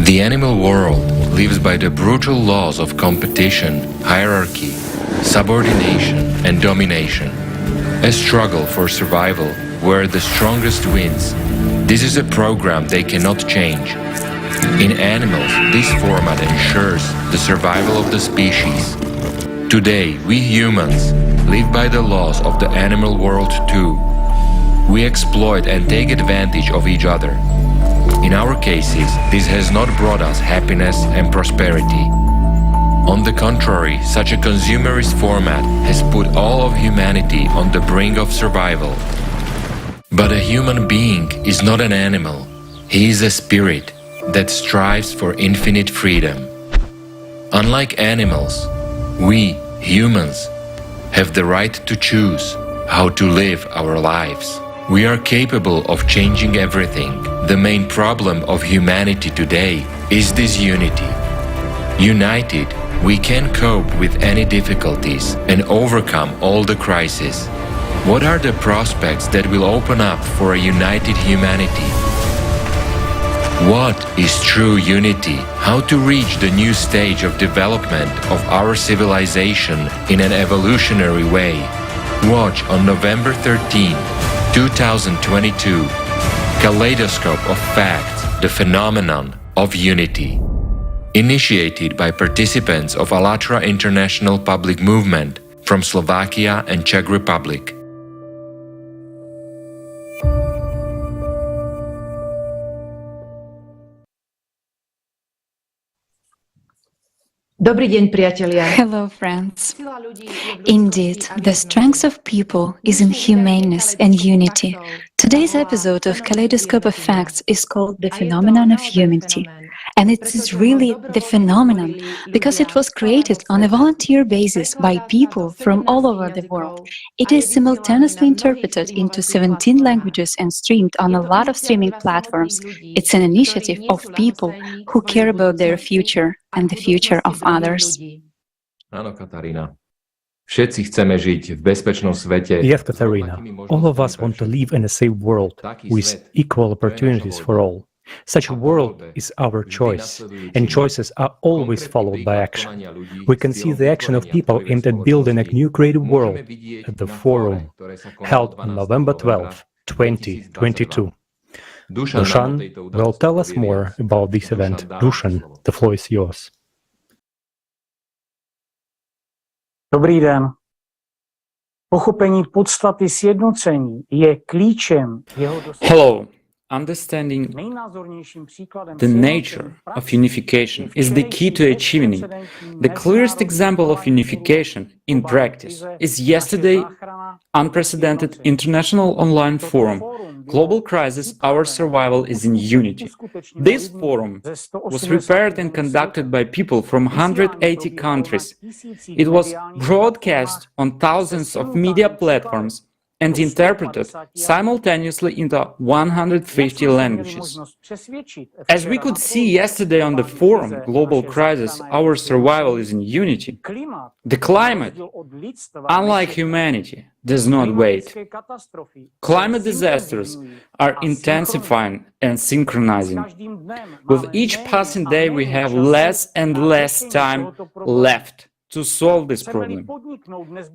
The animal world lives by the brutal laws of competition, hierarchy, subordination, and domination. A struggle for survival where the strongest wins. This is a program they cannot change. In animals, this format ensures the survival of the species. Today, we humans live by the laws of the animal world too. We exploit and take advantage of each other. In our cases, this has not brought us happiness and prosperity. On the contrary, such a consumerist format has put all of humanity on the brink of survival. But a human being is not an animal. He is a spirit that strives for infinite freedom. Unlike animals, we, humans, have the right to choose how to live our lives. We are capable of changing everything. The main problem of humanity today is disunity. United, we can cope with any difficulties and overcome all the crises. What are the prospects that will open up for a united humanity? What is true unity? How to reach the new stage of development of our civilization in an evolutionary way? Watch on November 13, 2022, Kaleidoscope of Facts, the Phenomenon of Unity. Initiated by participants of Alatra International Public Movement from Slovakia and Czech Republic. Dobrý deň, priatelia. Hello, friends. Indeed, the strength of people is in humaneness and unity. Today's episode of Kaleidoscope of Facts is called The Phenomenon of Unity. And it is really the phenomenon because it was created on a volunteer basis by people from all over the world. It is simultaneously interpreted into 17 languages and streamed on a lot of streaming platforms. It's an initiative of people who care about their future and the future of others. Áno, Katarína. Všetci chceme žiť v bezpečnom svete. Yes, Katarina. All of us want to live in a safe world with equal opportunities for all. Such a world is our choice, and choices are always followed by action. We can see the action of people aimed at building a new creative world at the Forum, held on November 12, 2022. Dushan will tell us more about this event. Dushan, the floor is yours. Dobrý den. Pochopení podstaty sjednocení je klíčem jeho dosažení. Hello. Understanding the nature of unification is the key to achieving it. The clearest example of unification in practice is yesterday's unprecedented international online forum, Global Crisis, Our Survival is in Unity. This forum was prepared and conducted by people from 180 countries. It was broadcast on thousands of media platforms and interpreted simultaneously into 150 languages. As we could see yesterday on the forum, Global Crisis, Our Survival is in Unity, the climate, unlike humanity, does not wait. Climate disasters are intensifying and synchronizing. With each passing day, we have less and less time left to solve this problem.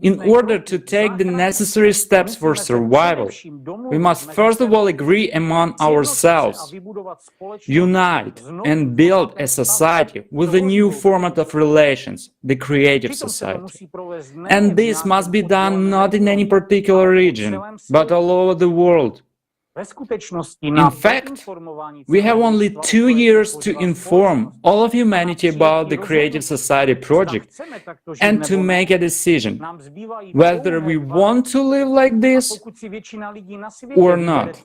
In order to take the necessary steps for survival, we must first of all agree among ourselves, unite and build a society with a new format of relations, the creative society. And this must be done not in any particular region, but all over the world. In fact, we have only 2 years to inform all of humanity about the Creative Society project and to make a decision whether we want to live like this or not.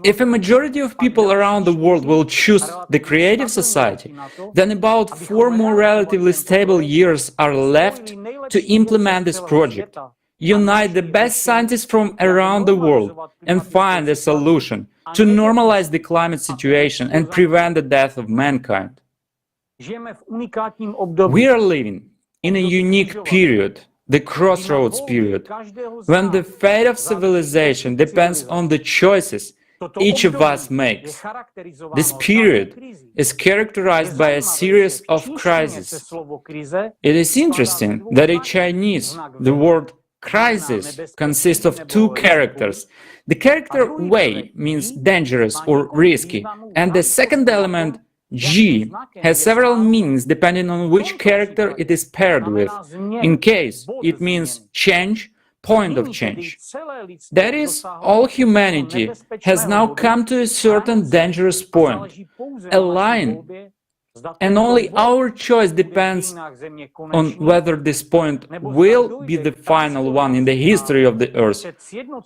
If a majority of people around the world will choose the Creative Society, then about 4 more relatively stable years are left to implement this project. Unite the best scientists from around the world and find a solution to normalize the climate situation and prevent the death of mankind. We are living in a unique period, the crossroads period, when the fate of civilization depends on the choices each of us makes. This period is characterized by a series of crises. It is interesting that in Chinese, the word crisis consists of two characters. The character Wei means dangerous or risky, and the second element, Ji, has several meanings depending on which character it is paired with. In case, it means change, point of change. That is, all humanity has now come to a certain dangerous point, a line, and only our choice depends on whether this point will be the final one in the history of the Earth,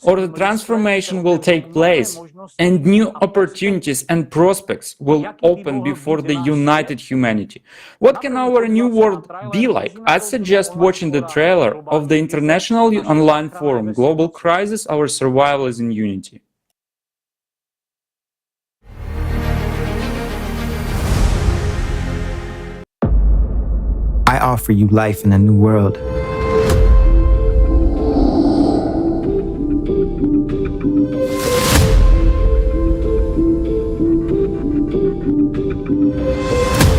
or the transformation will take place, and new opportunities and prospects will open before the united humanity. What can our new world be like? I suggest watching the trailer of the international online forum, Global Crisis, Our Survival is in Unity. I offer you life in a new world.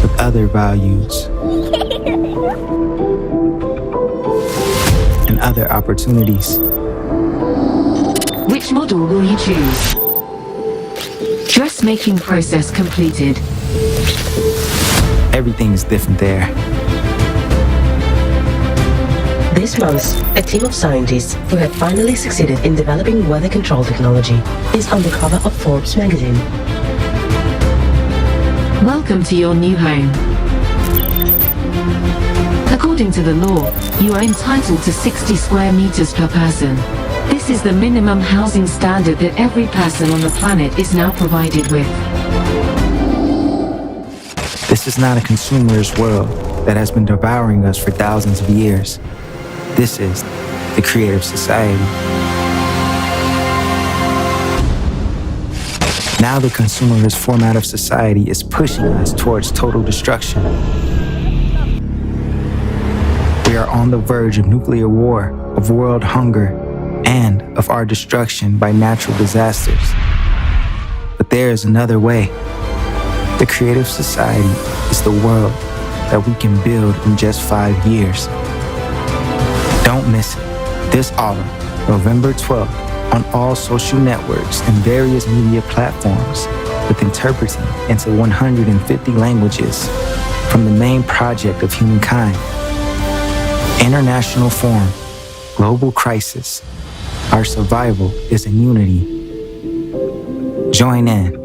With other values and other opportunities. Which model will you choose? Dressmaking process completed. Everything is different there. This month, a team of scientists who have finally succeeded in developing weather control technology is on the cover of Forbes magazine. Welcome to your new home. According to the law, you are entitled to 60 square meters per person. This is the minimum housing standard that every person on the planet is now provided with. This is not a consumerist world that has been devouring us for thousands of years. This is the creative society. Now the consumerist format of society is pushing us towards total destruction. We are on the verge of nuclear war, of world hunger, and of our destruction by natural disasters. But there is another way. The creative society is the world that we can build in just 5 years. Don't miss it. This autumn, November 12th, on all social networks and various media platforms, with interpreting into 150 languages from the main project of humankind. International Forum, Global Crisis. Our survival is in unity. Join in.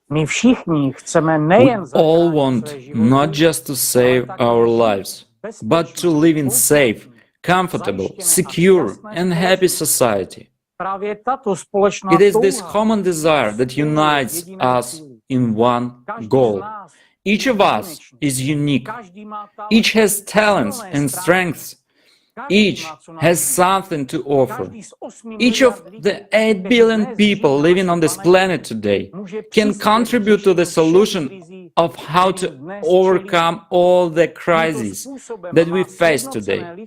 My všichni chceme We nejen all want not just to save our lives, but to live in safe, comfortable, secure, and happy society. It is this common desire that unites us in one goal. Each of us is unique. Each has talents and strengths. Each has something to offer. Each of the 8 billion people living on this planet today can contribute to the solution of how to overcome all the crises that we face today.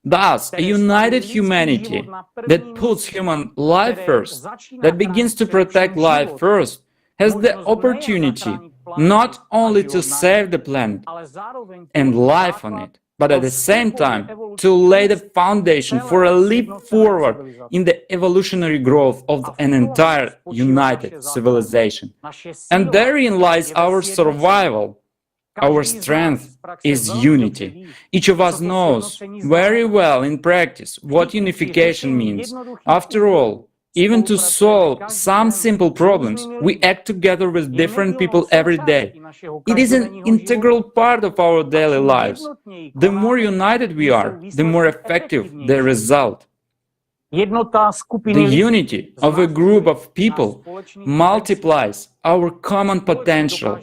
Thus, a united humanity that puts human life first, that begins to protect life first, has the opportunity not only to save the planet and life on it, but at the same time to lay the foundation for a leap forward in the evolutionary growth of an entire united civilization. And therein lies our survival. Our strength is unity. Each of us knows very well in practice what unification means. After all, even to solve some simple problems, we act together with different people every day. It is an integral part of our daily lives. The more united we are, the more effective the result. The unity of a group of people multiplies our common potential.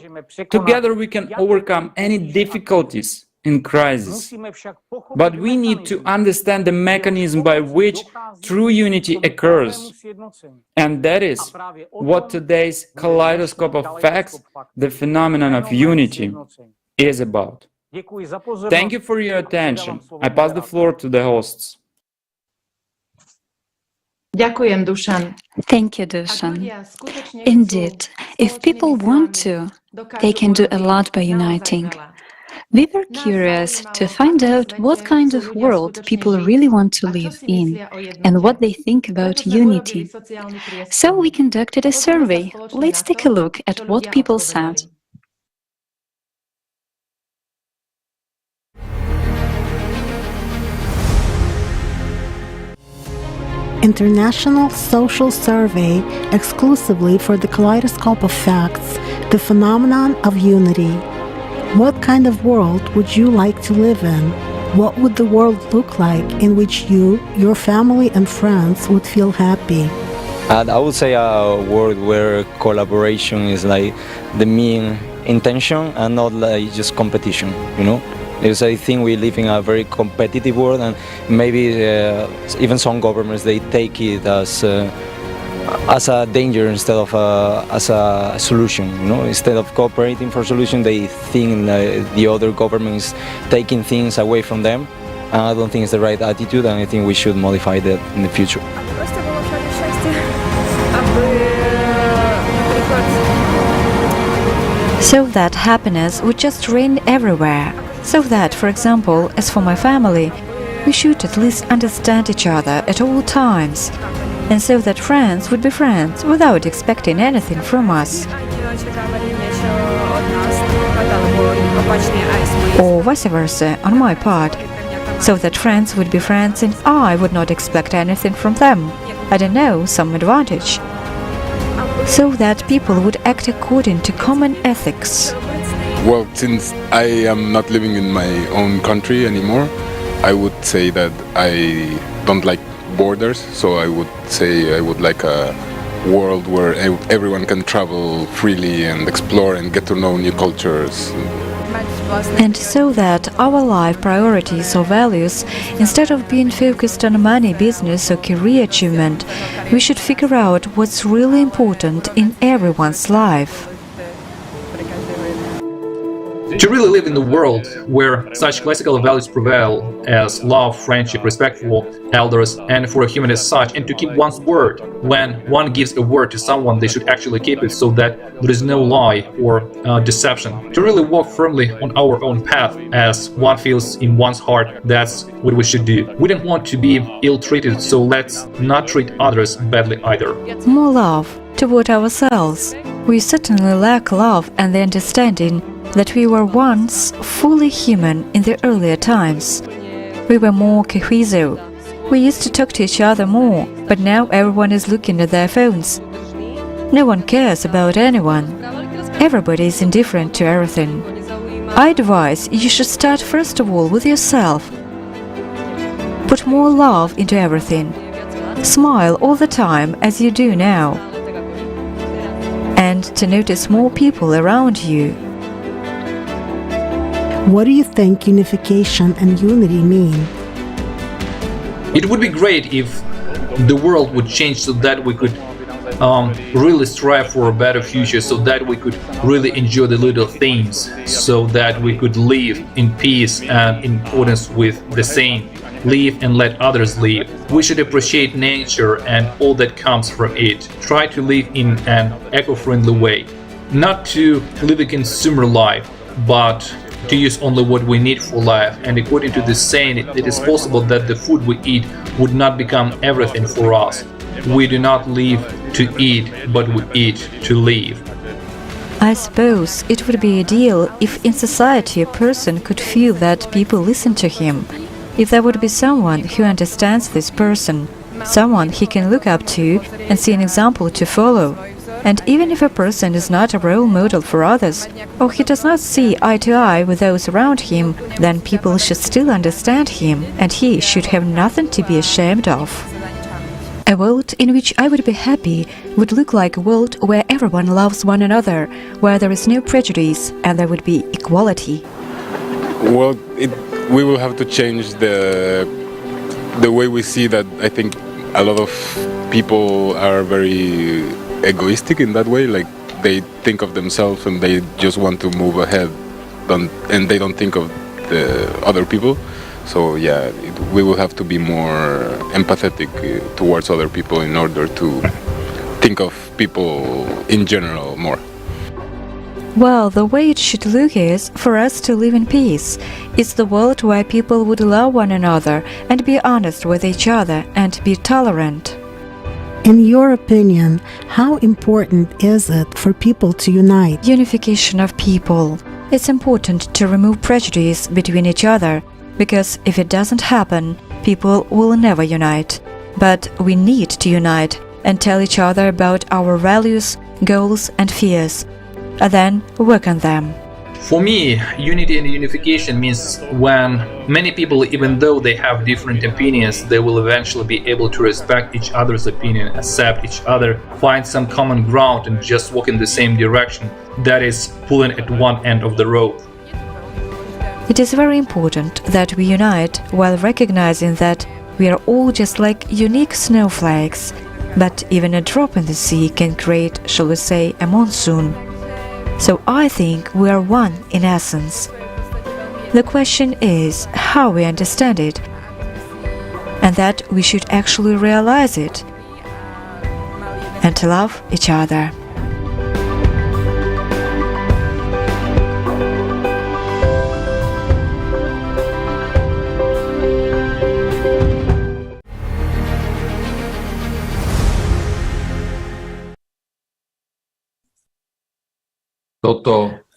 Together we can overcome any difficulties in crisis. But we need to understand the mechanism by which true unity occurs. And that is what today's kaleidoscope of facts, the phenomenon of unity, is about. Thank you for your attention. I pass the floor to the hosts. Дякуємо, Душан. Thank you, Dushan. Indeed, if people want to, they can do a lot by uniting. We were curious to find out what kind of world people really want to live in and what they think about unity. So we conducted a survey. Let's take a look at what people said. International Social Survey exclusively for the Kaleidoscope of Facts, the phenomenon of unity. What kind of world would you like to live in? What would the world look like in which you, your family and friends would feel happy? And I would say a world where collaboration is like the main intention and not like just competition, you know? Because I think we live in a very competitive world, and maybe even some governments, they take it as a danger instead of as a solution. You know, instead of cooperating for solution, they think the other government is taking things away from them. And I don't think it's the right attitude, and I think we should modify that in the future. So that happiness would just reign everywhere. So that, for example, as for my family, we should at least understand each other at all times. And so that friends would be friends without expecting anything from us. Or vice versa, on my part. So that friends would be friends and I would not expect anything from them. I don't know, some advantage. So that people would act according to common ethics. Well, since I am not living in my own country anymore, I would say that I don't like borders, so I would say I would like a world where everyone can travel freely and explore and get to know new cultures. And so that our life priorities or values, instead of being focused on money, business or career achievement, we should figure out what's really important in everyone's life. To really live in a world where such classical values prevail as love, friendship, respect for elders and for a human as such, and to keep one's word. When one gives a word to someone, they should actually keep it so that there is no lie or deception. To really walk firmly on our own path as one feels in one's heart, that's what we should do. We don't want to be ill-treated, so let's not treat others badly either. More love toward ourselves. We certainly lack love and the understanding that we were once fully human in the earlier times. We were more cohesive. We used to talk to each other more, but now everyone is looking at their phones. No one cares about anyone. Everybody is indifferent to everything. I advise you should start first of all with yourself. Put more love into everything. Smile all the time as you do now. And to notice more people around you. What do you think unification and unity mean? It would be great if the world would change so that we could really strive for a better future, so that we could really enjoy the little things, so that we could live in peace and in accordance with the saying, live and let others live. We should appreciate nature and all that comes from it. Try to live in an eco-friendly way. Not to live a consumer life, but to use only what we need for life. And according to this saying, it is possible that the food we eat would not become everything for us. We do not live to eat, but we eat to live. I suppose it would be ideal if in society a person could feel that people listen to him. If there would be someone who understands this person, someone he can look up to and see an example to follow. And even if a person is not a role model for others, or he does not see eye to eye with those around him, then people should still understand him, and he should have nothing to be ashamed of. A world in which I would be happy would look like a world where everyone loves one another, where there is no prejudice and there would be equality. Well, we will have to change the way we see that. I think a lot of people are very egoistic in that way, like they think of themselves and they just want to move ahead, and they don't think of the other people. So yeah, we will have to be more empathetic towards other people in order to think of people in general more. Well, the way it should look is for us to live in peace. It's the world where people would love one another and be honest with each other and be tolerant. In your opinion, how important is it for people to unite? Unification of people. It's important to remove prejudice between each other, because if it doesn't happen, people will never unite. But we need to unite and tell each other about our values, goals and fears, and then work on them. For me, unity and unification means when many people, even though they have different opinions, they will eventually be able to respect each other's opinion, accept each other, find some common ground and just walk in the same direction. That is pulling at one end of the rope. It is very important that we unite while recognizing that we are all just like unique snowflakes, but even a drop in the sea can create, shall we say, a monsoon. So I think we are one in essence. The question is how we understand it, and that we should actually realize it and to love each other.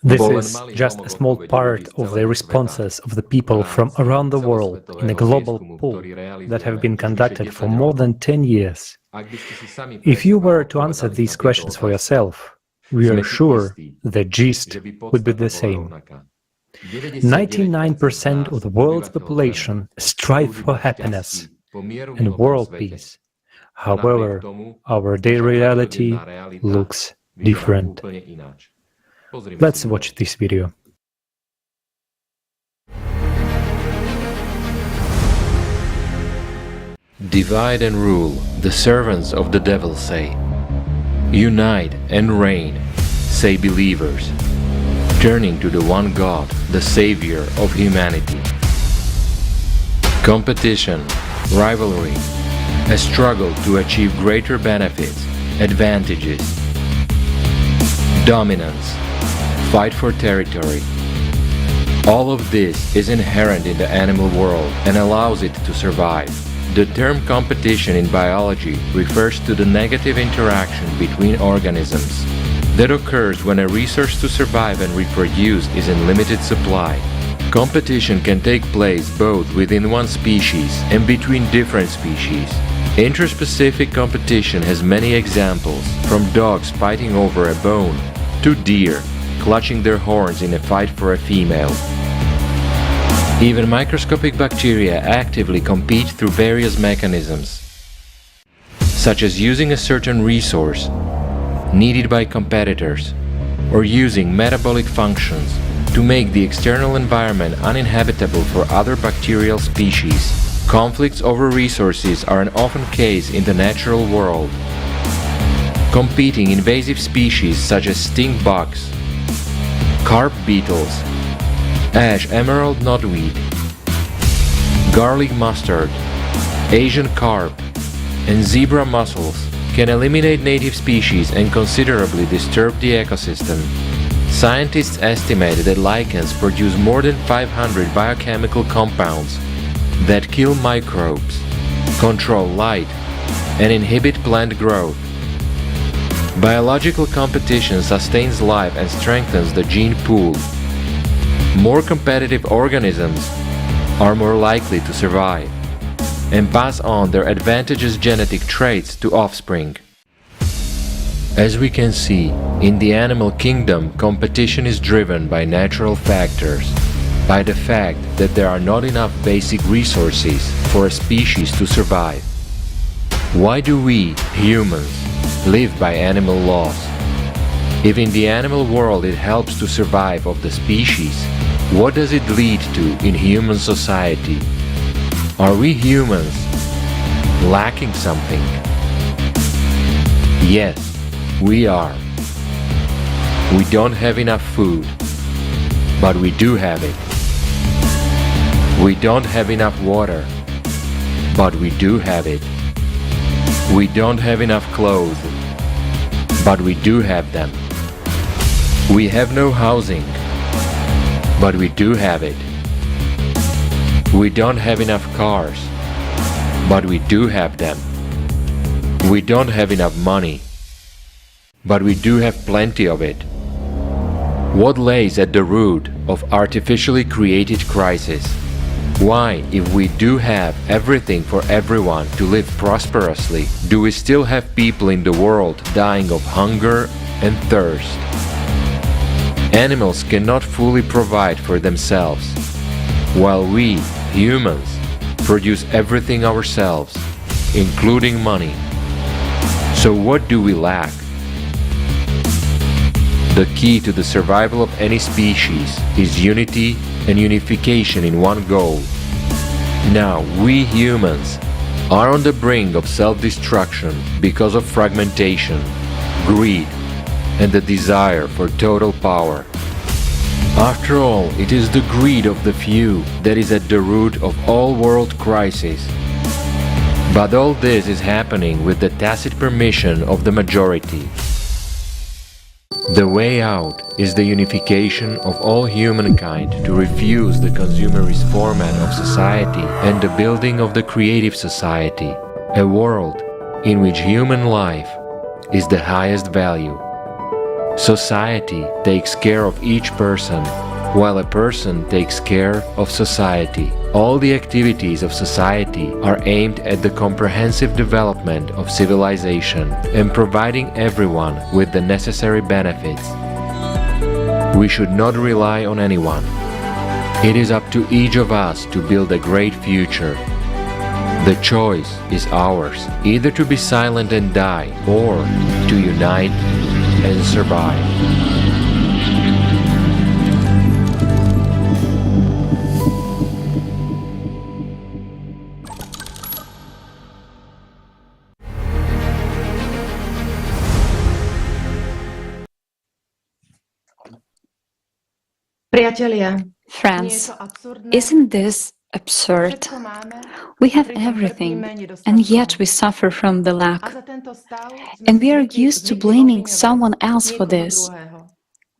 This is just a small part of the responses of the people from around the world in a global poll that have been conducted for more than 10 years. If you were to answer these questions for yourself, we are sure the gist would be the same. 99% of the world's population strive for happiness and world peace. However, our daily reality looks different. Let's watch this video. Divide and rule, the servants of the devil say. Unite and reign, say believers, turning to the one God, the Savior of humanity. Competition, rivalry, a struggle to achieve greater benefits, advantages. Dominance, fight for territory. All of this is inherent in the animal world and allows it to survive. The term competition in biology refers to the negative interaction between organisms that occurs when a resource to survive and reproduce is in limited supply. Competition can take place both within one species and between different species. Interspecific competition has many examples, from dogs fighting over a bone to deer clutching their horns in a fight for a female. Even microscopic bacteria actively compete through various mechanisms, such as using a certain resource needed by competitors, or using metabolic functions to make the external environment uninhabitable for other bacterial species. Conflicts over resources are an often case in the natural world. Competing invasive species such as stink bugs, carp beetles, ash emerald knotweed, garlic mustard, Asian carp, and zebra mussels can eliminate native species and considerably disturb the ecosystem. Scientists estimate that lichens produce more than 500 biochemical compounds that kill microbes, control light, and inhibit plant growth. Biological competition sustains life and strengthens the gene pool. More competitive organisms are more likely to survive and pass on their advantageous genetic traits to offspring. As we can see, in the animal kingdom, competition is driven by natural factors, by the fact that there are not enough basic resources for a species to survive. Why do we, humans, live by animal laws? If in the animal world it helps to survive of the species, what does it lead to in human society? Are we humans lacking something? Yes, we are. We don't have enough food, but we do have it. We don't have enough water, but we do have it. We don't have enough clothes, but we do have them. We have no housing, but we do have it. We don't have enough cars, but we do have them. We don't have enough money, but we do have plenty of it. What lays at the root of artificially created crisis? Why, if we do have everything for everyone to live prosperously, do we still have people in the world dying of hunger and thirst? Animals cannot fully provide for themselves, while we, humans, produce everything ourselves, including money. So what do we lack? The key to the survival of any species is unity and unification in one goal. Now, we humans are on the brink of self-destruction because of fragmentation, greed, and the desire for total power. After all, it is the greed of the few that is at the root of all world crises. But all this is happening with the tacit permission of the majority. The way out is the unification of all humankind to refuse the consumerist format of society and the building of the creative society, a world in which human life is the highest value. Society takes care of each person, while a person takes care of society. All the activities of society are aimed at the comprehensive development of civilization and providing everyone with the necessary benefits. We should not rely on anyone. It is up to each of us to build a great future. The choice is ours, either to be silent and die, or to unite and survive. Friends, isn't this absurd? We have everything, and yet we suffer from the lack. And we are used to blaming someone else for this.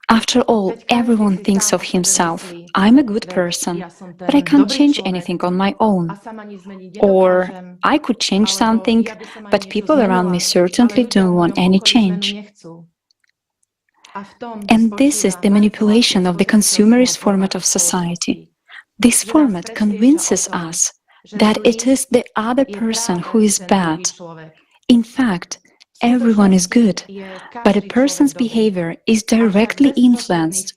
After all, everyone thinks of himself. I'm a good person, but I can't change anything on my own. Or I could change something, but people around me certainly don't want any change. And this is the manipulation of the consumerist format of society. This format convinces us that it is the other person who is bad. In fact, everyone is good, but a person's behavior is directly influenced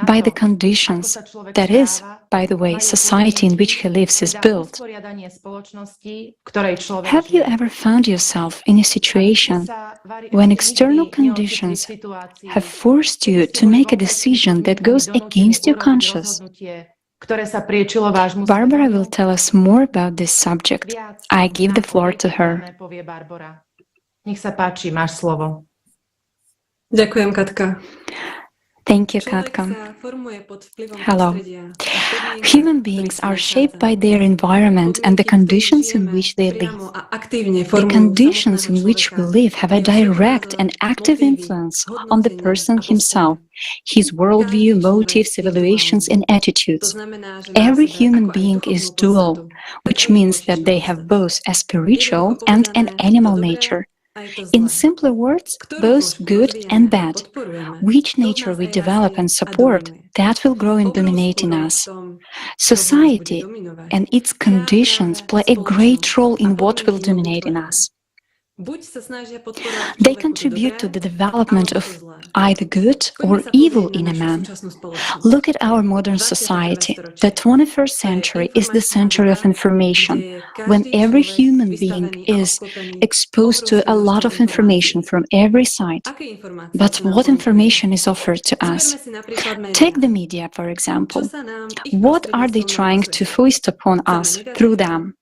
by the conditions, that is, by the way, society in which he lives is built. Have you ever found yourself in a situation when external conditions have forced you to make a decision that goes against your conscience? Barbara will tell us more about this subject. I give the floor to her. Nech sa páči, máš slovo. Ďakujem, Katka. Thank you, Katka. Hello. Human beings are shaped by their environment and the conditions in which they live. The conditions in which we live have a direct and active influence on the person himself, his worldview, motives, evaluations, and attitudes. Every human being is dual, which means that they have both a spiritual and an animal nature. In simpler words, both good and bad. Which nature we develop and support, that will grow and dominate in us. Society and its conditions play a great role in what will dominate in us. They contribute to the development of either good or evil in a man. Look at our modern society. The 21st century is the century of information, when every human being is exposed to a lot of information from every side. But what information is offered to us? Take the media, for example. What are they trying to foist upon us through them?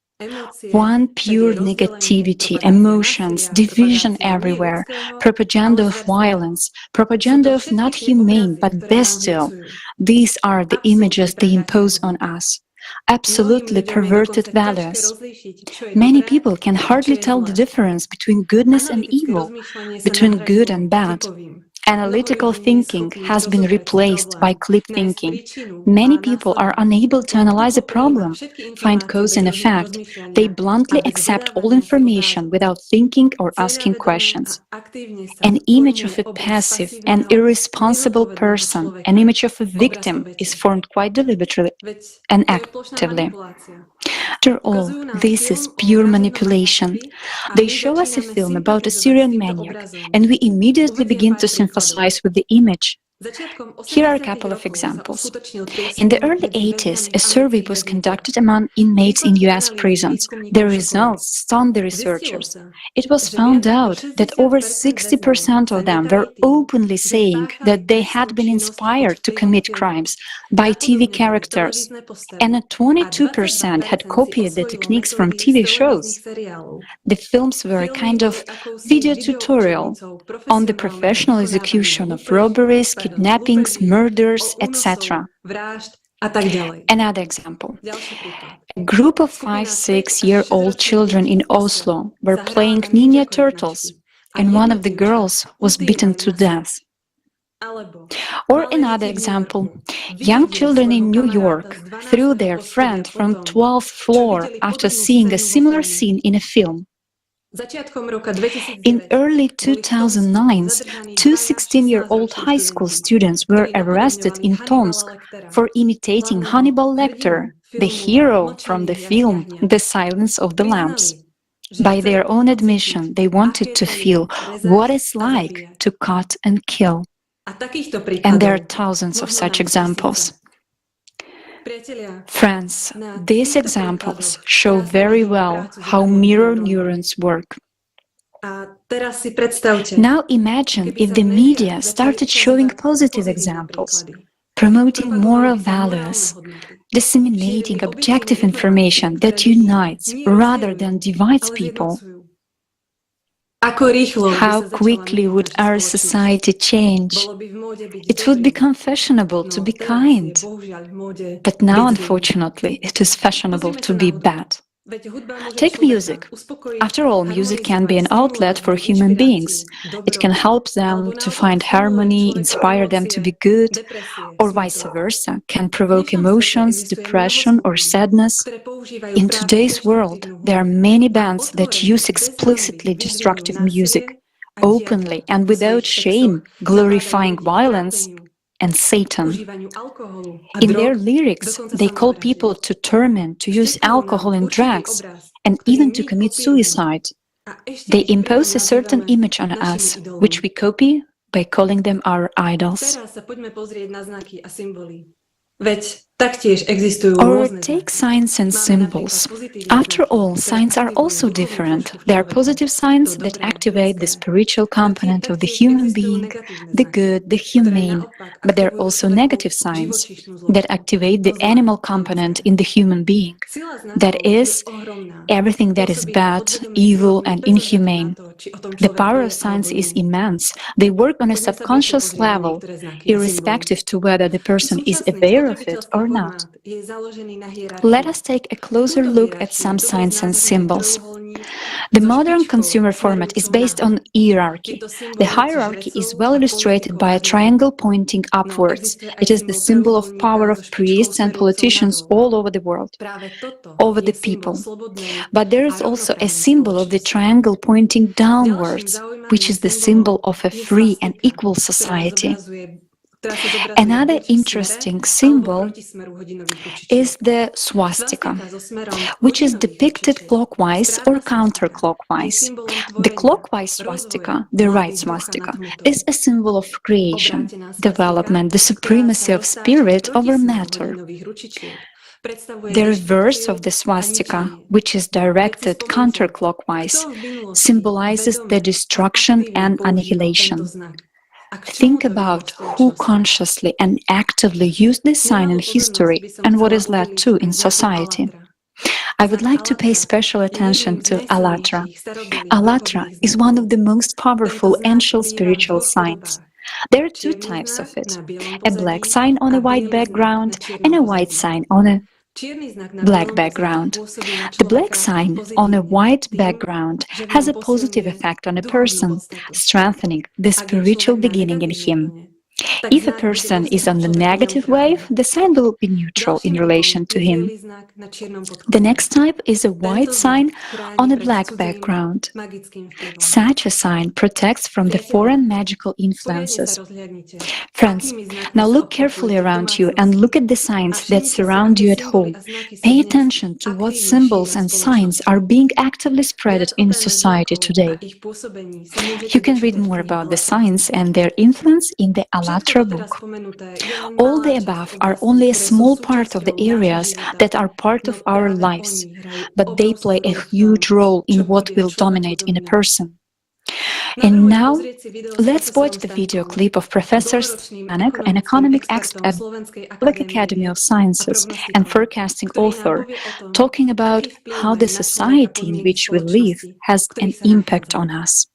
One pure negativity, emotions, division everywhere, propaganda of violence, propaganda of not humane but bestial. These are the images they impose on us. Absolutely perverted values. Many people can hardly tell the difference between goodness and evil, between good and bad. Analytical thinking has been replaced by clip thinking. Many people are unable to analyze a problem, find cause and effect. They bluntly accept all information without thinking or asking questions. An image of a passive and irresponsible person, an image of a victim, is formed quite deliberately and actively. After all, this is pure manipulation. They show us a film about a Syrian maniac, and we immediately begin to sympathize with the image. Here are a couple of examples. In the early 80s, a survey was conducted among inmates in US prisons. The results stunned the researchers. It was found out that over 60% of them were openly saying that they had been inspired to commit crimes by TV characters, and 22% had copied the techniques from TV shows. The films were a kind of video tutorial on the professional execution of robberies, kidnappings, murders, etc. Another example. A group of 5-6-year-old children in Oslo were playing Ninja Turtles, and one of the girls was beaten to death. Or another example. Young children in New York threw their friend from 12th floor after seeing a similar scene in a film. In early 2009s, two 16-year-old high school students were arrested in Tomsk for imitating Hannibal Lecter, the hero from the film The Silence of the Lambs. By their own admission, they wanted to feel what it's like to cut and kill. And there are thousands of such examples. Friends, these examples show very well how mirror neurons work. Now imagine if the media started showing positive examples, promoting moral values, disseminating objective information that unites rather than divides people. How quickly would our society change? It would become fashionable to be kind. But now, unfortunately, it is fashionable to be bad. Take music. After all, music can be an outlet for human beings. It can help them to find harmony, inspire them to be good, or vice versa, can provoke emotions, depression, or sadness. In today's world, there are many bands that use explicitly destructive music, openly and without shame, glorifying violence and Satan. In their lyrics, they call people to torment, to use alcohol and drugs, and even to commit suicide. They impose a certain image on us, which we copy by calling them our idols. Or take signs and symbols. After all, signs are also different. There are positive signs that activate the spiritual component of the human being, the good, the humane, but there are also negative signs that activate the animal component in the human being. That is, everything that is bad, evil, and inhumane. The power of signs is immense. They work on a subconscious level, irrespective to whether the person is aware of it or not. Let us take a closer look at some signs and symbols. The modern consumer format is based on hierarchy. The hierarchy is well illustrated by a triangle pointing upwards. It is the symbol of power of priests and politicians all over the world, over the people. But there is also a symbol of the triangle pointing downwards, which is the symbol of a free and equal society. Another interesting symbol is the swastika, which is depicted clockwise or counterclockwise. The clockwise swastika, the right swastika, is a symbol of creation, development, the supremacy of spirit over matter. The reverse of the swastika, which is directed counterclockwise, symbolizes the destruction and annihilation. Think about who consciously and actively used this sign in history and what is led to in society. I would like to pay special attention to Allatra. Allatra is one of the most powerful ancient spiritual signs. There are two types of it, a black sign on a white background and a white sign on a black background. The black sign on a white background has a positive effect on a person, strengthening the spiritual beginning in him. If a person is on the negative wave, the sign will be neutral in relation to him. The next type is a white sign on a black background. Such a sign protects from the foreign magical influences. Friends, now look carefully around you and look at the signs that surround you at home. Pay attention to what symbols and signs are being actively spread in society today. You can read more about the signs and their influence in the Allatra book. All the above are only a small part of the areas that are part of our lives, but they play a huge role in what will dominate in a person. And now, let's watch the video clip of Professor Stanek, an economic expert at the Public Academy of Sciences and forecasting author, talking about how the society in which we live has an impact on us.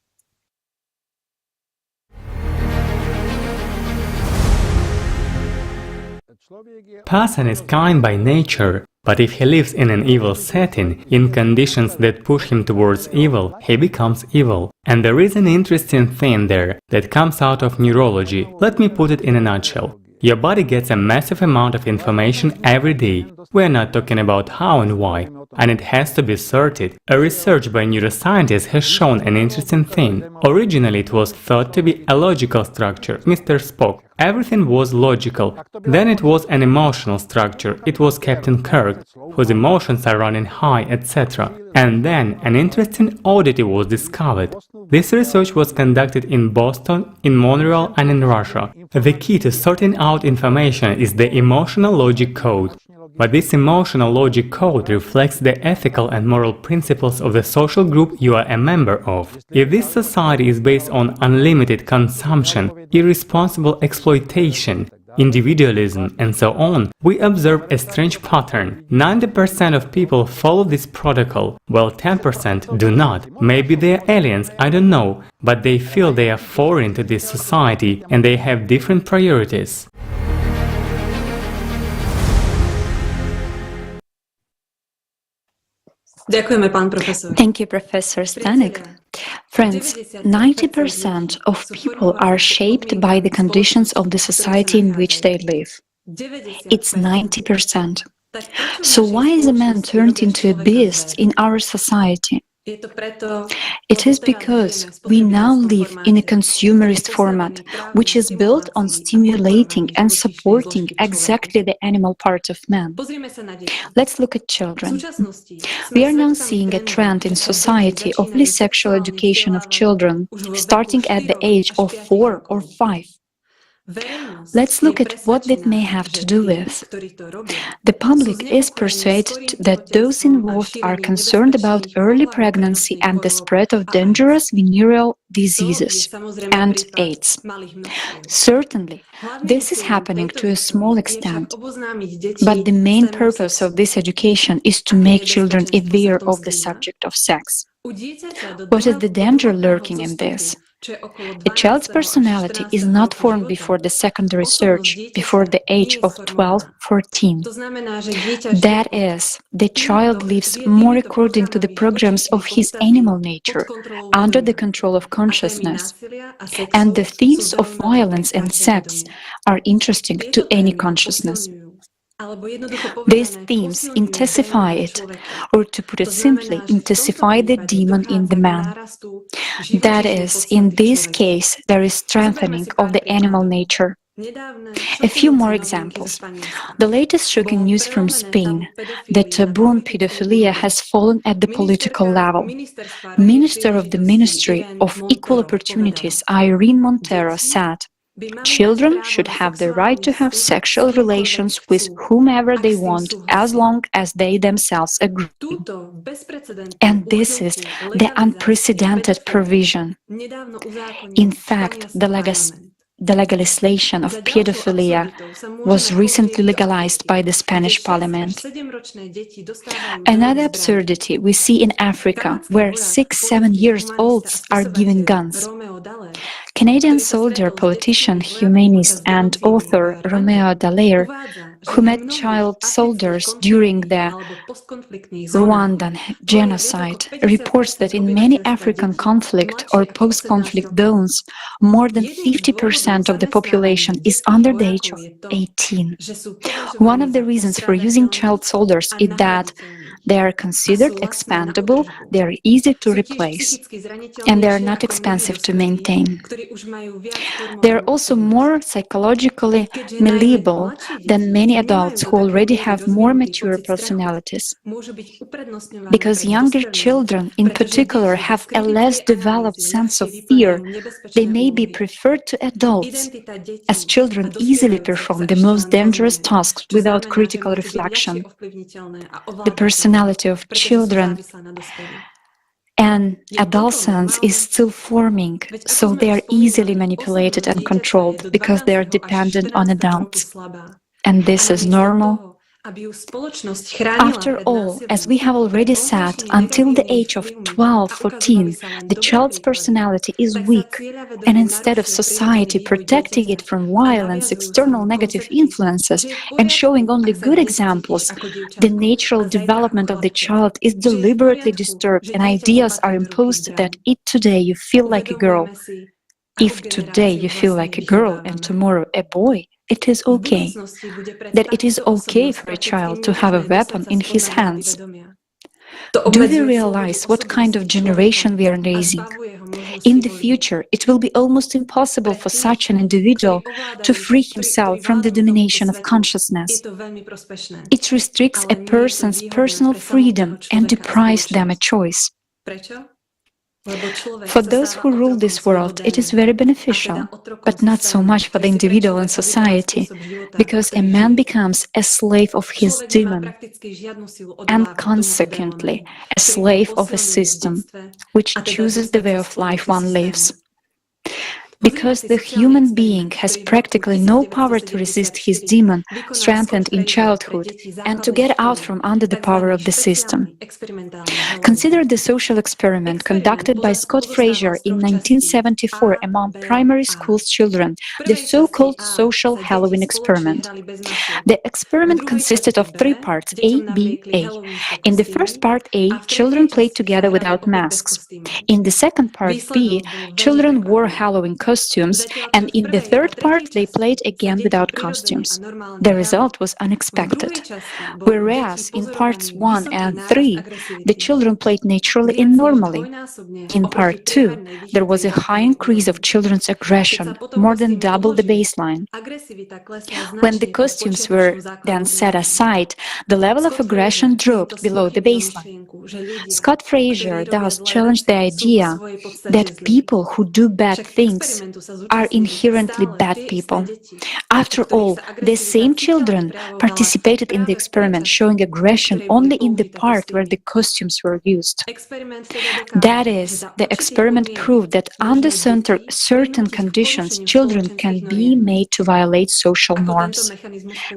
Person is kind by nature, but if he lives in an evil setting, in conditions that push him towards evil, he becomes evil. And there is an interesting thing there that comes out of neurology. Let me put it in a nutshell. Your body gets a massive amount of information every day. We're not talking about how and why, and it has to be sorted. A research by neuroscientists has shown an interesting thing. Originally it was thought to be a logical structure, Mr. Spock. Everything was logical. Then it was an emotional structure, it was Captain Kirk, whose emotions are running high, etc. And then an interesting oddity was discovered. This research was conducted in Boston, in Montreal and in Russia. The key to sorting out information is the emotional logic code. But this emotional logic code reflects the ethical and moral principles of the social group you are a member of. If this society is based on unlimited consumption, irresponsible exploitation, individualism, and so on, we observe a strange pattern. 90% of people follow this protocol, while 10% do not. Maybe they are aliens, I don't know, but they feel they are foreign to this society and they have different priorities. Thank you, Professor Stanek. Friends, 90% of people are shaped by the conditions of the society in which they live. It's 90%. So why is a man turned into a beast in our society? It is because we now live in a consumerist format, which is built on stimulating and supporting exactly the animal part of man. Let's look at children. We are now seeing a trend in society of the sexual education of children, starting at the age of 4 or 5. Let's look at what that may have to do with. The public is persuaded that those involved are concerned about early pregnancy and the spread of dangerous venereal diseases and AIDS. Certainly, this is happening to a small extent, but the main purpose of this education is to make children aware of the subject of sex. What is the danger lurking in this? A child's personality is not formed before the secondary search, before the age of 12-14. That is, the child lives more according to the programs of his animal nature, under the control of consciousness. And the themes of violence and sex are interesting to any consciousness. These themes intensify it, or to put it simply, intensify the demon in the man. That is, in this case, there is strengthening of the animal nature. A few more examples. The latest shocking news from Spain, that taboo on pedophilia has fallen at the political level. Minister of the Ministry of Equal Opportunities, Irene Montero, said, "Children should have the right to have sexual relations with whomever they want as long as they themselves agree." And this is the unprecedented provision. In fact, the legalization of pedophilia was recently legalized by the Spanish Parliament. Another absurdity we see in Africa, where 6-7 years olds are given guns. Canadian soldier, politician, humanist and author Romeo Dallaire, who met child soldiers during the Rwandan genocide, reports that in many African conflict or post-conflict zones, more than 50% of the population is under the age of 18. One of the reasons for using child soldiers is that they are considered expandable, they are easy to replace, and they are not expensive to maintain. They are also more psychologically malleable than many adults who already have more mature personalities. Because younger children in particular have a less developed sense of fear, they may be preferred to adults, as children easily perform the most dangerous tasks without critical reflection. The personality of children and adolescence is still forming, so they are easily manipulated and controlled because they are dependent on adults. And this is normal. After all, as we have already said, until the age of 12-14, the child's personality is weak, and instead of society protecting it from violence, external negative influences, and showing only good examples, the natural development of the child is deliberately disturbed, and ideas are imposed that if today you feel like a girl, if today you feel like a girl and tomorrow a boy, it is okay. That it is okay for a child to have a weapon in his hands. Do we realize what kind of generation we are raising? In the future, it will be almost impossible for such an individual to free himself from the domination of consciousness. It restricts a person's personal freedom and deprives them a choice. For those who rule this world, it is very beneficial, but not so much for the individual and society, because a man becomes a slave of his demon, and consequently a slave of a system, which chooses the way of life one lives. Because the human being has practically no power to resist his demon, strengthened in childhood, and to get out from under the power of the system. Consider the social experiment conducted by Scott Fraser in 1974 among primary school children, the so-called social Halloween experiment. The experiment consisted of 3 parts, A, B, A. In the first part A, children played together without masks. In the second part B, children wore Halloween costumes, and in the third part they played again without costumes. The result was unexpected. Whereas in parts 1 and 3, the children played naturally and normally. In part 2, there was a high increase of children's aggression, more than double the baseline. When the costumes were then set aside, the level of aggression dropped below the baseline. Scott Fraser thus challenged the idea that people who do bad things are inherently bad people. After all, the same children participated in the experiment, showing aggression only in the part where the costumes were used. That is, the experiment proved that under certain conditions, children can be made to violate social norms.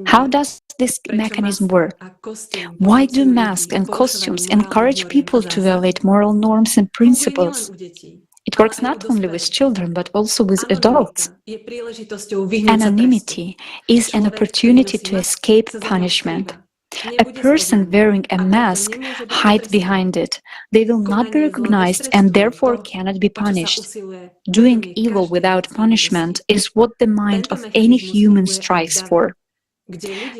How does this mechanism work? Why do masks and costumes encourage people to violate moral norms and principles? It works not only with children, but also with adults. Anonymity is an opportunity to escape punishment. A person wearing a mask hides behind it. They will not be recognized and therefore cannot be punished. Doing evil without punishment is what the mind of any human strives for.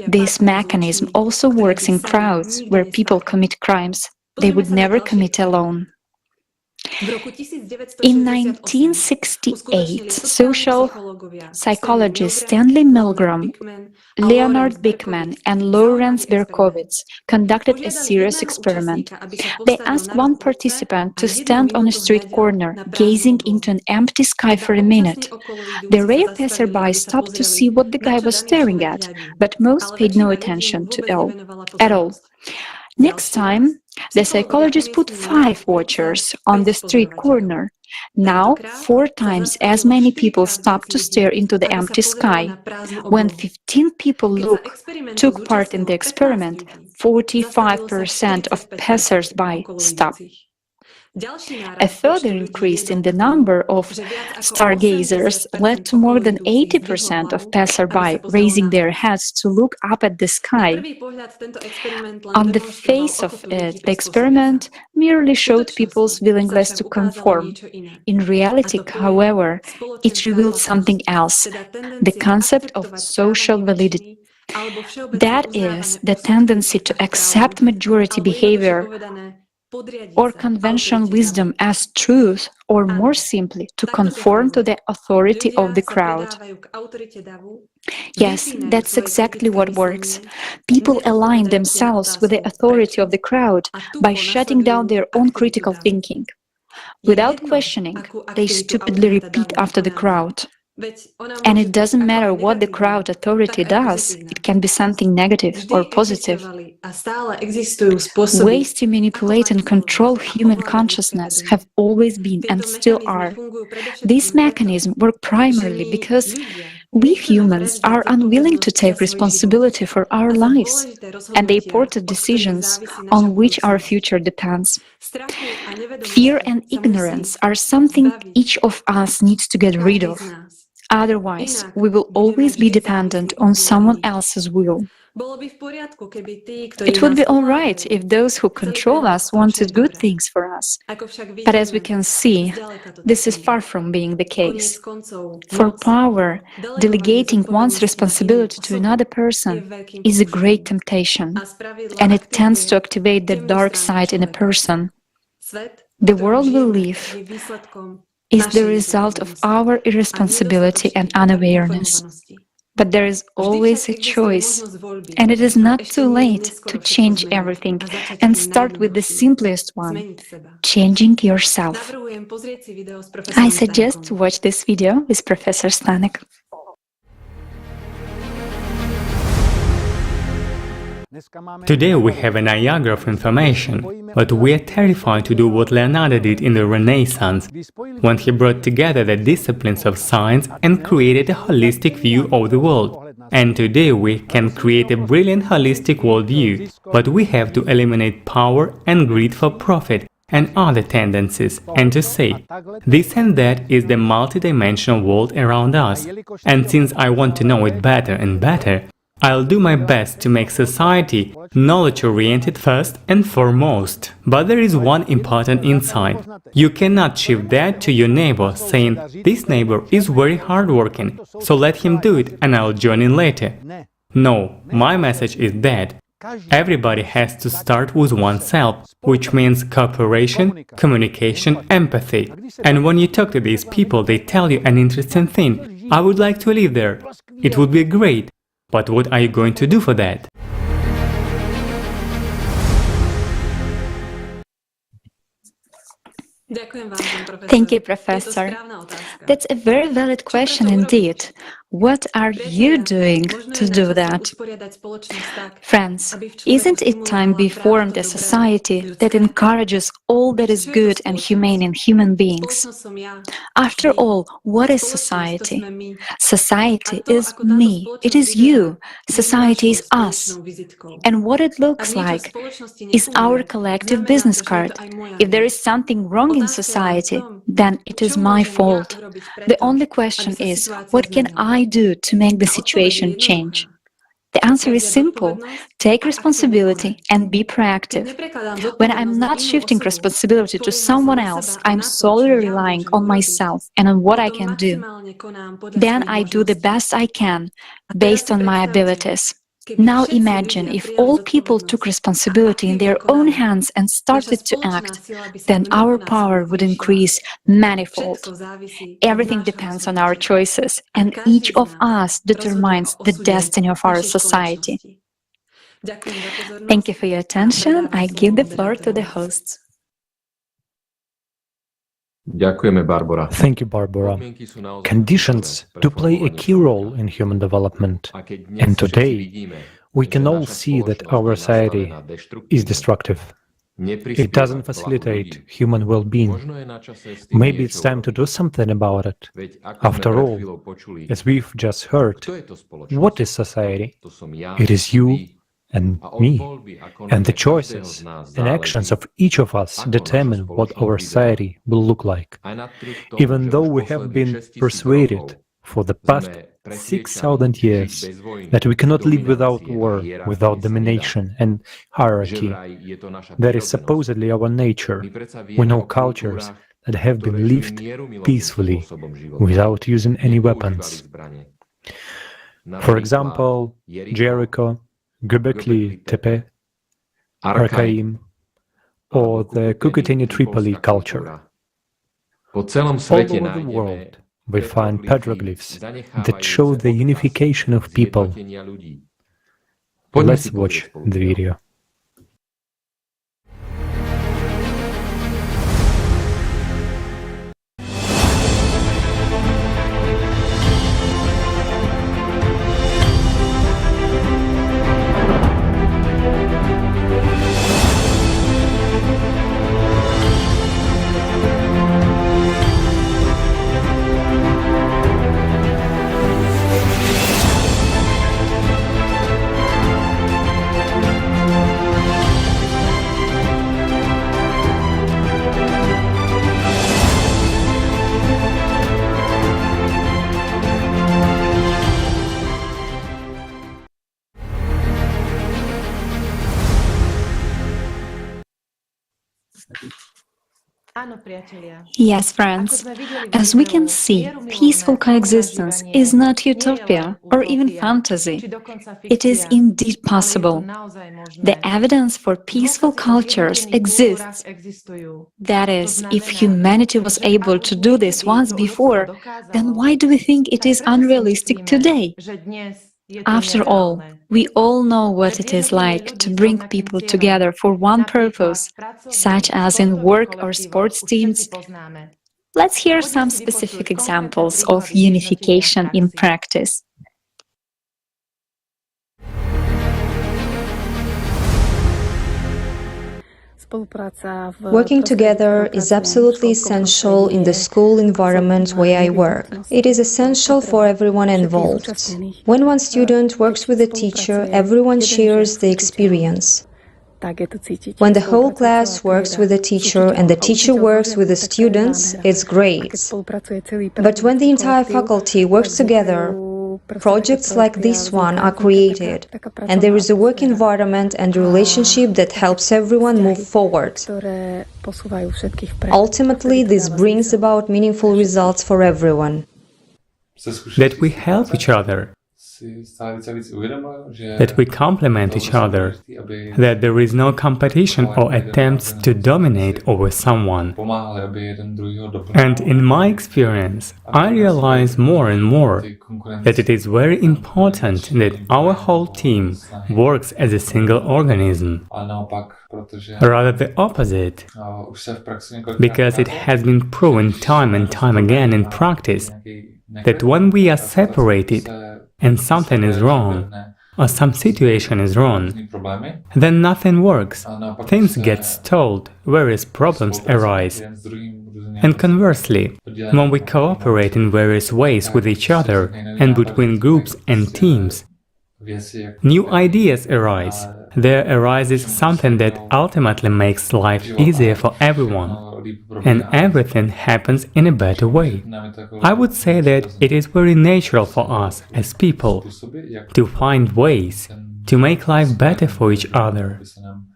This mechanism also works in crowds where people commit crimes they would never commit alone. In 1968, social psychologists Stanley Milgram, Leonard Bickman, and Lawrence Berkowitz conducted a serious experiment. They asked one participant to stand on a street corner, gazing into an empty sky for a minute. The rare passerby stopped to see what the guy was staring at, but most paid no attention at all. Next time, the psychologist put 5 watchers on the street corner. Now, 4 times as many people stopped to stare into the empty sky. When 15 people took part in the experiment, 45% of passers-by stopped. A further increase in the number of stargazers led to more than 80% of passersby raising their heads to look up at the sky. On the face of it, the experiment merely showed people's willingness to conform. In reality, however, it revealed something else, the concept of social validity. That is, the tendency to accept majority behavior or conventional wisdom as truth, or more simply, to conform to the authority of the crowd. Yes, that's exactly what works. People align themselves with the authority of the crowd by shutting down their own critical thinking. Without questioning, they stupidly repeat after the crowd. And it doesn't matter what the crowd authority does, it can be something negative or positive. Ways to manipulate and control human consciousness have always been and still are. These mechanisms work primarily because we humans are unwilling to take responsibility for our lives and the important decisions on which our future depends. Fear and ignorance are something each of us needs to get rid of. Otherwise, we will always be dependent on someone else's will. It would be all right if those who control us wanted good things for us. But as we can see, this is far from being the case. For power, delegating one's responsibility to another person is a great temptation, and it tends to activate the dark side in a person. The world we live is the result of our irresponsibility and unawareness. But there is always a choice, and it is not too late to change everything and start with the simplest one, changing yourself. I suggest to watch this video with Professor Stanek. Today we have an Niagara of information, but we are terrified to do what Leonardo did in the Renaissance, when he brought together the disciplines of science and created a holistic view of the world. And today we can create a brilliant holistic worldview, but we have to eliminate power and greed for profit and other tendencies, and to say, this and that is the multidimensional world around us. And since I want to know it better and better, I'll do my best to make society knowledge-oriented first and foremost. But there is one important insight. You cannot shift that to your neighbor, saying, this neighbor is very hardworking, so let him do it and I'll join in later. No, my message is that everybody has to start with oneself, which means cooperation, communication, empathy. And when you talk to these people, they tell you an interesting thing. I would like to live there. It would be great. But what are you going to do for that? Thank you, Professor. That's a very valid question indeed. What are you doing to do that? Friends, isn't it time we formed a society that encourages all that is good and humane in human beings? After all, what is society? Society is me. It is you. Society is us. And what it looks like is our collective business card. If there is something wrong in society, then it is my fault. The only question is, what can I do to make the situation change? The answer is simple. Take responsibility and be proactive. When I'm not shifting responsibility to someone else, I'm solely relying on myself and on what I can do. Then I do the best I can, based on my abilities. Now imagine if all people took responsibility in their own hands and started to act, then our power would increase manifold. Everything depends on our choices, and each of us determines the destiny of our society. Thank you for your attention. I give the floor to the hosts. Thank you, Barbara. Conditions do play a key role in human development. And today, we can all see that our society is destructive. It doesn't facilitate human well-being. Maybe it's time to do something about it. After all, as we've just heard, what is society? It is you and me, and the choices and actions of each of us determine what our society will look like. Even though we have been persuaded for the past 6,000 years that we cannot live without war, without domination and hierarchy, that is supposedly our nature. We know cultures that have been lived peacefully, without using any weapons. For example, Jericho, Göbekli Tepe, Archaim, or the Cucuteni Tripoli culture. All over the world, we find petroglyphs that show the unification of people. Let's watch the video. Yes, friends, as we can see, peaceful coexistence is not utopia or even fantasy. It is indeed possible. The evidence for peaceful cultures exists. That is, if humanity was able to do this once before, then why do we think it is unrealistic today? After all, we all know what it is like to bring people together for one purpose, such as in work or sports teams. Let's hear some specific examples of unification in practice. Working together is absolutely essential in the school environment where I work. It is essential for everyone involved. When one student works with a teacher, everyone shares the experience. When the whole class works with the teacher and the teacher works with the students, it's great. But when the entire faculty works together, projects like this one are created, and there is a work environment and a relationship that helps everyone move forward. Ultimately, this brings about meaningful results for everyone. That we help each other, that we complement each other, that there is no competition or attempts to dominate over someone. And in my experience, I realize more and more that it is very important that our whole team works as a single organism, rather the opposite, because it has been proven time and time again in practice that when we are separated, and something is wrong, or some situation is wrong, then nothing works, things get stalled, various problems arise. And conversely, when we cooperate in various ways with each other and between groups and teams, new ideas arise. There arises something that ultimately makes life easier for everyone, and everything happens in a better way. I would say that it is very natural for us as people to find ways to make life better for each other,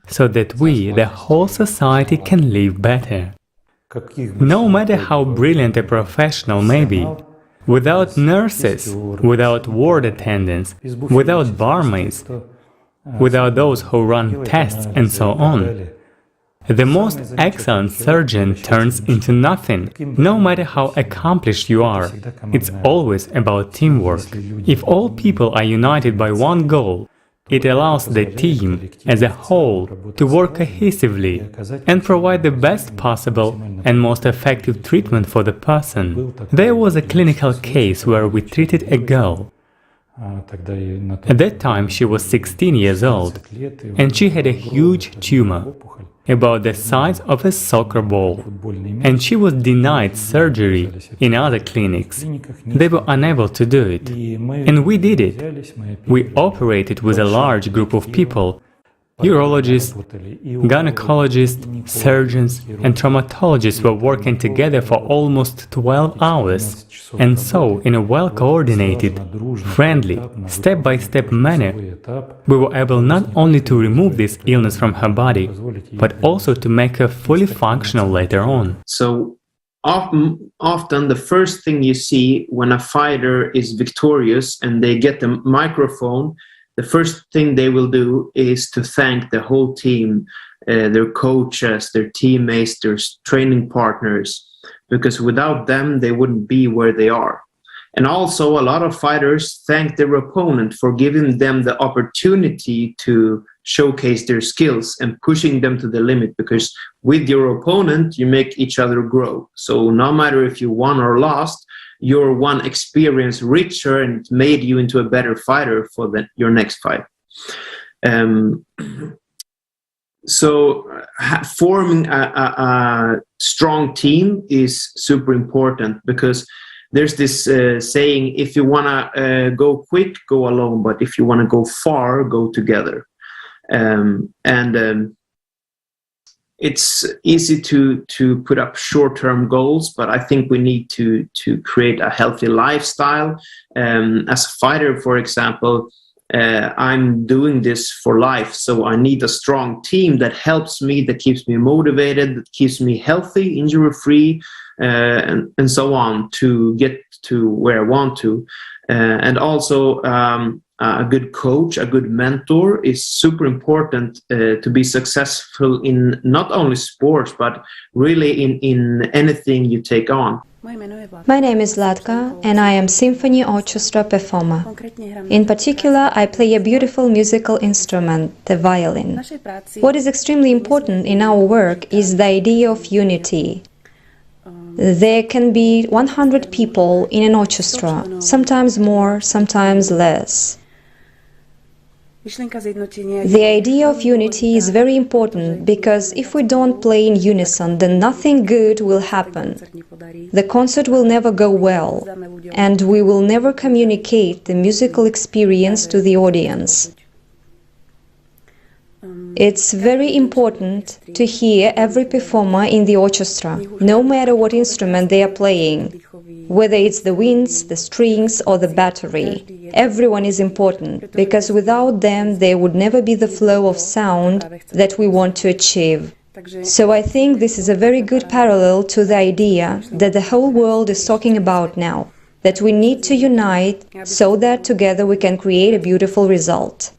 so that we, the whole society, can live better. No matter how brilliant a professional may be, without nurses, without ward attendants, without barmaids, without those who run tests and so on. The most excellent surgeon turns into nothing, no matter how accomplished you are. It's always about teamwork. If all people are united by one goal, it allows the team as a whole to work cohesively and provide the best possible and most effective treatment for the person. There was a clinical case where we treated a girl. At that time she was 16 years old, and she had a huge tumor, about the size of a soccer ball, and she was denied surgery in other clinics. They were unable to do it, and we did it. We operated with a large group of people: urologists, gynecologists, surgeons, and traumatologists were working together for almost 12 hours. And so, in a well-coordinated, friendly, step-by-step manner, we were able not only to remove this illness from her body, but also to make her fully functional later on. So often the first thing you see when a fighter is victorious and they get the microphone, the first thing they will do is to thank the whole team, their coaches, their teammates, their training partners, because without them, they wouldn't be where they are. And also, a lot of fighters thank their opponent for giving them the opportunity to showcase their skills and pushing them to the limit, because with your opponent, you make each other grow. So no matter if you won or lost, your one experience richer and it made you into a better fighter for your next fight. So forming a strong team is super important, because there's this saying, if you want to go quick, go alone, but if you want to go far, go together. It's easy to put up short-term goals, but I think we need to create a healthy lifestyle. As a fighter, for example, I'm doing this for life, so I need a strong team that helps me, that keeps me motivated, that keeps me healthy, injury-free, and so on, to get to where I want to. And also, a good coach, a good mentor is super important to be successful in not only sports, but really in anything you take on. My name is Zlatka, and I am symphony orchestra performer. In particular, I play a beautiful musical instrument, the violin. What is extremely important in our work is the idea of unity. There can be 100 people in an orchestra, sometimes more, sometimes less. The idea of unity is very important, because if we don't play in unison, then nothing good will happen. The concert will never go well, and we will never communicate the musical experience to the audience. It's very important to hear every performer in the orchestra, no matter what instrument they are playing, whether it's the winds, the strings, or the battery. Everyone is important, because without them there would never be the flow of sound that we want to achieve. So I think this is a very good parallel to the idea that the whole world is talking about now, that we need to unite so that together we can create a beautiful result.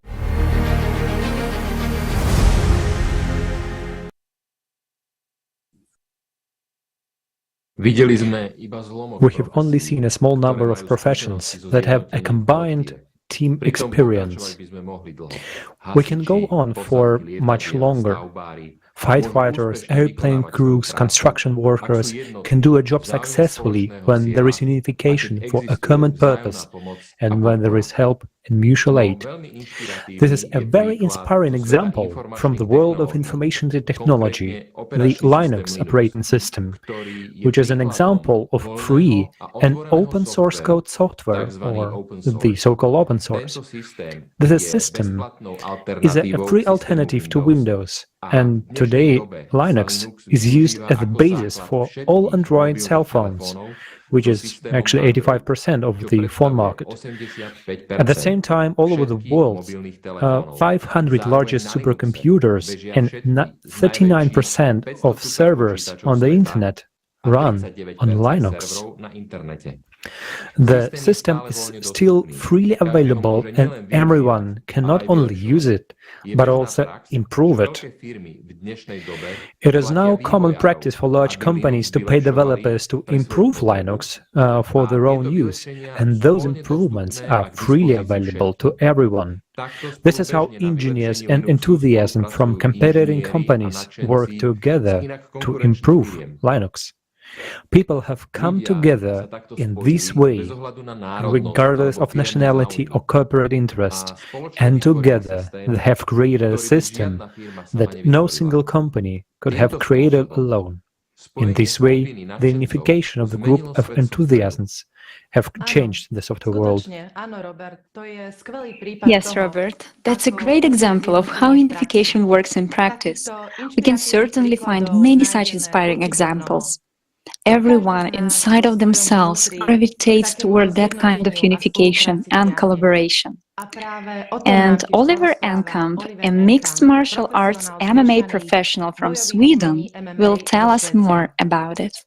We have only seen a small number of professions that have a combined team experience. We can go on for much longer. Firefighters, airplane crews, construction workers can do a job successfully when there is unification for a common purpose and when there is help and mutual aid. This is a very inspiring example from the world of information technology, the Linux operating system, which is an example of free and open source code software, or the so-called open source. This system is a free alternative to Windows, and today Linux is used as the basis for all Android cell phones, which is actually 85% of the phone market. At the same time, all over the world, 500 largest supercomputers and 39% of servers on the internet run on Linux. The system is still freely available and everyone can not only use it, but also improve it. It is now common practice for large companies to pay developers to improve Linux for their own use, and those improvements are freely available to everyone. This is how engineers and enthusiasm from competing companies work together to improve Linux. People have come together in this way, regardless of nationality or corporate interest, and together they have created a system that no single company could have created alone. In this way, the unification of the group of enthusiasts have changed the software world. Yes, Robert, that's a great example of how unification works in practice. We can certainly find many such inspiring examples. Everyone inside of themselves gravitates toward that kind of unification and collaboration. And Oliver Enkamp, a mixed martial arts MMA professional from Sweden, will tell us more about it.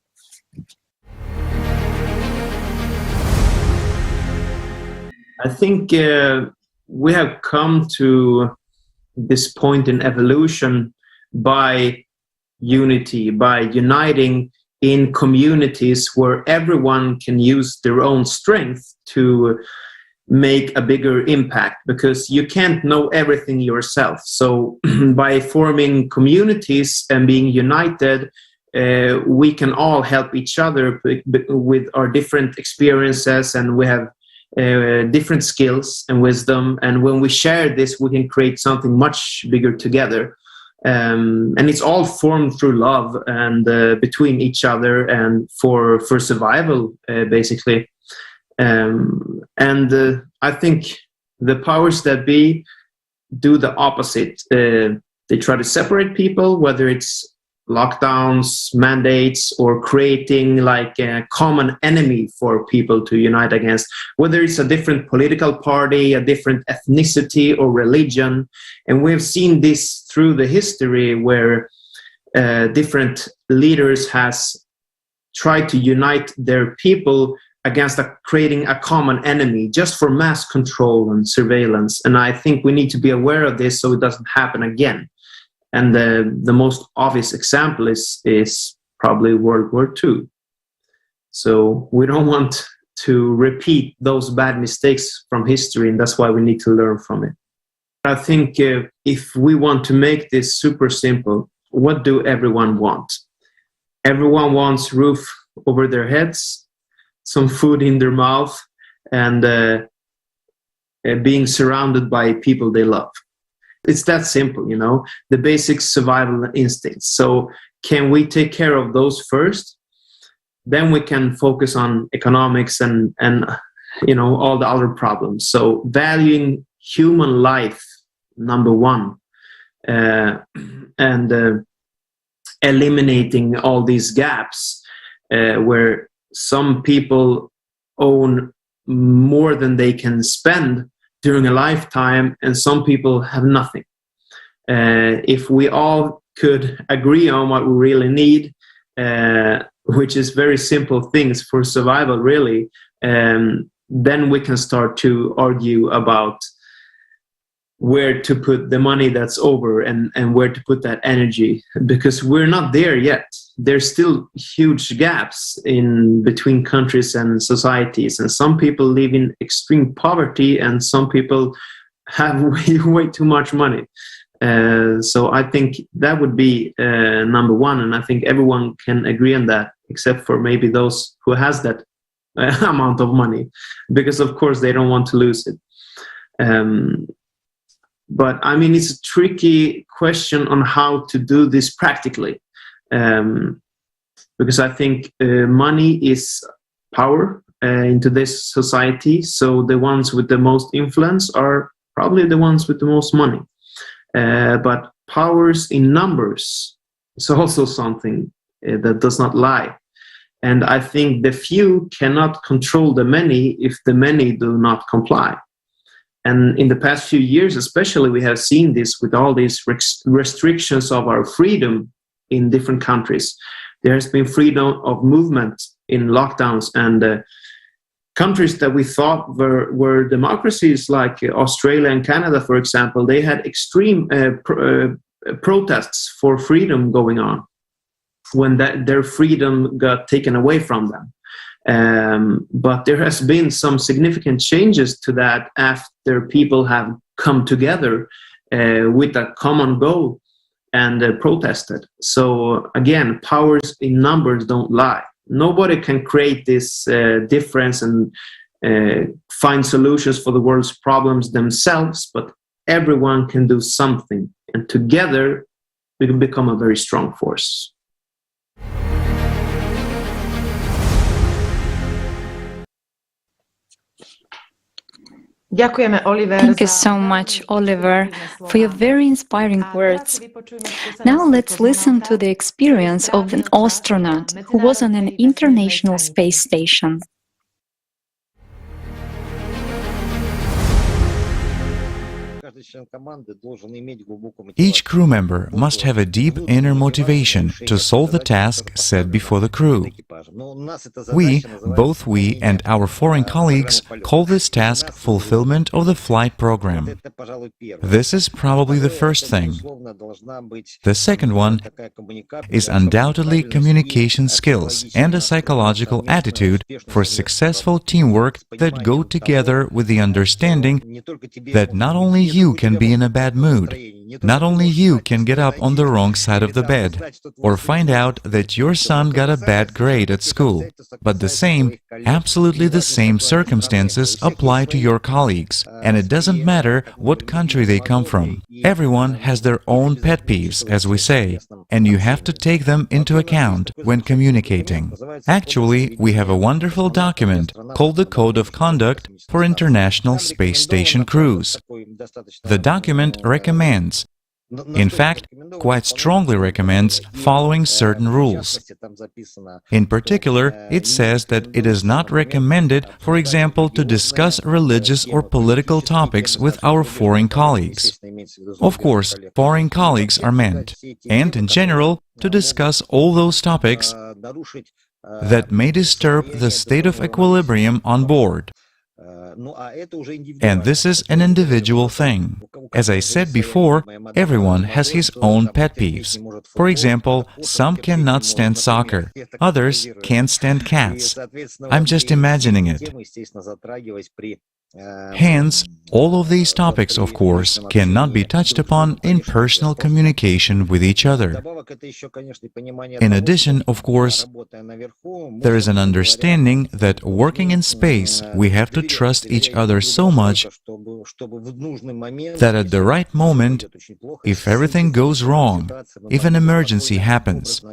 I think we have come to this point in evolution by unity, by uniting in communities where everyone can use their own strength to make a bigger impact, because you can't know everything yourself. So by forming communities and being united, we can all help each other with our different experiences, and we have different skills and wisdom, and when we share this, we can create something much bigger together. And it's all formed through love and between each other and for survival, basically. And I think the powers that be do the opposite. They try to separate people, whether it's lockdowns, mandates, or creating like a common enemy for people to unite against, whether it's a different political party, a different ethnicity or religion. And we've seen this through the history where different leaders has tried to unite their people against creating a common enemy just for mass control and surveillance. And I think we need to be aware of this so it doesn't happen again. And the most obvious example is probably World War II. So we don't want to repeat those bad mistakes from history, and that's why we need to learn from it. I think if we want to make this super simple, what do everyone want? Everyone wants roof over their heads, some food in their mouth, and being surrounded by people they love. It's that simple, you know, the basic survival instincts. So can we take care of those first? Then we can focus on economics and you know, all the other problems. So valuing human life, number one, and eliminating all these gaps where some people own more than they can spend during a lifetime, and some people have nothing. If we all could agree on what we really need, which is very simple things for survival, really, then we can start to argue about where to put the money that's over and where to put that energy, because we're not there yet. There's still huge gaps in between countries and societies, and some people live in extreme poverty and some people have way too much money. So I think that would be number one, and I think everyone can agree on that, except for maybe those who has that amount of money, because of course they don't want to lose it. But I mean, it's a tricky question on how to do this practically, because I think money is power in today's society. So the ones with the most influence are probably the ones with the most money. But powers in numbers is also something that does not lie. And I think the few cannot control the many if the many do not comply. And in the past few years, especially, we have seen this with all these restrictions of our freedom in different countries. There has been freedom of movement in lockdowns, and countries that we thought were democracies, like Australia and Canada, for example, they had extreme protests for freedom going on when their freedom got taken away from them. But there has been some significant changes to that after people have come together with a common goal and protested. So again, powers in numbers don't lie. Nobody can create this difference and find solutions for the world's problems themselves, but everyone can do something. And together, we can become a very strong force. Thank you so much, Oliver, for your very inspiring words. Now let's listen to the experience of an astronaut who was on an international space station. Each crew member must have a deep inner motivation to solve the task set before the crew. Both we and our foreign colleagues, call this task fulfillment of the flight program. This is probably the first thing. The second one is undoubtedly communication skills and a psychological attitude for successful teamwork that go together with the understanding that not only you can be in a bad mood, not only you can get up on the wrong side of the bed, or find out that your son got a bad grade at school, but the same, absolutely the same circumstances apply to your colleagues, and it doesn't matter what country they come from. Everyone has their own pet peeves, as we say, and you have to take them into account when communicating. Actually, we have a wonderful document called the Code of Conduct for International Space Station Crews. The document recommends, in fact, quite strongly recommends following certain rules. In particular, it says that it is not recommended, for example, to discuss religious or political topics with our foreign colleagues. Of course, foreign colleagues are meant, and in general, to discuss all those topics that may disturb the state of equilibrium on board. And this is an individual thing. As I said before, everyone has his own pet peeves. For example, some cannot stand soccer, others can't stand cats. I'm just imagining it. Hence, all of these topics, of course, cannot be touched upon in personal communication with each other. In addition, of course, there is an understanding that working in space, we have to trust each other so much that at the right moment, if everything goes wrong, if an emergency happens,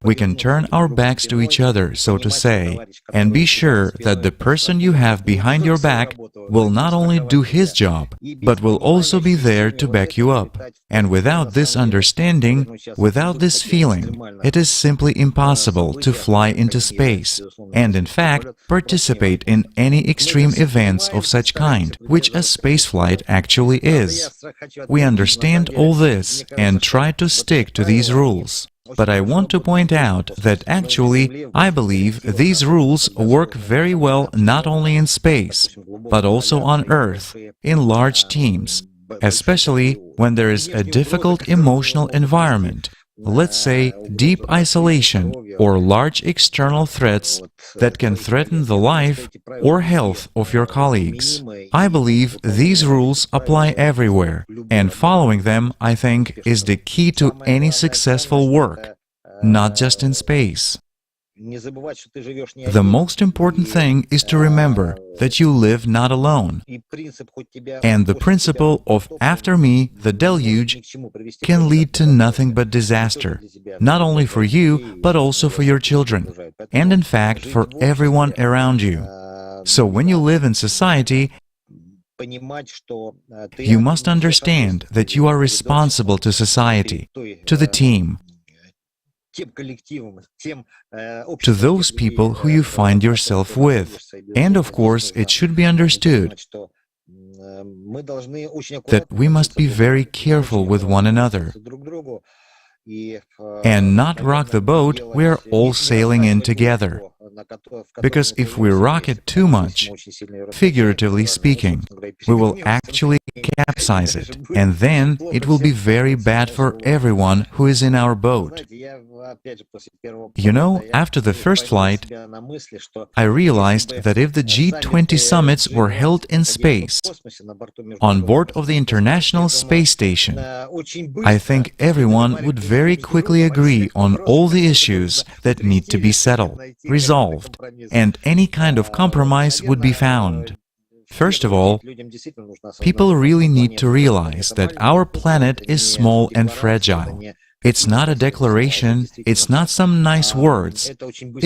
we can turn our backs to each other, so to say, and be sure that the person you have behind your back will not only do his job, but will also be there to back you up. And without this understanding, without this feeling, it is simply impossible to fly into space, and in fact, participate in any extreme events of such kind, which a spaceflight actually is. We understand all this and try to stick to these rules. But I want to point out that actually, I believe these rules work very well not only in space, but also on Earth, in large teams, especially when there is a difficult emotional environment, let's say deep isolation or large external threats that can threaten the life or health of your colleagues. I believe these rules apply everywhere, and following them, I think, is the key to any successful work, not just in space. The most important thing is to remember that you live not alone, and the principle of after me, the deluge, can lead to nothing but disaster, not only for you, but also for your children, and in fact for everyone around you. So when you live in society, you must understand that you are responsible to society, to the team, to those people who you find yourself with. And of course, it should be understood that we must be very careful with one another and not rock the boat we are all sailing in together. Because if we rock it too much, figuratively speaking, we will actually capsize it, and then it will be very bad for everyone who is in our boat. You know, after the first flight, I realized that if the G20 summits were held in space, on board of the International Space Station, I think everyone would very quickly agree on all the issues that need to be settled, resolved, and any kind of compromise would be found. First of all, people really need to realize that our planet is small and fragile. It's not a declaration, it's not some nice words.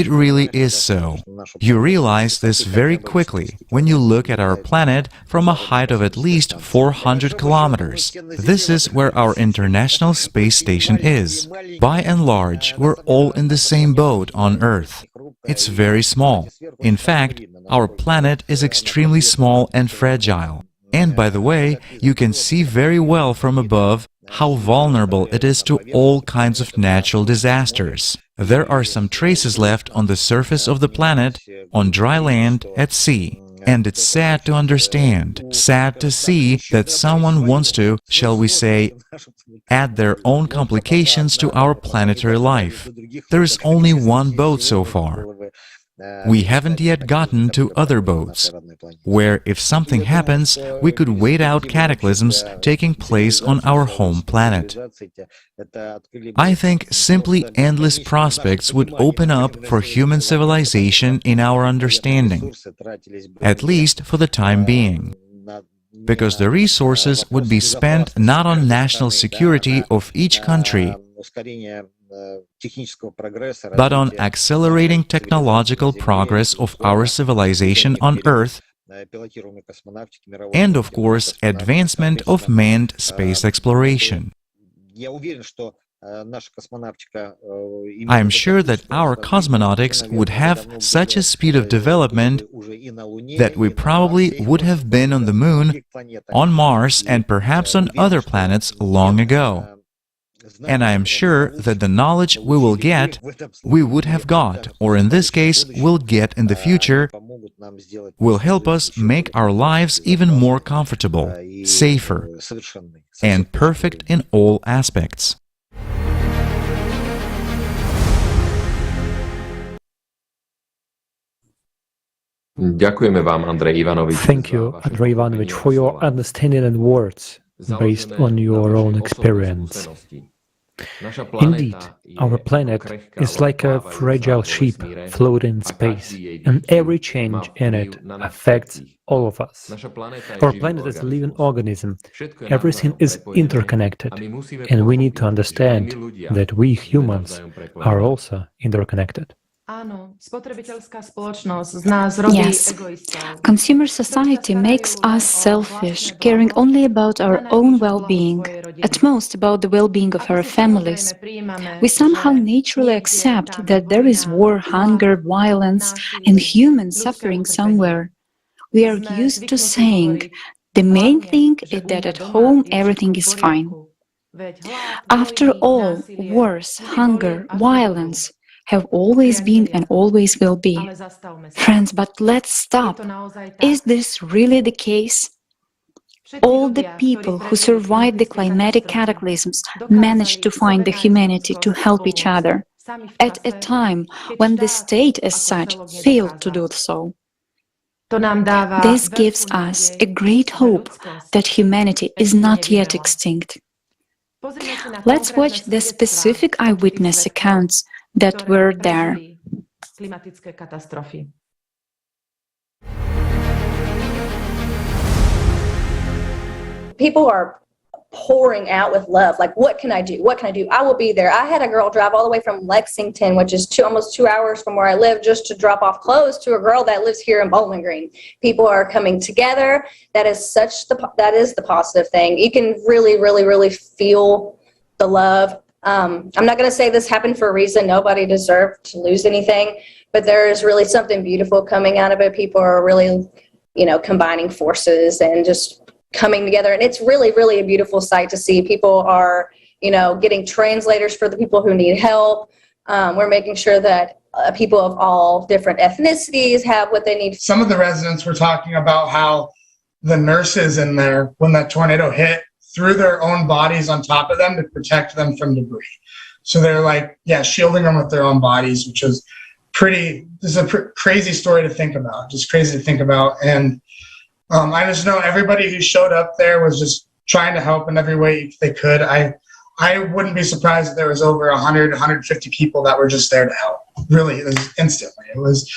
It really is so. You realize this very quickly when you look at our planet from a height of at least 400 kilometers. This is where our International Space Station is. By and large, we're all in the same boat on Earth. It's very small. In fact, our planet is extremely small and fragile. And by the way, you can see very well from above how vulnerable it is to all kinds of natural disasters. There are some traces left on the surface of the planet, on dry land, at sea. And it's sad to understand, sad to see that someone wants to, shall we say, add their own complications to our planetary life. There is only one boat so far. We haven't yet gotten to other boats, where if something happens, we could wait out cataclysms taking place on our home planet. I think simply endless prospects would open up for human civilization in our understanding, at least for the time being, because the resources would be spent not on national security of each country, but on accelerating technological progress of our civilization on Earth, and of course, advancement of manned space exploration. I am sure that our cosmonautics would have such a speed of development that we probably would have been on the Moon, on Mars, and perhaps on other planets long ago. And I am sure that the knowledge we will get, we would have got, or in this case, will get in the future, will help us make our lives even more comfortable, safer, and perfect in all aspects. Thank you, Andrei Ivanovich, for your understanding and words based on your own experience. Indeed, our planet is like a fragile ship floating in space, and every change in it affects all of us. Our planet is a living organism. Everything is interconnected, and we need to understand that we humans are also interconnected. Yes, consumer society makes us selfish, caring only about our own well-being, at most about the well-being of our families. We somehow naturally accept that there is war, hunger, violence, and human suffering somewhere. We are used to saying, the main thing is that at home everything is fine. After all, wars, hunger, violence have always been and always will be. Friends, but let's stop. Is this really the case? All the people who survived the climatic cataclysms managed to find the humanity to help each other, at a time when the state as such failed to do so. This gives us a great hope that humanity is not yet extinct. Let's watch the specific eyewitness accounts that were there. People are pouring out with love. Like, what can I do? What can I do? I will be there. I had a girl drive all the way from Lexington, which is almost 2 hours from where I live, just to drop off clothes to a girl that lives here in Bowling Green. People are coming together. That is the positive thing. You can really, really, really feel the love. I'm not going to say this happened for a reason. Nobody deserved to lose anything, but there is really something beautiful coming out of it. People are really, combining forces and just coming together. And it's really, really a beautiful sight to see. People are, getting translators for the people who need help. We're making sure that people of all different ethnicities have what they need. Some of the residents were talking about how the nurses in there, when that tornado hit, threw their own bodies on top of them to protect them from debris. So they're like, yeah, shielding them with their own bodies, which is this is a crazy story to think about, just crazy to think about. And I just know everybody who showed up there was just trying to help in every way they could. I wouldn't be surprised if there was over 100, 150 people that were just there to help. Really, it was instantly. It was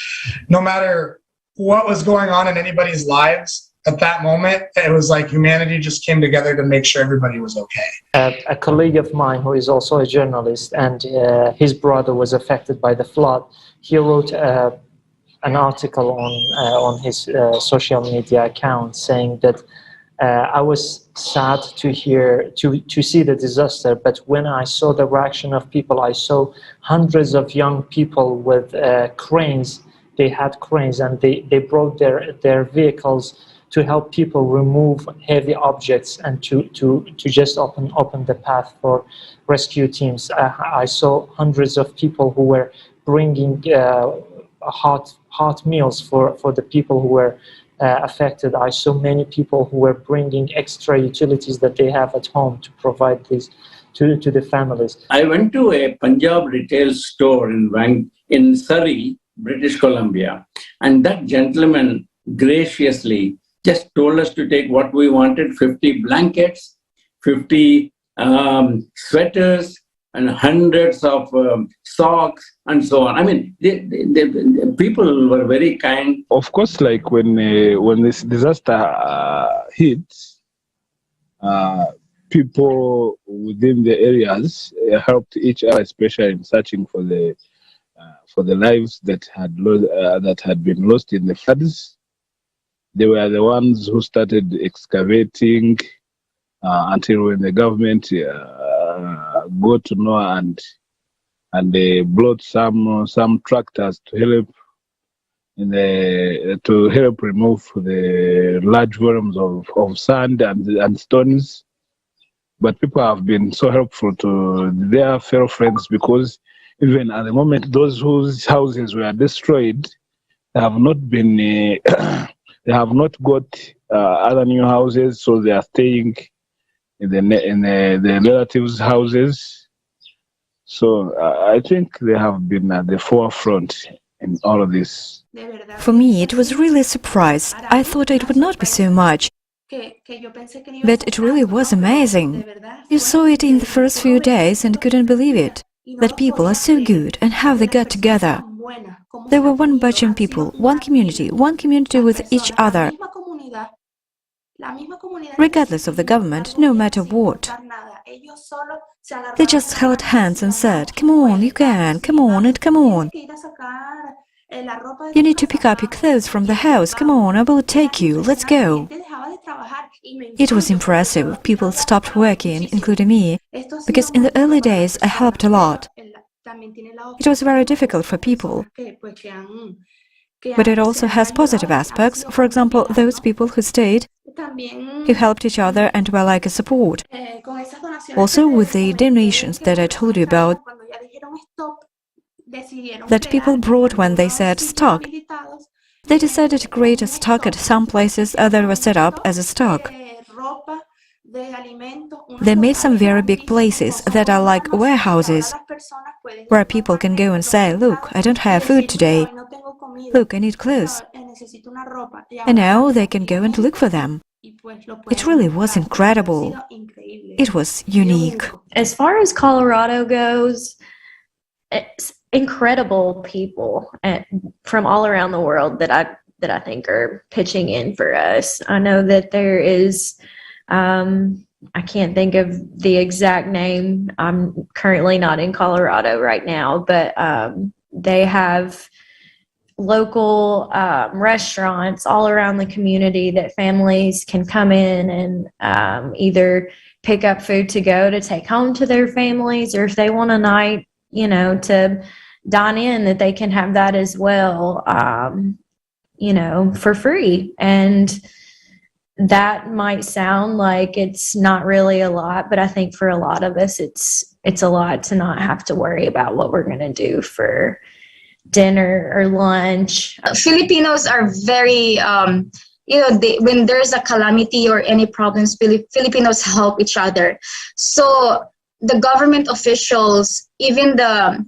no matter what was going on in anybody's lives at that moment, it was like humanity just came together to make sure everybody was okay. A colleague of mine who is also a journalist, and his brother was affected by the flood, he wrote an article on his social media account saying that I was sad to see the disaster, but when I saw the reaction of people, I saw hundreds of young people with cranes. They had cranes and they brought their vehicles to help people remove heavy objects and to just open the path for rescue teams. I saw hundreds of people who were bringing hot meals for the people who were affected. I saw many people who were bringing extra utilities that they have at home to provide these to the families. I went to a Punjab retail store in Surrey, British Columbia, and that gentleman graciously just told us to take what we wanted: 50 blankets, 50 sweaters, and hundreds of socks and so on. I mean, the people were very kind. Of course, like when this disaster hit, people within the areas helped each other, especially in searching for the lives that had been lost in the floods. They were the ones who started excavating until when the government got to know and they brought some tractors to help remove the large volumes of sand and stones. But people have been so helpful to their fellow friends, because even at the moment, those whose houses were destroyed have not been they have not got other new houses, so they are staying in the relatives' houses. So I think they have been at the forefront in all of this. For me, it was really a surprise. I thought it would not be so much, but it really was amazing. You saw it in the first few days and couldn't believe it, that people are so good and how they got together. There were one batch of people, one community with each other, regardless of the government, no matter what. They just held hands and said, "Come on, you can, come on and come on. You need to pick up your clothes from the house, come on, I will take you, let's go." It was impressive. People stopped working, including me, because in the early days I helped a lot. It was very difficult for people, but it also has positive aspects. For example, those people who stayed, who helped each other and were like a support. Also with the donations that I told you about, that people brought when they said stock. They decided to create a stock at some places that were set up as a stock. They made some very big places that are like warehouses, where people can go and say, "Look, I don't have food today. Look, I need clothes." And now they can go and look for them. It really was incredible. It was unique. As far as Colorado goes, it's incredible people from all around the world that I think are pitching in for us. I know that there is, I can't think of the exact name. I'm currently not in Colorado right now, but they have local restaurants all around the community that families can come in and either pick up food to go to take home to their families, or if they want a night, to dine in, that they can have that as well, for free. And that might sound like it's not really a lot, but I think for a lot of us, it's a lot to not have to worry about what we're going to do for dinner or lunch. Filipinos are very, when there's a calamity or any problems, Filipinos help each other. So the government officials, even the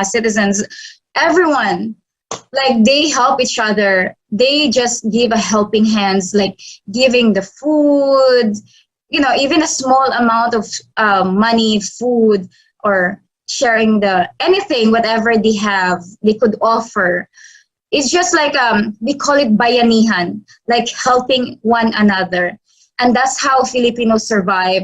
citizens, everyone, like they help each other. They just give a helping hands, like giving the food, even a small amount of money, food, or sharing anything, whatever they have, they could offer. It's just like, we call it bayanihan, like helping one another. And that's how Filipinos survive.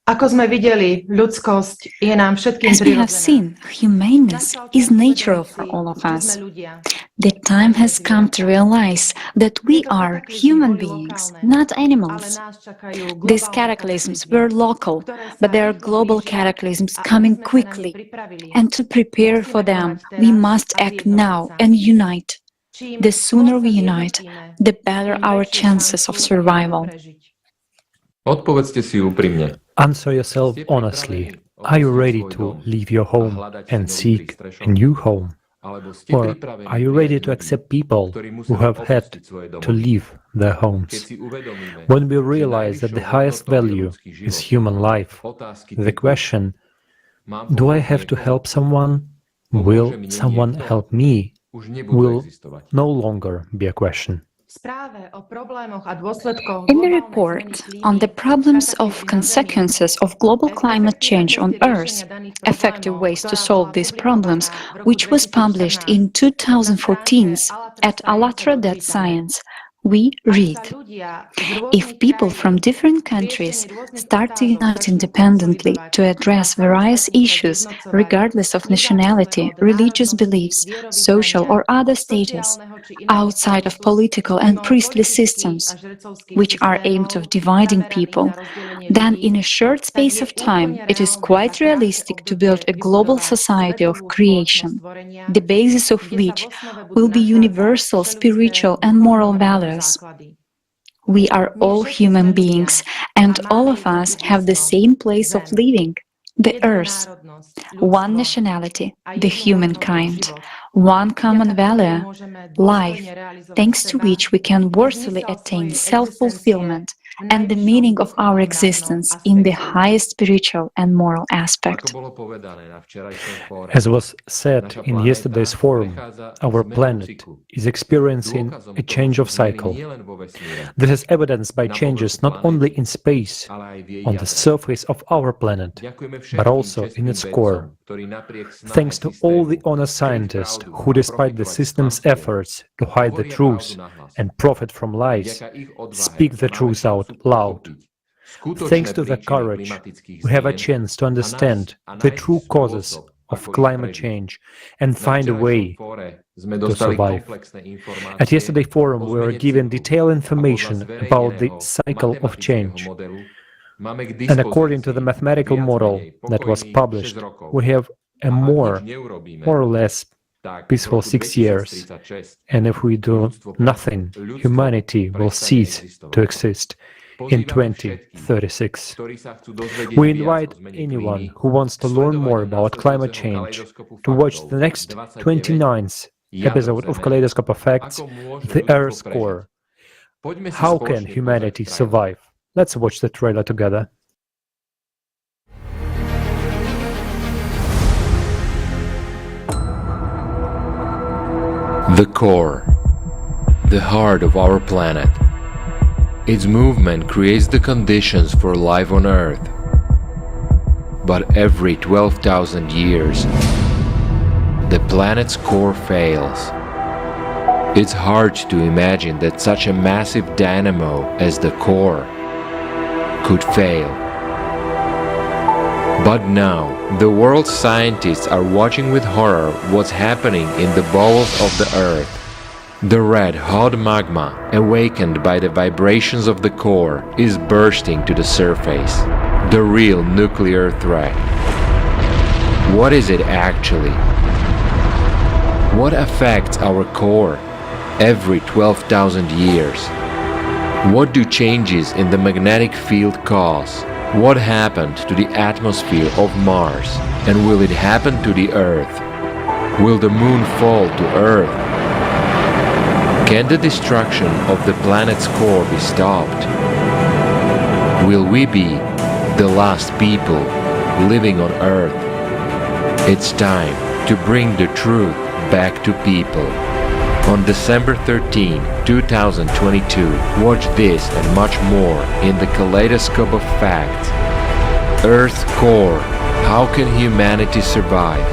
Ako sme videli, ľudskosť je nám všetkým As we have prirodzená. seen, humaneness is natural for all of us. The time has come to realize that we are human beings, not animals. These cataclysms were local, but there are global cataclysms coming quickly. And to prepare for them, we must act now and unite. The sooner we unite, the better our chances of survival. Odpovedzte si úprimne. Answer yourself honestly. Are you ready to leave your home and seek a new home? Or are you ready to accept people who have had to leave their homes? When we realize that the highest value is human life, the question, do I have to help someone? Will someone help me? Will no longer be a question. In the report on the problems of consequences of global climate change on Earth, effective ways to solve these problems, which was published in 2014 at allatra.science, we read, if people from different countries start to unite independently to address various issues, regardless of nationality, religious beliefs, social or other status, outside of political and priestly systems, which are aimed at dividing people, then in a short space of time it is quite realistic to build a global society of creation, the basis of which will be universal spiritual and moral values. We are all human beings, and all of us have the same place of living, the Earth. One nationality, the humankind. One common value, life, thanks to which we can worthily attain self-fulfillment and the meaning of our existence in the highest spiritual and moral aspect. As was said in yesterday's forum, our planet is experiencing a change of cycle. This is evidenced by changes not only in space, on the surface of our planet, but also in its core. Thanks to all the honest scientists who, despite the system's efforts to hide the truth and profit from lies, speak the truth out loud. Thanks to the courage, we have a chance to understand the true causes of climate change and find a way to survive. At yesterday's forum, we were given detailed information about the cycle of change. And according to the mathematical model that was published, we have a more or less peaceful 6 years. And if we do nothing, humanity will cease to exist in 2036. We invite anyone who wants to learn more about climate change to watch the next 29th episode of Kaleidoscope of Facts, The Earth's Core. How can humanity survive? Let's watch the trailer together. The core, the heart of our planet. Its movement creates the conditions for life on Earth. But every 12,000 years, the planet's core fails. It's hard to imagine that such a massive dynamo as the core could fail. But now, the world's scientists are watching with horror what's happening in the bowels of the Earth. The red hot magma, awakened by the vibrations of the core, is bursting to the surface. The real nuclear threat. What is it actually? What affects our core every 12,000 years? What do changes in the magnetic field cause? What happened to the atmosphere of Mars? And will it happen to the Earth? Will the moon fall to Earth? Can the destruction of the planet's core be stopped? Will we be the last people living on Earth? It's time to bring the truth back to people. On December 13, 2022, watch this and much more in the Kaleidoscope of Facts. Earth's core, how can humanity survive?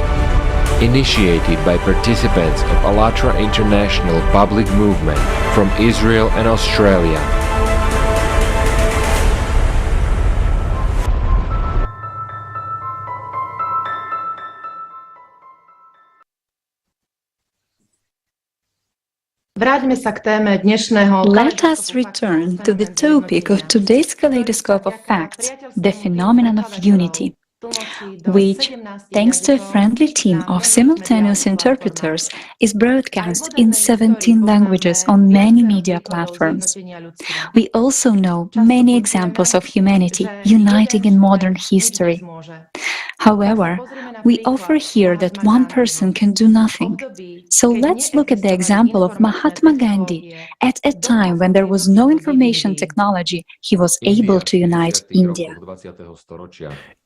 Initiated by participants of Alatra International Public Movement from Israel and Australia. Let us return to the topic of today's Kaleidoscope of Facts, the phenomenon of unity, which, thanks to a friendly team of simultaneous interpreters, is broadcast in 17 languages on many media platforms. We also know many examples of humanity uniting in modern history. However, we offer here that one person can do nothing. So let's look at the example of Mahatma Gandhi. At a time when there was no information technology, he was able to unite India.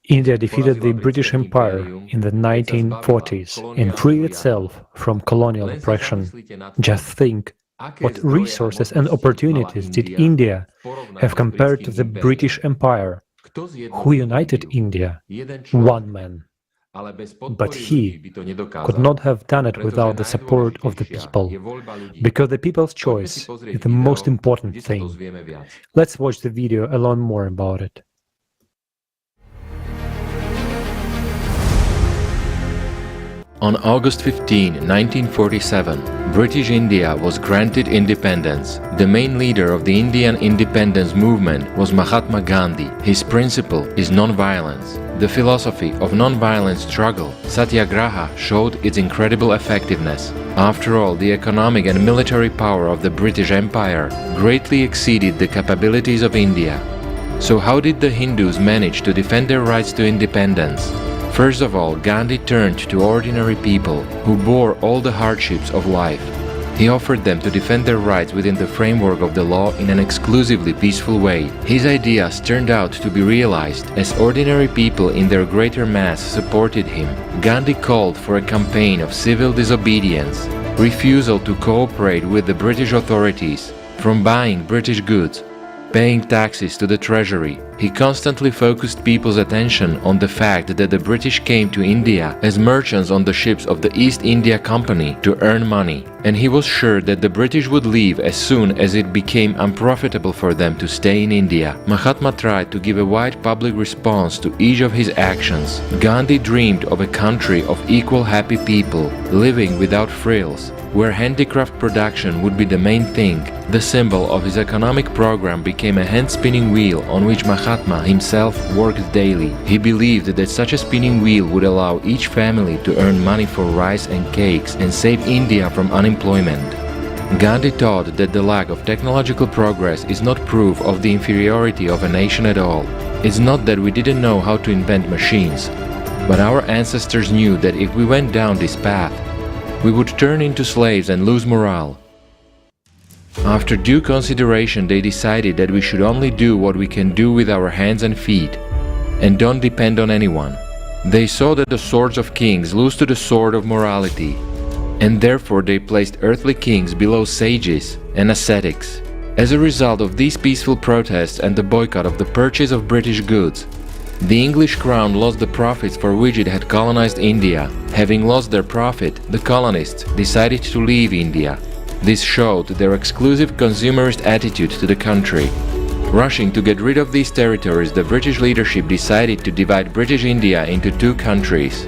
India defeated the British Empire in the 1940s and freed itself from colonial oppression. Just think, what resources and opportunities did India have compared to the British Empire? Who united India? One man. But he could not have done it without the support of the people, because the people's choice is the most important thing. Let's watch the video and learn more about it. On August 15, 1947, British India was granted independence. The main leader of the Indian independence movement was Mahatma Gandhi. His principle is non-violence. The philosophy of non-violent struggle, Satyagraha, showed its incredible effectiveness. After all, the economic and military power of the British Empire greatly exceeded the capabilities of India. So how did the Hindus manage to defend their rights to independence? First of all, Gandhi turned to ordinary people who bore all the hardships of life. He offered them to defend their rights within the framework of the law in an exclusively peaceful way. His ideas turned out to be realized as ordinary people in their greater mass supported him. Gandhi called for a campaign of civil disobedience, refusal to cooperate with the British authorities, from buying British goods, paying taxes to the treasury. He constantly focused people's attention on the fact that the British came to India as merchants on the ships of the East India Company to earn money, and he was sure that the British would leave as soon as it became unprofitable for them to stay in India. Mahatma tried to give a wide public response to each of his actions. Gandhi dreamed of a country of equal happy people, living without frills, where handicraft production would be the main thing. The symbol of his economic program became a hand-spinning wheel on which Mahatma himself worked daily. He believed that such a spinning wheel would allow each family to earn money for rice and cakes and save India from unemployment. Gandhi taught that the lack of technological progress is not proof of the inferiority of a nation at all. It's not that we didn't know how to invent machines, but our ancestors knew that if we went down this path, we would turn into slaves and lose morale. After due consideration, they decided that we should only do what we can do with our hands and feet, and don't depend on anyone. They saw that the swords of kings lose to the sword of morality, and therefore they placed earthly kings below sages and ascetics. As a result of these peaceful protests and the boycott of the purchase of British goods, the English crown lost the profits for which it had colonized India. Having lost their profit, the colonists decided to leave India. This showed their exclusive consumerist attitude to the country. Rushing to get rid of these territories, the British leadership decided to divide British India into two countries.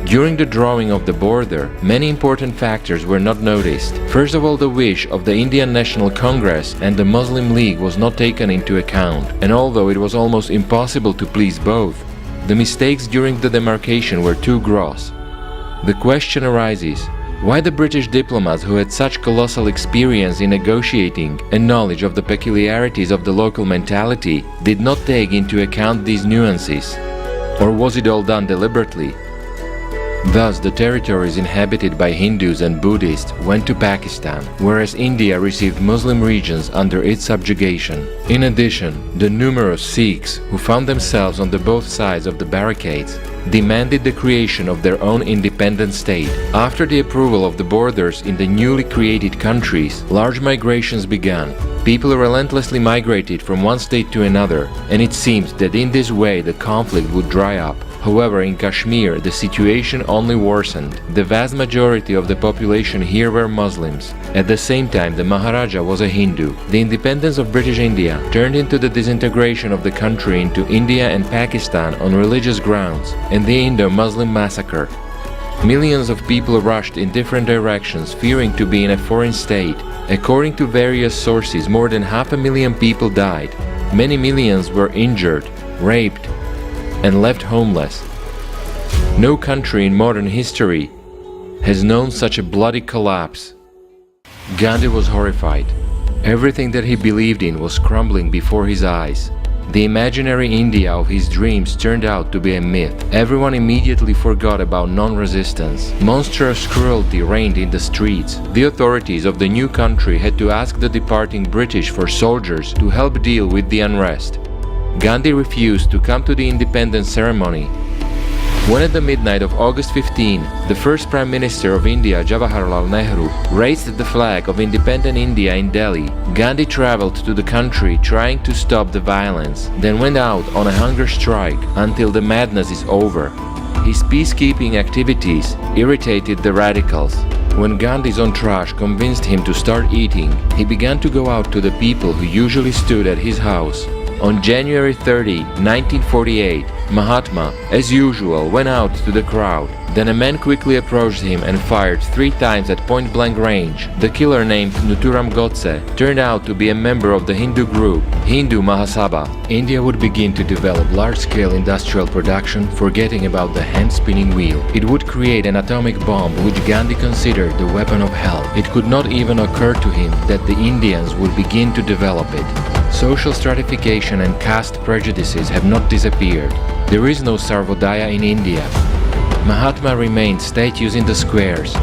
During the drawing of the border, many important factors were not noticed. First of all, the wish of the Indian National Congress and the Muslim League was not taken into account, and although it was almost impossible to please both, the mistakes during the demarcation were too gross. The question arises, Why the British diplomats who had such colossal experience in negotiating and knowledge of the peculiarities of the local mentality did not take into account these nuances? Or was it all done deliberately? Thus, the territories inhabited by Hindus and Buddhists went to Pakistan, whereas India received Muslim regions under its subjugation. In addition, the numerous Sikhs, who found themselves on the both sides of the barricades, demanded the creation of their own independent state. After the approval of the borders in the newly created countries, large migrations began. People relentlessly migrated from one state to another, and it seemed that in this way the conflict would dry up. However, in Kashmir, the situation only worsened. The vast majority of the population here were Muslims. At the same time, the Maharaja was a Hindu. The independence of British India turned into the disintegration of the country into India and Pakistan on religious grounds, and the Indo-Muslim massacre. Millions of people rushed in different directions, fearing to be in a foreign state. According to various sources, more than 500,000 people died. Many millions were injured, raped, and left homeless. No country in modern history has known such a bloody collapse. Gandhi was horrified. Everything that he believed in was crumbling before his eyes. The imaginary India of his dreams turned out to be a myth. Everyone immediately forgot about non-resistance. Monstrous cruelty reigned in the streets. The authorities of the new country had to ask the departing British for soldiers to help deal with the unrest. Gandhi refused to come to the independence ceremony. When at the midnight of August 15, the first Prime Minister of India, Jawaharlal Nehru, raised the flag of independent India in Delhi, Gandhi traveled to the country trying to stop the violence, then went out on a hunger strike until the madness is over. His peacekeeping activities irritated the radicals. When Gandhi's entourage convinced him to start eating, he began to go out to the people who usually stood at his house. On January 30, 1948, Mahatma, as usual, went out to the crowd. Then a man quickly approached him and fired 3 times at point-blank range. The killer, named Nathuram Godse, turned out to be a member of the Hindu group, Hindu Mahasabha. India would begin to develop large-scale industrial production, forgetting about the hand-spinning wheel. It would create an atomic bomb which Gandhi considered the weapon of hell. It could not even occur to him that the Indians would begin to develop it. Social stratification and caste prejudices have not disappeared. There is no Sarvodaya in India. Mahatma remained statues in the squares,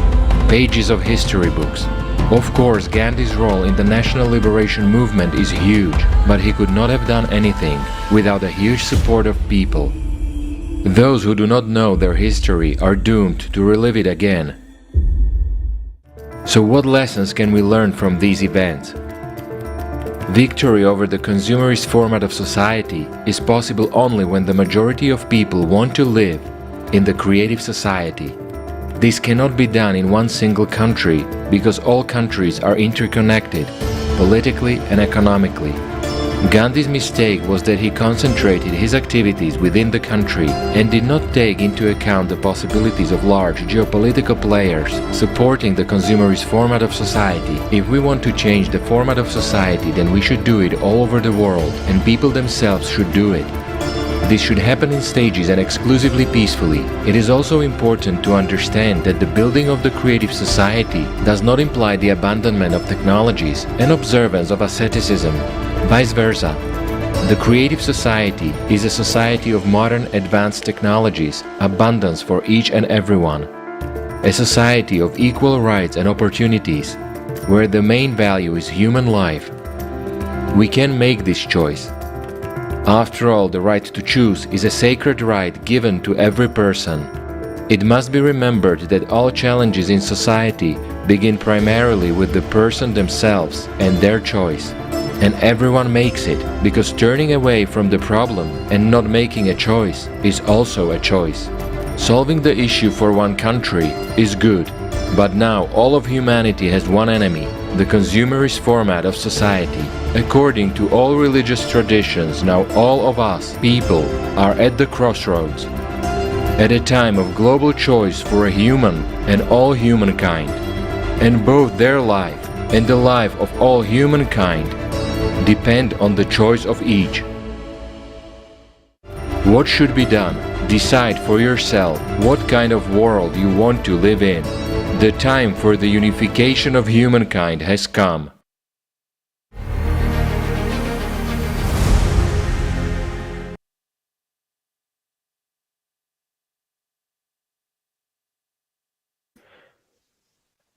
pages of history books. Of course, Gandhi's role in the national liberation movement is huge, but he could not have done anything without the huge support of people. Those who do not know their history are doomed to relive it again. So what lessons can we learn from these events? Victory over the consumerist format of society is possible only when the majority of people want to live in the creative society. This cannot be done in one single country because all countries are interconnected, politically and economically. Gandhi's mistake was that he concentrated his activities within the country and did not take into account the possibilities of large geopolitical players supporting the consumerist format of society. If we want to change the format of society, then we should do it all over the world, and people themselves should do it. This should happen in stages and exclusively peacefully. It is also important to understand that the building of the creative society does not imply the abandonment of technologies and observance of asceticism. Vice versa. The creative society is a society of modern advanced technologies, abundance for each and everyone. A society of equal rights and opportunities, where the main value is human life. We can make this choice. After all, the right to choose is a sacred right given to every person. It must be remembered that all challenges in society begin primarily with the person themselves and their choice. And everyone makes it, because turning away from the problem and not making a choice is also a choice. Solving the issue for one country is good, but now all of humanity has one enemy, the consumerist format of society. According to all religious traditions, now all of us, people, are at the crossroads, at a time of global choice for a human and all humankind, and both their life and the life of all humankind depend on the choice of each. What should be done? Decide for yourself what kind of world you want to live in. The time for the unification of humankind has come.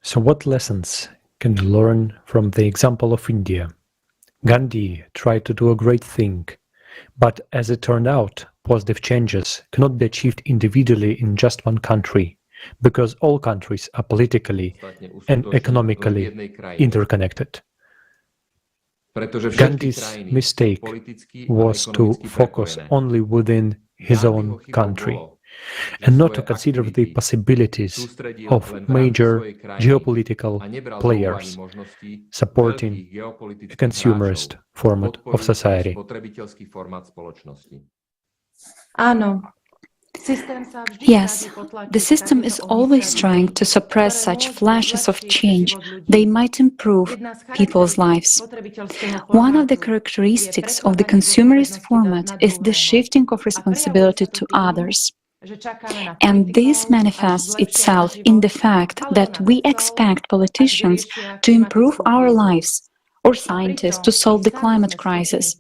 So what lessons can we learn from the example of India? Gandhi tried to do a great thing, but as it turned out, positive changes cannot be achieved individually in just one country, because all countries are politically and economically interconnected. Gandhi's mistake was to focus only within his own country and not to consider the possibilities of major geopolitical players supporting a consumerist format of society. Yes, the system is always trying to suppress such flashes of change. They might improve people's lives. One of the characteristics of the consumerist format is the shifting of responsibility to others. And this manifests itself in the fact that we expect politicians to improve our lives or scientists to solve the climate crisis.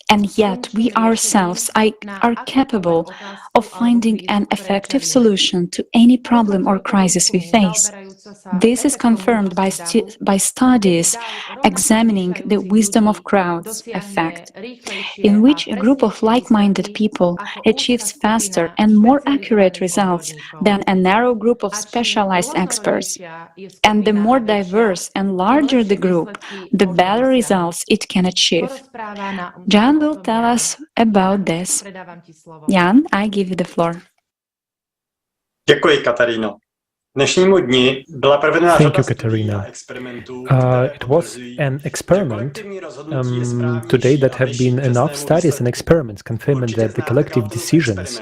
And yet we ourselves are capable of finding an effective solution to any problem or crisis we face. This is confirmed by studies examining the wisdom of crowds effect, in which a group of like-minded people achieves faster and more accurate results than a narrow group of specialized experts. And the more diverse and larger the group, the better results it can achieve. Jan will tell us about this. Jan, I give you the floor. Děkuji, Kataríno. Dnešnímu dni byla provedena Thank you, Katerina. It was an experiment today that have been enough studies and experiments confirming that the collective decisions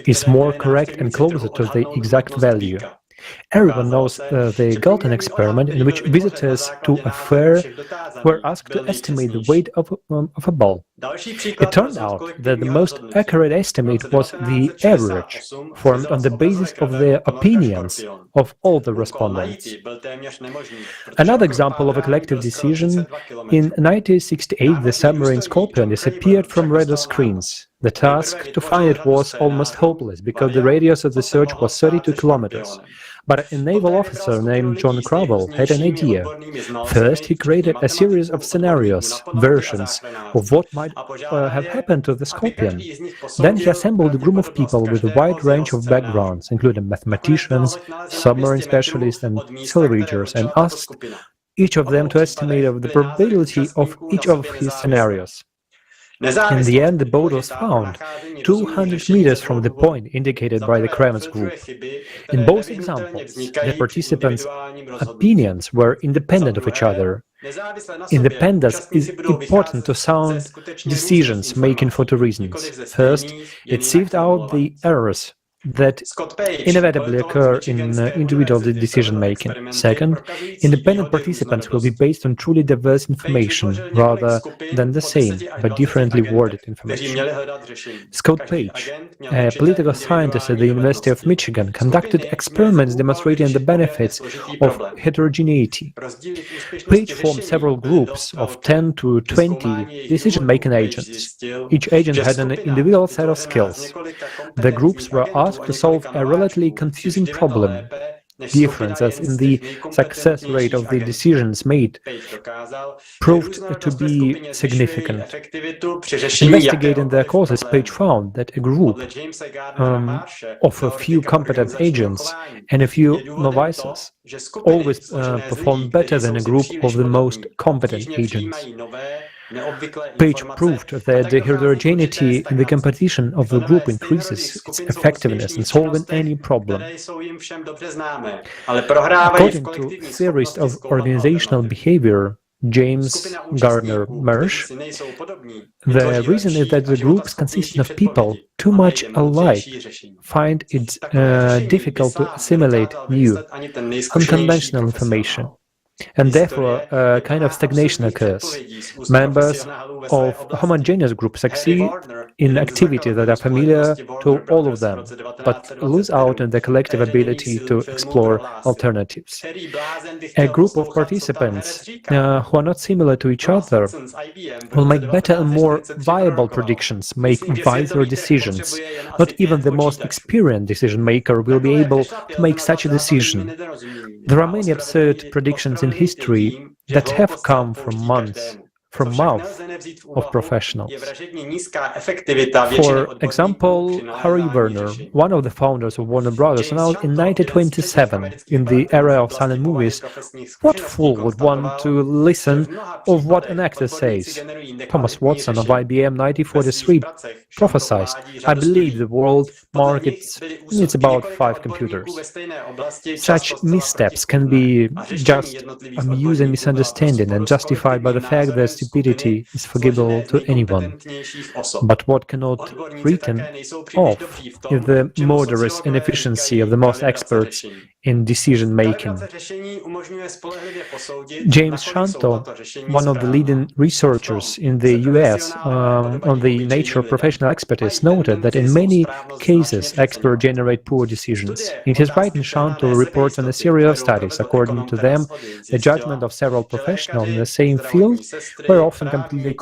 is more correct and closer to the exact value. Everyone knows the Galton experiment, in which visitors to a fair were asked to estimate the weight of a ball. It turned out that the most accurate estimate was the average, formed on the basis of the opinions of all the respondents. Another example of a collective decision: in 1968, the submarine Scorpion disappeared from radar screens. The task to find it was almost hopeless because the radius of the search was 32 kilometers. But a naval officer named John Cravel had an idea. First, he created a series of scenarios, versions of what might have happened to the Scorpion. Then he assembled a group of people with a wide range of backgrounds, including mathematicians, submarine specialists, and salvagers, and asked each of them to estimate the probability of each of his scenarios. In the end, the boat was found 200 meters from the point indicated by the Kravets group. In both examples, the participants' opinions were independent of each other. Independence is important to sound decisions making for two reasons. First, it sieved out the errors that inevitably occur in individual decision-making. Second, independent participants will be based on truly diverse information rather than the same but differently worded information. Scott Page, a political scientist at the University of Michigan, conducted experiments demonstrating the benefits of heterogeneity. Page formed several groups of 10 to 20 decision-making agents. Each agent had an individual set of skills. The groups were asked to solve a relatively confusing problem. Differences in the success rate of the decisions made proved to be significant. Investigating their causes, Page found that a group of a few competent agents and a few novices always performed better than a group of the most competent agents. Page proved that the heterogeneity in the composition of the group increases its effectiveness in solving any problem. According to theorist of organizational behavior, James Gardner Marsh, the reason is that the groups consisting of people too much alike find it difficult to assimilate new, unconventional information. and therefore a kind of stagnation occurs. Members of a homogeneous group succeed in activities that are familiar to all of them, but lose out in the collective ability to explore alternatives. A group of participants who are not similar to each other will make better and more viable predictions, make wiser decisions. Not even the most experienced decision maker will be able to make such a decision. There are many absurd predictions in history that have come from mouths of professionals. For example, Harry Werner, one of the founders of Warner Brothers, announced in 1927, in the era of silent movies, "What fool would want to listen of what an actor says?" Thomas Watson of IBM 1943 prophesied, "I believe the world market needs about 5 computers." Such missteps can be just amusing misunderstanding and justified by the fact that stupidity is forgivable to anyone. But what cannot be written off is the murderous inefficiency of the most experts in decision-making. James Shanto, one of the leading researchers in the US on the nature of professional expertise, noted that in many cases experts generate poor decisions. In his writing, Shanto reports on a series of studies. According to them, the judgment of several professionals in the same field were often completely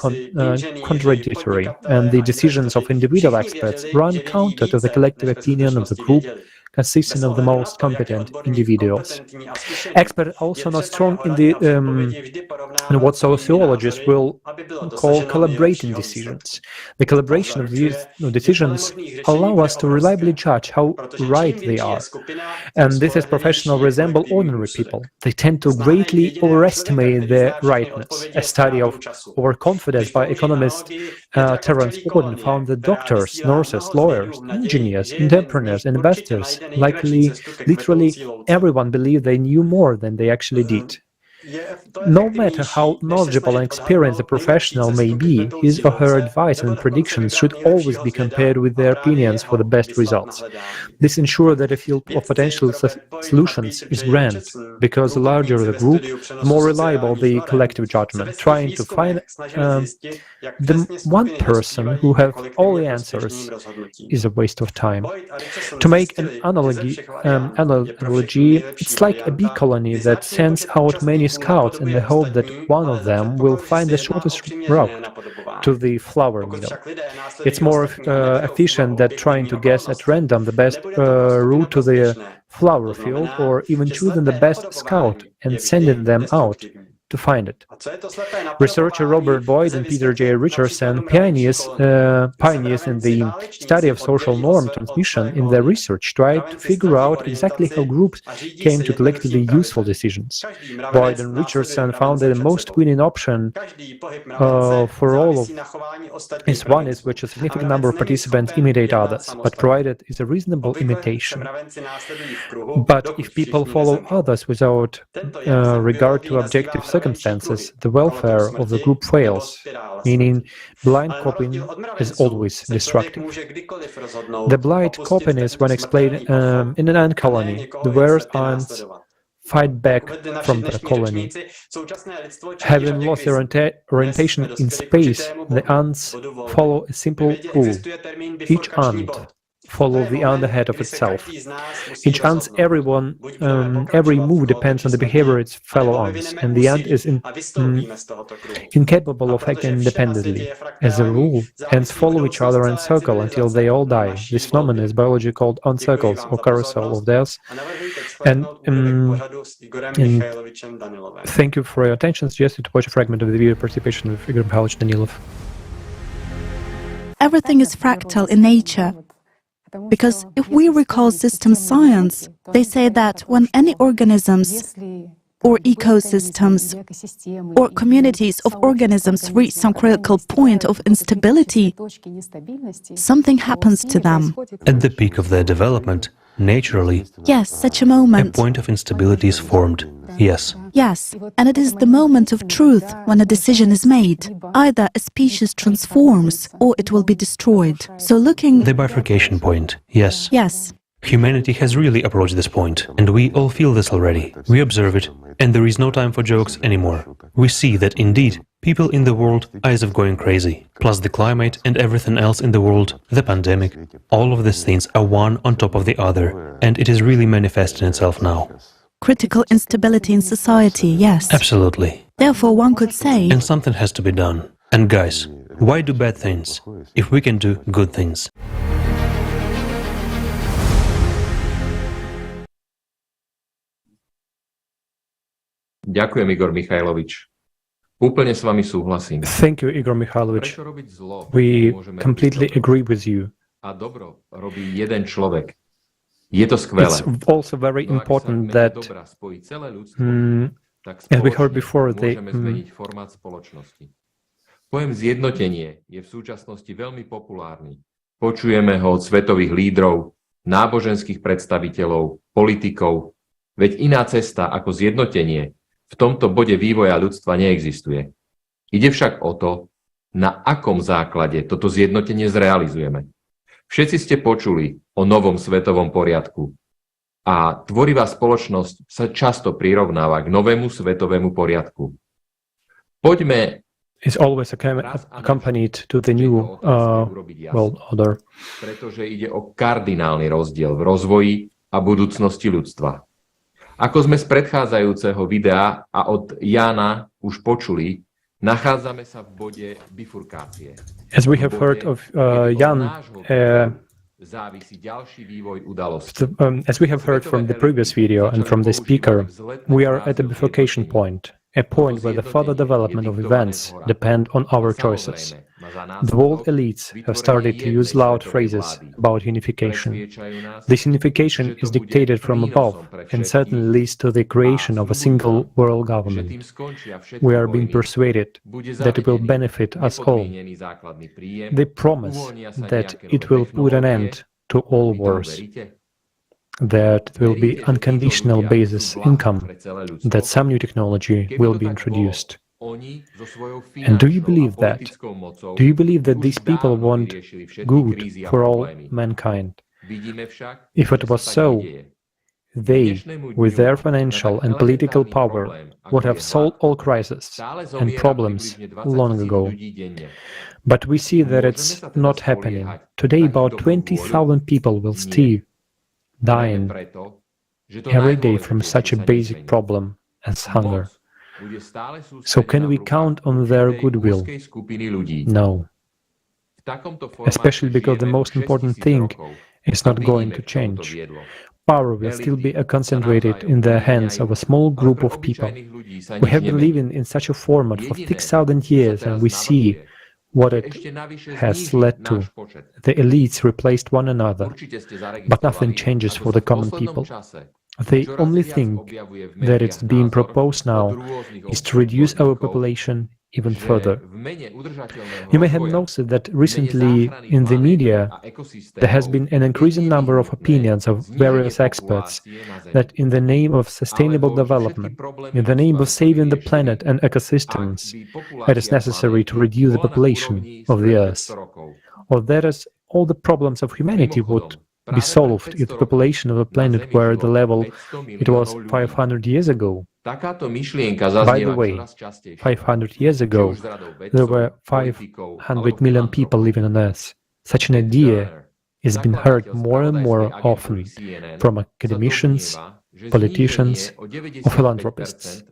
contradictory, and the decisions of individual experts run counter to the collective opinion of the group consisting of the most competent individuals. Experts also not strong in what sociologists will call collaborating decisions. The collaboration of these decisions allow us to reliably judge how right they are. And this is professional resemble ordinary people. They tend to greatly overestimate their rightness. A study of overconfidence by economist Terence Gordon found that doctors, nurses, lawyers, engineers, entrepreneurs, investors, literally everyone believed they knew more than they actually did. No matter how knowledgeable and experienced a professional may be, his or her advice and predictions should always be compared with their opinions for the best results. This ensures that a field of potential solutions is grand, because the larger the group, the more reliable the collective judgment. Trying to find the one person who has all the answers is a waste of time. To make an analogy, it's like a bee colony that sends out many scouts in the hope that one of them will find the shortest route to the flower meadow. It's more efficient than trying to guess at random the best route to the flower field, or even choosing the best scout and sending them out to find it. Researcher Robert Boyd and Peter J. Richardson, pioneers in the study of social norm transmission, in their research tried to figure out exactly how groups came to collectively useful decisions. Boyd and Richardson found that the most winning option for all of is one in which a significant number of participants imitate others, but provided is a reasonable imitation. But if people follow others without regard to objective circumstances, the welfare of the group fails, meaning blind copying is always destructive. The blind copying is when explained in an ant colony. The various ants fight back from the colony. Having lost their orientation in space, the ants follow a simple rule. Each ant follow the ant ahead of itself. Each ant's every move depends on the behavior of its fellow ants, and the ant is incapable of acting independently. As a rule, ants follow each other in a circle until they all die. This phenomenon is biology called ant circles or carousel of death. And thank you for your attention. Suggested to watch a fragment of the video participation of Igor Mikhailовich Danilov. Everything is fractal in nature. Because if we recall system science, they say that when any organisms or ecosystems or communities of organisms reach some critical point of instability, something happens to them. At the peak of their development, naturally, yes, such a moment, a point of instability is formed. Yes. Yes, and it is the moment of truth when a decision is made. Either a species transforms or it will be destroyed. So looking... The bifurcation point, yes. Yes. Humanity has really approached this point, and we all feel this already. We observe it, and there is no time for jokes anymore. We see that indeed, people in the world are as if going crazy. Plus the climate and everything else in the world, the pandemic, all of these things are one on top of the other, and it is really manifesting itself now. Critical instability in society, yes. Absolutely. Therefore, one could say... And something has to be done. And guys, why do bad things if we can do good things? Ďakujem, Igor Michajlovič. Úplne s vami súhlasím. Thank you, Igor Mikhailovich. We completely agree with you. A dobro robí jeden človek. Je to skvelé. It's also very important that, as we heard before, zmeniť formát spoločnosti. Pojem zjednotenie je v súčasnosti veľmi populárny. Počujeme ho od svetových lídrov, náboženských predstaviteľov, politikov. Veď iná cesta ako zjednotenie v tomto bode vývoja ľudstva neexistuje. Ide však o to, na akom základe toto zjednotenie zrealizujeme. Všetci ste počuli o novom svetovom poriadku a tvorivá spoločnosť sa často prirovnáva k novému svetovému poriadku. Poďme is always accompanied to the new world order. Pretože ide o kardinálny rozdiel v rozvoji a budúcnosti ľudstva. Ako sme z predchádzajúceho videa a od Jana už počuli, nachádzame sa v bode bifurkácie. As we have heard of Jan, as we have heard from the previous video and from the speaker, we are at a bifurcation point, a point where the further development of events depend on our choices. The world elites have started to use loud phrases about unification. This unification is dictated from above and certainly leads to the creation of a single world government. We are being persuaded that it will benefit us all. They promise that it will put an end to all wars, that there will be unconditional basis income, that some new technology will be introduced. And do you believe that? Do you believe that these people want good for all mankind? If it was so, they, with their financial and political power, would have solved all crises and problems long ago. But we see that it's not happening. Today about 20,000 people will still dying every day from such a basic problem as hunger. So can we count on their goodwill? No. Especially because the most important thing is not going to change. Power will still be concentrated in the hands of a small group of people. We have been living in such a format for 6,000 years, and we see what it has led to. The elites replaced one another, but nothing changes for the common people. The only thing that is being proposed now is to reduce our population even further. You may have noticed that recently in the media there has been an increasing number of opinions of various experts that in the name of sustainable development, in the name of saving the planet and ecosystems, it is necessary to reduce the population of the Earth, or that is all the problems of humanity would be solved if the population of the planet were the level it was 500 years ago. By the way, 500 years ago, there were 500 million people living on Earth. Such an idea is being heard more and more often from academicians, politicians, or philanthropists.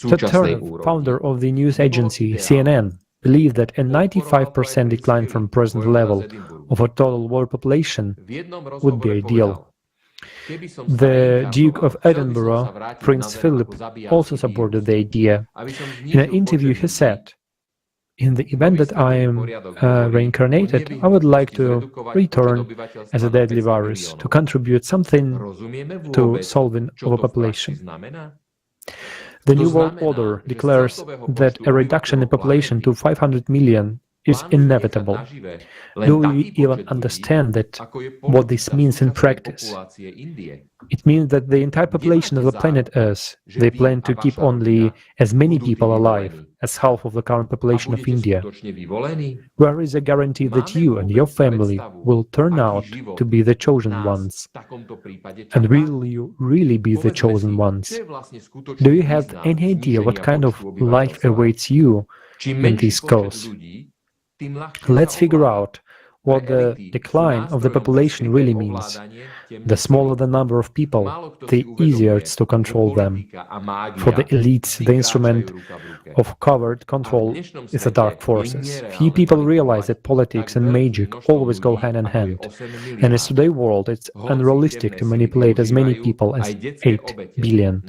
Ted Turner, founder of the news agency CNN, believed that a 95% decline from present level of a total world population would be ideal. The Duke of Edinburgh, Prince Philip, also supported the idea. In an interview he said, "In the event that I am reincarnated, I would like to return as a deadly virus, to contribute something to solving overpopulation." The New World Order declares that a reduction in population to 500 million is inevitable. Do we even understand what this means in practice? It means that the entire population of the planet Earth, they plan to keep only as many people alive as half of the current population of India. Where is a guarantee that you and your family will turn out to be the chosen ones? And will you really be the chosen ones? Do you have any idea what kind of life awaits you in this course? Let's figure out what the decline of the population really means. The smaller the number of people, the easier it's to control them. For the elites, the instrument of covert control is the dark forces. Few people realize that politics and magic always go hand in hand. And in today's world, it's unrealistic to manipulate as many people as 8 billion.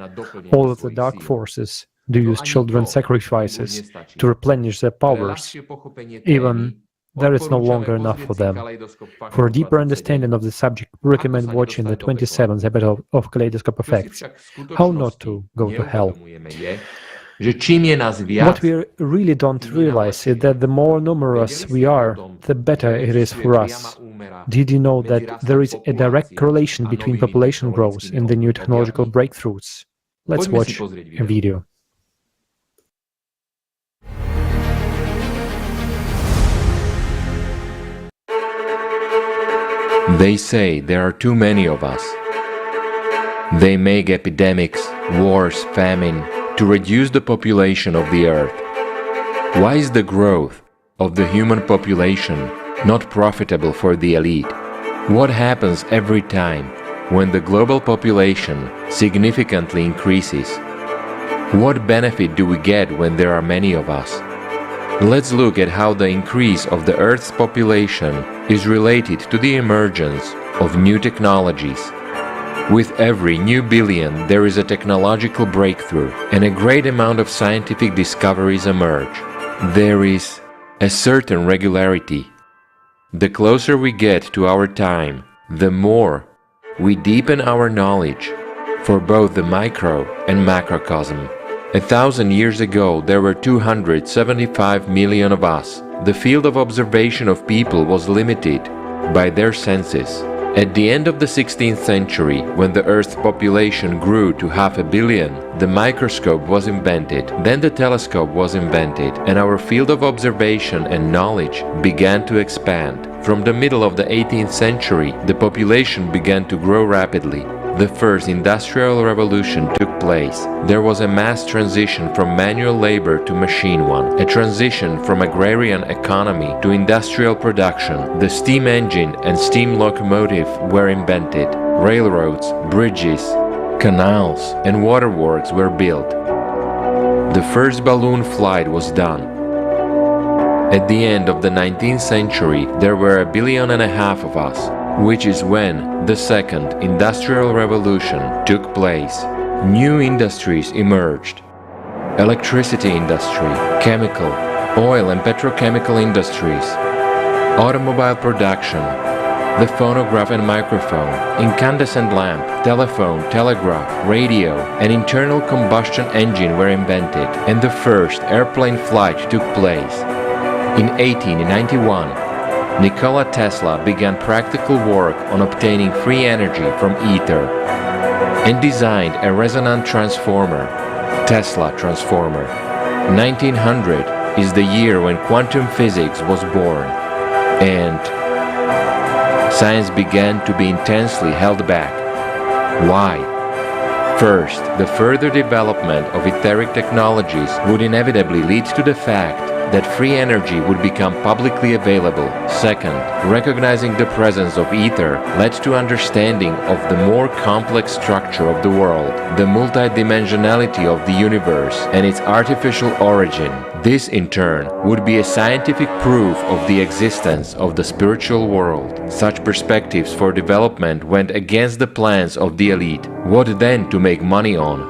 All of the dark forces do use children's sacrifices to replenish their powers, even there is no longer enough for them. For a deeper understanding of the subject, we recommend watching the 27th episode of Kaleidoscope Effects, How Not to Go to Hell. What we really don't realize is that the more numerous we are, the better it is for us. Did you know that there is a direct correlation between population growth and the new technological breakthroughs? Let's watch a video. They say there are too many of us. They make epidemics, wars, famine to reduce the population of the earth. Why is the growth of the human population not profitable for the elite? What happens every time when the global population significantly increases? What benefit do we get when there are many of us? Let's look at how the increase of the Earth's population is related to the emergence of new technologies. With every new billion, there is a technological breakthrough, and a great amount of scientific discoveries emerge. There is a certain regularity. The closer we get to our time, the more we deepen our knowledge for both the micro and macrocosm. 1,000 years ago, there were 275 million of us. The field of observation of people was limited by their senses. At the end of the 16th century, when the Earth's population grew to 500 million, the microscope was invented, then the telescope was invented, and our field of observation and knowledge began to expand. From the middle of the 18th century, the population began to grow rapidly. The first industrial revolution took place. There was a mass transition from manual labor to machine one, a transition from agrarian economy to industrial production. The steam engine and steam locomotive were invented. Railroads, bridges, canals, and waterworks were built. The first balloon flight was done. At the end of the 19th century, there were 1.5 billion of us, which is when the second industrial revolution took place. New industries emerged. Electricity industry, chemical, oil and petrochemical industries, automobile production, the phonograph and microphone, incandescent lamp, telephone, telegraph, radio, and internal combustion engine were invented, and the first airplane flight took place. In 1891, Nikola Tesla began practical work on obtaining free energy from ether and designed a resonant transformer, Tesla transformer. 1900 is the year when quantum physics was born, and science began to be intensely held back. Why? First, the further development of etheric technologies would inevitably lead to the fact that free energy would become publicly available. Second, recognizing the presence of ether led to understanding of the more complex structure of the world, the multidimensionality of the universe, and its artificial origin. This, in turn, would be a scientific proof of the existence of the spiritual world. Such perspectives for development went against the plans of the elite. What then to make money on,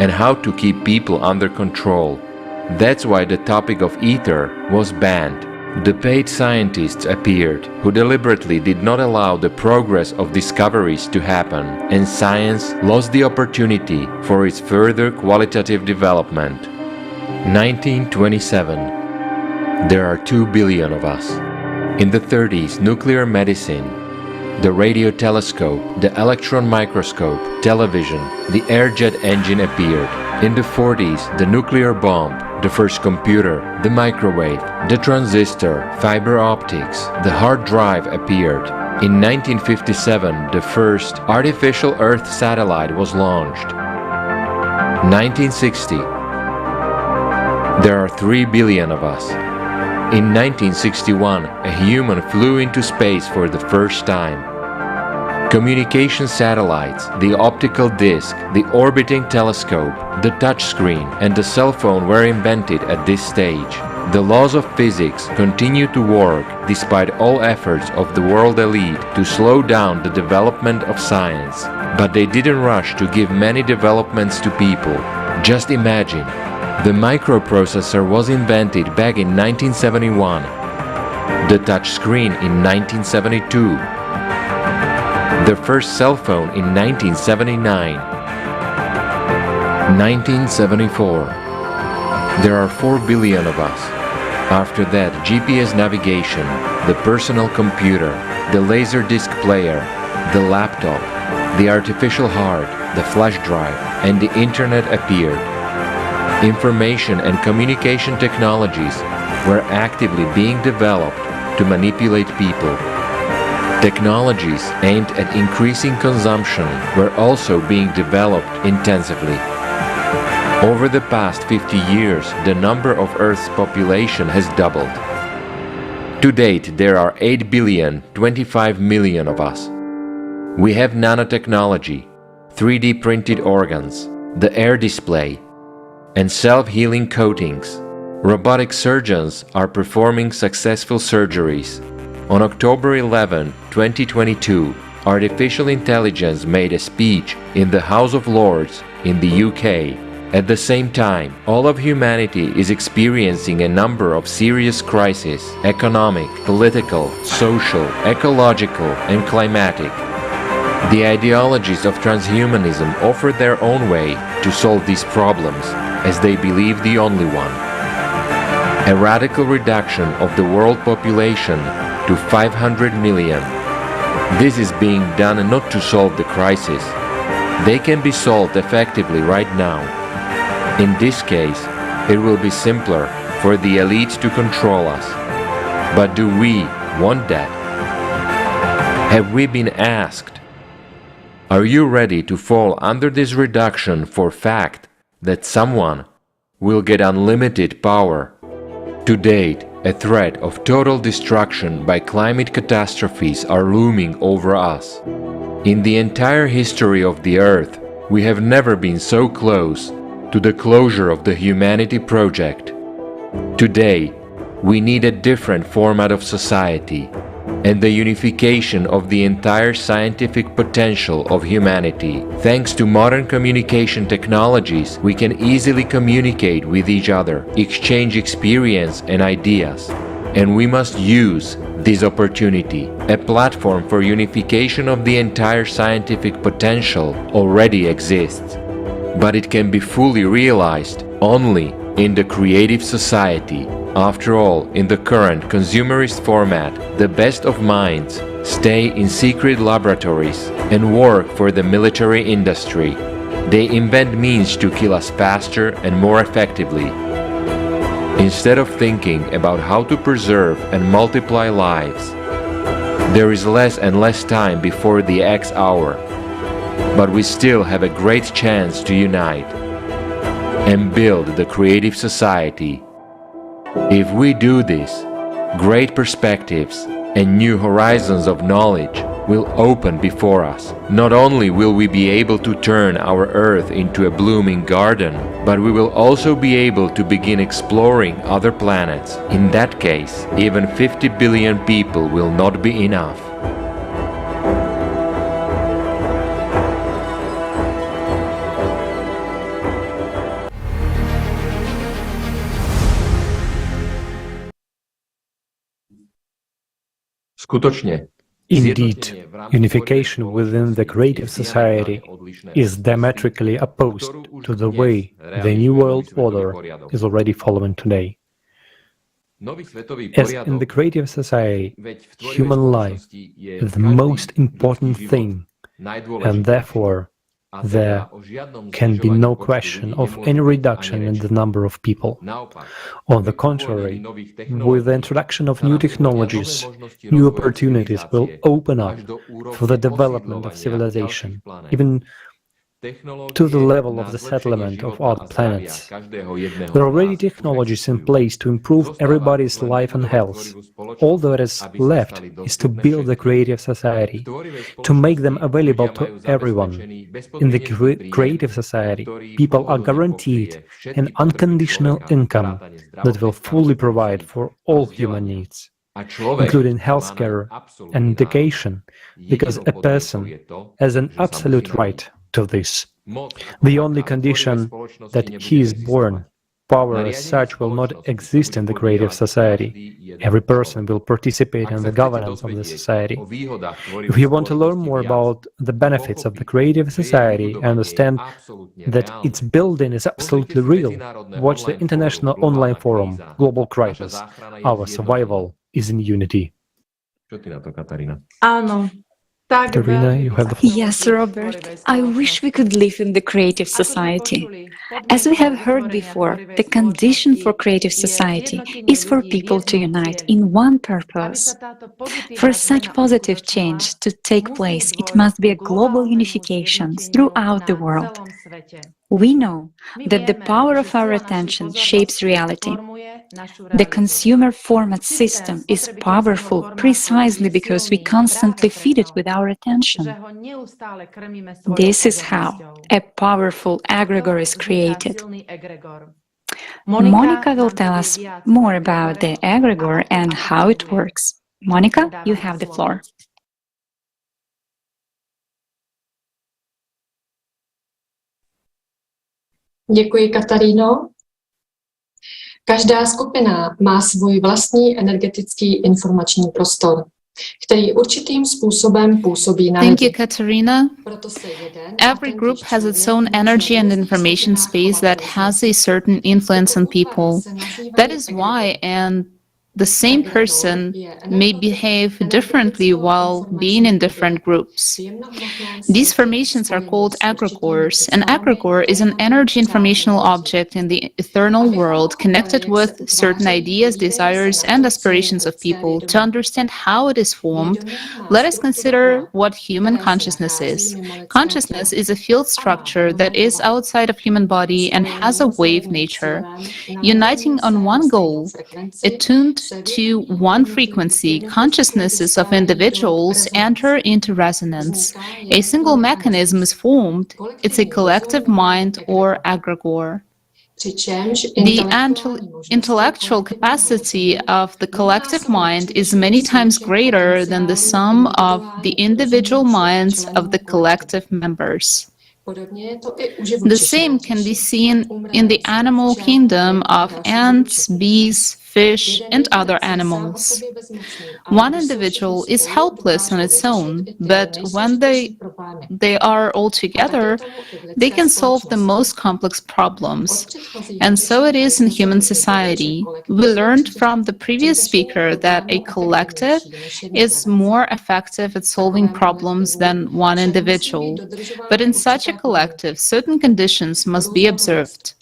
and how to keep people under control? That's why the topic of ether was banned. The paid scientists appeared, who deliberately did not allow the progress of discoveries to happen, and science lost the opportunity for its further qualitative development. 1927. There are 2 billion of us. In the 30s, nuclear medicine, the radio telescope, the electron microscope, television, the air jet engine appeared. In the 40s, the nuclear bomb, the first computer, the microwave, the transistor, fiber optics, the hard drive appeared. In 1957, the first artificial Earth satellite was launched. 1960. There are 3 billion of us. In 1961, a human flew into space for the first time. Communication satellites, the optical disc, the orbiting telescope, the touchscreen, and the cell phone were invented at this stage. The laws of physics continue to work despite all efforts of the world elite to slow down the development of science. But they didn't rush to give many developments to people. Just imagine, the microprocessor was invented back in 1971, the touchscreen in 1972, the first cell phone in 1979, 1974. There are 4 billion of us. After that, GPS navigation, the personal computer, the laser disc player, the laptop, the artificial heart, the flash drive, and the internet appeared. Information and communication technologies were actively being developed to manipulate people. Technologies aimed at increasing consumption were also being developed intensively. Over the past 50 years, the number of Earth's population has doubled. To date, there are 8,025 million of us. We have nanotechnology, 3D printed organs, the air display, and self-healing coatings. Robotic surgeons are performing successful surgeries. On October 11, 2022, artificial intelligence made a speech in the House of Lords in the UK. At the same time, all of humanity is experiencing a number of serious crises: economic, political, social, ecological, and climatic. The ideologies of transhumanism offer their own way to solve these problems, as they believe the only one. A radical reduction of the world population to 500 million. This is being done not to solve the crisis. They can be solved effectively right now. In this case, it will be simpler for the elites to control us. But do we want that? Have we been asked? Are you ready to fall under this reduction for fact that someone will get unlimited power? To date, a threat of total destruction by climate catastrophes are looming over us. In the entire history of the Earth, we have never been so close to the closure of the humanity project. Today, we need a different format of society and the unification of the entire scientific potential of humanity. Thanks to modern communication technologies, we can easily communicate with each other, exchange experience and ideas. And we must use this opportunity. A platform for unification of the entire scientific potential already exists, but it can be fully realized only in the creative society. After all, in the current consumerist format, the best of minds stay in secret laboratories and work for the military industry. They invent means to kill us faster and more effectively. Instead of thinking about how to preserve and multiply lives, there is less and less time before the X hour, but we still have a great chance to unite and build the creative society. If we do this, great perspectives and new horizons of knowledge will open before us. Not only will we be able to turn our Earth into a blooming garden, but we will also be able to begin exploring other planets. In that case, even 50 billion people will not be enough. Indeed, unification within the creative society is diametrically opposed to the way the New World Order is already following today. As in the creative society, human life is the most important thing, and therefore there can be no question of any reduction in the number of people. On the contrary, with the introduction of new technologies, new opportunities will open up for the development of civilization, even to the level of the settlement of other planets. There are already technologies in place to improve everybody's life and health. All that is left is to build a creative society, to make them available to everyone. In the creative society, people are guaranteed an unconditional income that will fully provide for all human needs, including healthcare and education, because a person has an absolute right to this. The only condition that he is born, power as such will not exist in the creative society. Every person will participate in the governance of the society. If you want to learn more about the benefits of the creative society and understand that its building is absolutely real, watch the International Online Forum, Global Crisis. Our survival is in unity. Áno. Katerina, you have the floor. Yes, Robert, I wish we could live in the creative society. As we have heard before, the condition for creative society is for people to unite in one purpose. For such positive change to take place, it must be a global unification throughout the world. We know that the power of our attention shapes reality. The consumer format system is powerful precisely because we constantly feed it with our attention. This is how a powerful egregore is created. Monica will tell us more about the egregore and how it works. Monica, you have the floor. Děkuji, Kataríno. Každá skupina má svůj vlastní energetický informační prostor, který určitým způsobem působí na Thank you, Katarina. Every group has its own energy and information space that has a certain influence on people. That is why, and the same person may behave differently while being in different groups. These formations are called egregores. An egregore is an energy informational object in the eternal world connected with certain ideas, desires, and aspirations of people. To understand how it is formed, let us consider what human consciousness is. Consciousness is a field structure that is outside of human body and has a wave nature. Uniting on one goal, attuned to one frequency, consciousnesses of individuals enter into resonance. A single mechanism is formed. It's a collective mind or egregore. The intellectual capacity of the collective mind is many times greater than the sum of the individual minds of the collective members. The same can be seen in the animal kingdom of ants, bees, fish, and other animals. One individual is helpless on its own, but when they are all together, they can solve the most complex problems. And so it is in human society. We learned from the previous speaker that a collective is more effective at solving problems than one individual. But in such a collective, certain conditions must be observed.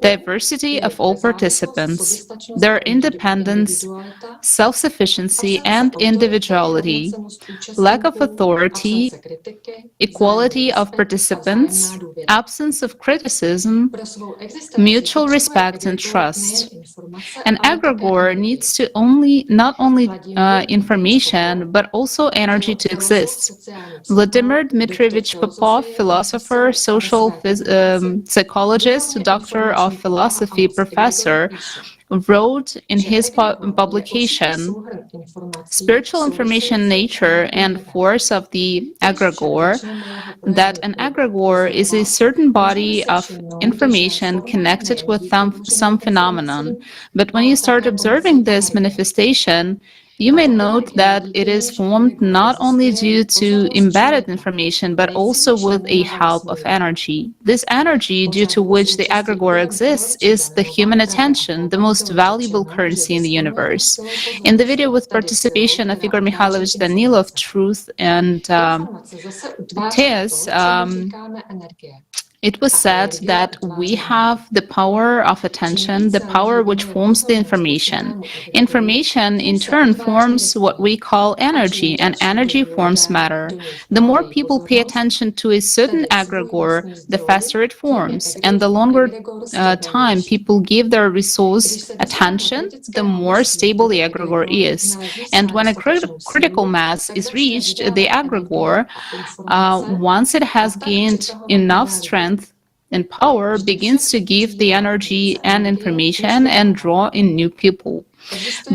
Diversity of all participants, their independence, self-sufficiency, and individuality, lack of authority, equality of participants, absence of criticism, mutual respect and trust. An egregore needs to not only information, but also energy to exist. Vladimir Dmitrievich Popov, philosopher, social psychologist, doctor of philosophy, professor, wrote in his publication, Spiritual Information, Nature and Force of the Egregore, that an egregore is a certain body of information connected with some phenomenon. But when you start observing this manifestation, You may note that it is formed not only due to embedded information, but also with a help of energy. This energy, due to which the egregore exists, is the human attention, the most valuable currency in the universe. In the video with participation of Igor Mikhailovich Danilov, Truth and Teas, it was said that we have the power of attention, the power which forms the information. Information, in turn, forms what we call energy, and energy forms matter. The more people pay attention to a certain egregore, the faster it forms, and the longer time people give their resource attention, the more stable the egregore is. And when a critical mass is reached, the egregore, once it has gained enough strength and power, begins to give the energy and information and draw in new people.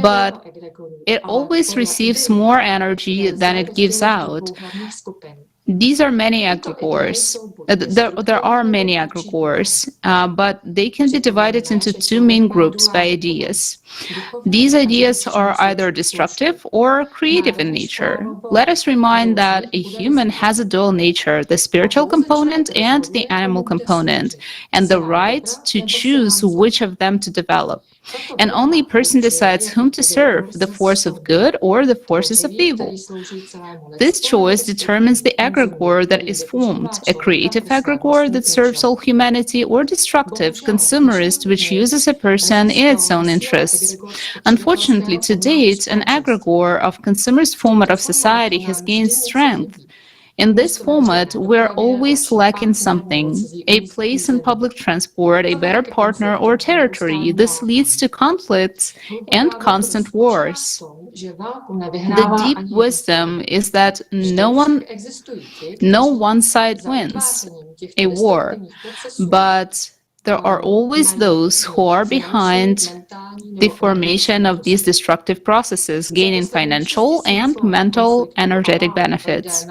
But it always receives more energy than it gives out. These are many egregores. There are many egregores, but they can be divided into two main groups by ideas. These ideas are either destructive or creative in nature. Let us remind that a human has a dual nature, the spiritual component and the animal component, and the right to choose which of them to develop. And only a person decides whom to serve, the force of good or the forces of evil. This choice determines the egregore that is formed, a creative egregore that serves all humanity, or destructive, consumerist, which uses a person in its own interests. Unfortunately, to date, an egregore of consumerist format of society has gained strength. In this format, we're always lacking something, a place in public transport, a better partner, or territory. This leads to conflicts and constant wars. The deep wisdom is that no one side wins a war, but there are always those who are behind the formation of these destructive processes, gaining financial and mental energetic benefits.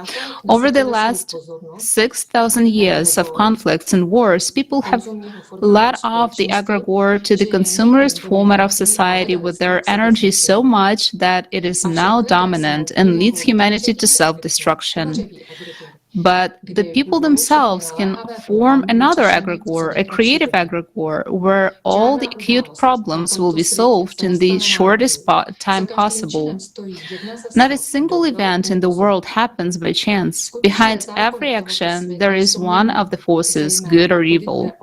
Over the last 6,000 years of conflicts and wars, people have led off the egregore to the consumerist format of society with their energy so much that it is now dominant and leads humanity to self-destruction. But the people themselves can form another egregore, a creative egregore, where all the acute problems will be solved in the shortest time possible. Not a single event in the world happens by chance. Behind every action, there is one of the forces, good or evil.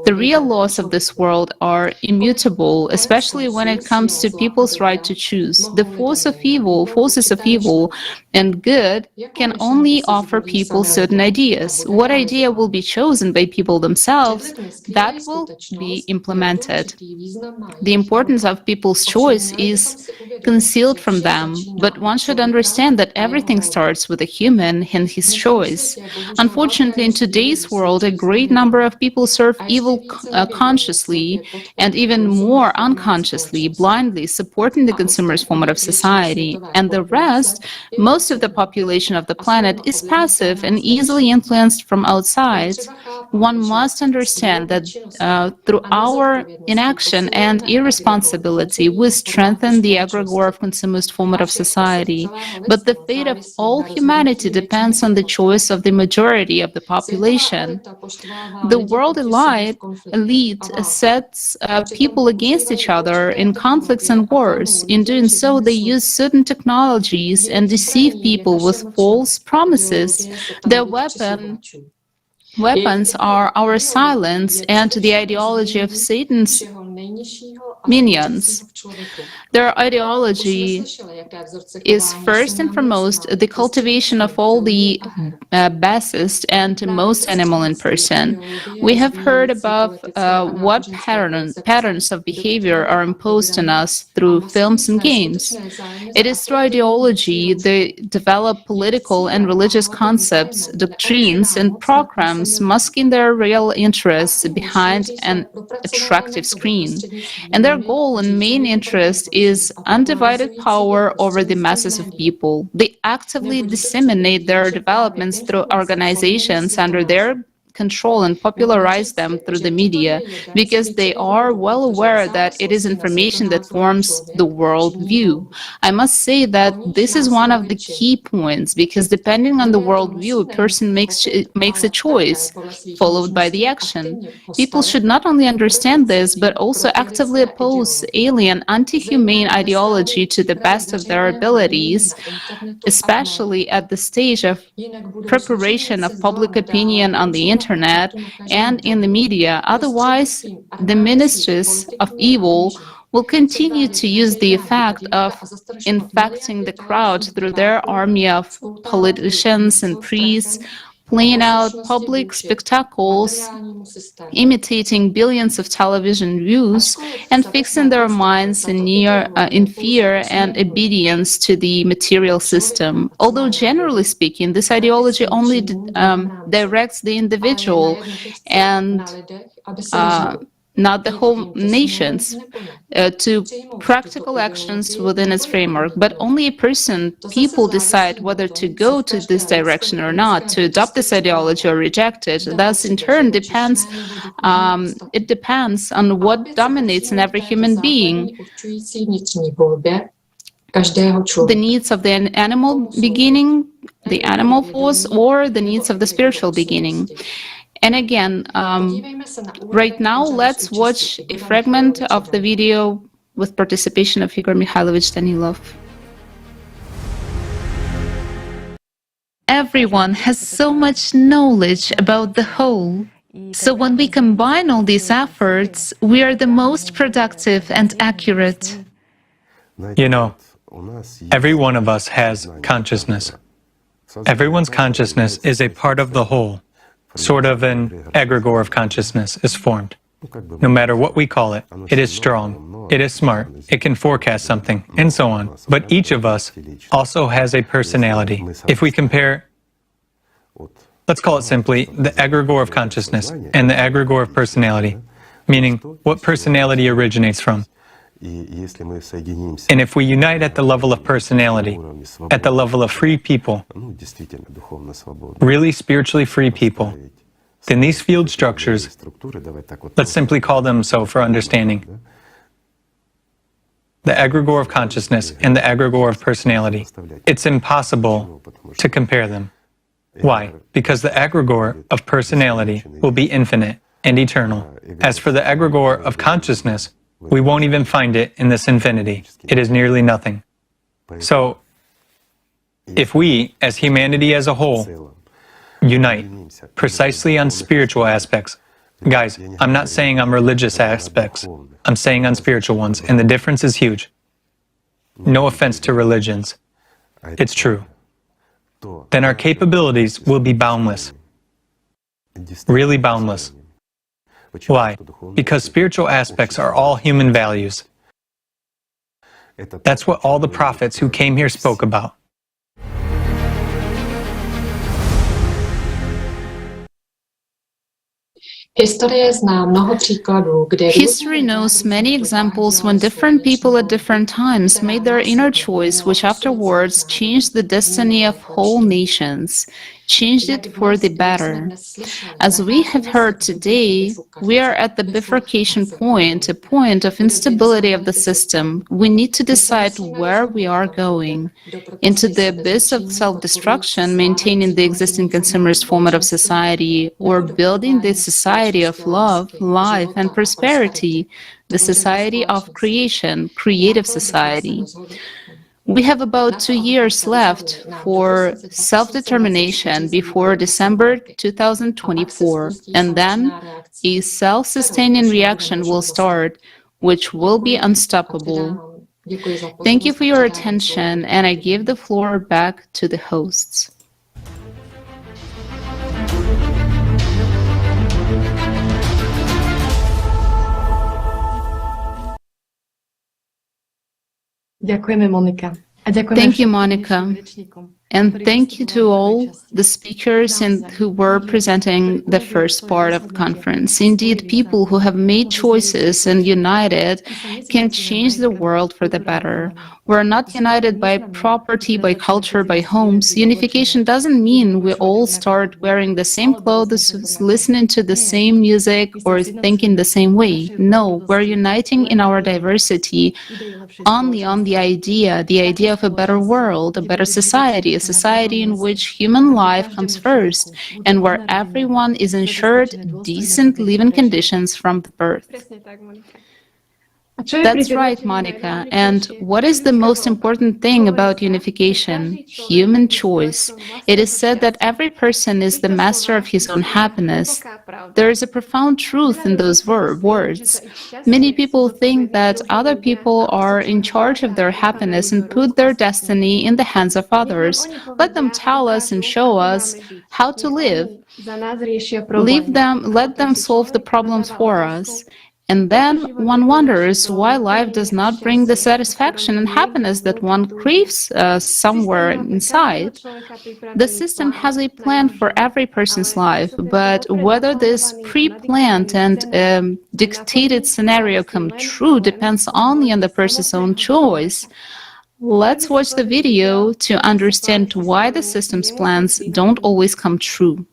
The real laws of this world are immutable, especially when it comes to people's right to choose. The forces of evil and good can only offer people certain ideas. What idea will be chosen by people themselves, that will be implemented. The importance of people's choice is concealed from them, but one should understand that everything starts with a human and his choice. Unfortunately, in today's world, a great number of people serve evil consciously and even more unconsciously, blindly supporting the consumerist format of society. And the rest, most of the population of the planet, is passive and easily influenced from outside. One must understand that through our inaction and irresponsibility, we strengthen the egregore of consumerist format of society. But the fate of all humanity depends on the choice of the majority of the population. The world elite sets people against each other in conflicts and wars. In doing so, they use certain technologies and deceive people with false promises. Their weapons are our silence and the ideology of Satan's minions. Their ideology is first and foremost the cultivation of all the basest and most animal in person. We have heard above what patterns of behavior are imposed on us through films and games. It is through ideology they develop political and religious concepts, doctrines, and programs masking their real interests behind an attractive screen. And their goal and main interest is undivided power over the masses of people. They actively disseminate their developments through organizations under their control and popularize them through the media, because they are well aware that it is information that forms the world view. I must say that this is one of the key points, because depending on the worldview, a person makes a choice, followed by the action. People should not only understand this, but also actively oppose alien, anti-humane ideology to the best of their abilities, especially at the stage of preparation of public opinion on the internet and in the media. Otherwise, the ministers of evil will continue to use the effect of infecting the crowd through their army of politicians and priests, playing out public spectacles, imitating billions of television views, and fixing their minds in fear and obedience to the material system. Although generally speaking, this ideology only directs the individual and not the whole nations to practical actions within its framework, but only a person, people decide whether to go to this direction or not, to adopt this ideology or reject it. Thus, in turn, it depends on what dominates in every human being. The needs of the animal beginning, the animal force, or the needs of the spiritual beginning. And again, right now, let's watch a fragment of the video with participation of Igor Mikhailovich Danilov. Everyone has so much knowledge about the whole. So when we combine all these efforts, we are the most productive and accurate. You know, every one of us has consciousness. Everyone's consciousness is a part of the whole. Sort of an egregore of consciousness is formed. No matter what we call it, it is strong, it is smart, it can forecast something, and so on. But each of us also has a personality. If we compare, let's call it simply, the egregore of consciousness and the egregore of personality, meaning what personality originates from. And if we unite at the level of personality, at the level of free people, really spiritually free people, then these field structures, let's simply call them so for understanding, the egregore of consciousness and the egregore of personality, it's impossible to compare them. Why? Because the egregore of personality will be infinite and eternal. As for the egregore of consciousness, we won't even find it in this infinity. It is nearly nothing. So, if we, as humanity as a whole, unite precisely on spiritual aspects, guys, I'm not saying on religious aspects, I'm saying on spiritual ones, and the difference is huge. No offense to religions. It's true. Then our capabilities will be boundless. Really boundless. Why? Because spiritual aspects are all human values. That's what all the prophets who came here spoke about. History knows many examples when different people at different times made their inner choice, which afterwards changed the destiny of whole nations, changed it for the better. As we have heard today, we are at the bifurcation point, a point of instability of the system. We need to decide where we are going. Into the abyss of self-destruction, maintaining the existing consumerist format of society, or building the society of love, life, and prosperity, the society of creation, creative society. We have about 2 years left for self-determination before December 2024, and then a self-sustaining reaction will start, which will be unstoppable. Thank you for your attention, and I give the floor back to the hosts. Ďakujeme, Monika. Thank you, Monica. And thank you to all the speakers and who were presenting the first part of the conference. Indeed, people who have made choices and united can change the world for the better. We're not united by property, by culture, by homes. Unification doesn't mean we all start wearing the same clothes, listening to the same music, or thinking the same way. No, we're uniting in our diversity only on the idea of a better world, a better society, a society in which human life comes first, and where everyone is ensured decent living conditions from birth. That's right, Monica. And what is the most important thing about unification? Human choice. It is said that every person is the master of his own happiness. There is a profound truth in those words. Many people think that other people are in charge of their happiness and put their destiny in the hands of others. Let them tell us and show us how to live. Let them solve the problems for us. And then one wonders why life does not bring the satisfaction and happiness that one craves somewhere inside. The system has a plan for every person's life, but whether this pre-planned and dictated scenario come true depends only on the person's own choice. Let's watch the video to understand why the system's plans don't always come true.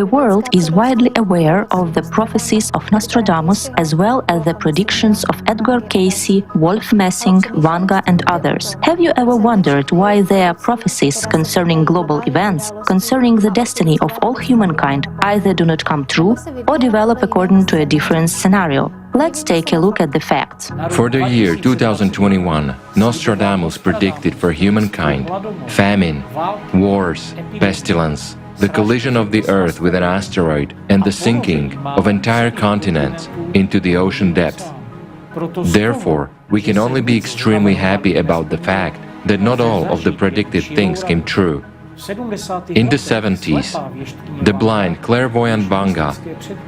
The world is widely aware of the prophecies of Nostradamus as well as the predictions of Edgar Cayce, Wolf Messing, Vanga and others. Have you ever wondered why their prophecies concerning global events, concerning the destiny of all humankind, either do not come true or develop according to a different scenario? Let's take a look at the facts. For the year 2021, Nostradamus predicted for humankind famine, wars, pestilence, the collision of the Earth with an asteroid, and the sinking of entire continents into the ocean depth. Therefore, we can only be extremely happy about the fact that not all of the predicted things came true. In the 70s, the blind clairvoyant Vanga,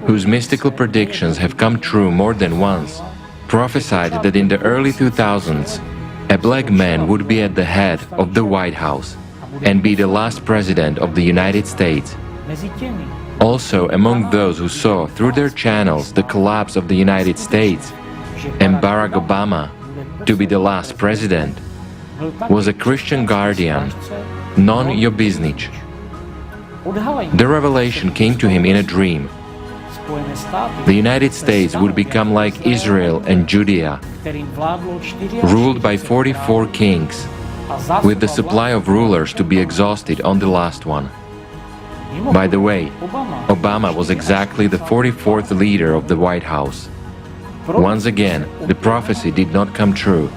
whose mystical predictions have come true more than once, prophesied that in the early 2000s, a black man would be at the head of the White House and be the last president of the United States. Also, among those who saw through their channels the collapse of the United States and Barack Obama to be the last president, was a Christian guardian, Non Jobiznic. The revelation came to him in a dream. The United States would become like Israel and Judea, ruled by 44 kings, with the supply of rulers to be exhausted on the last one. By the way, Obama was exactly the 44th leader of the White House. Once again, the prophecy did not come true.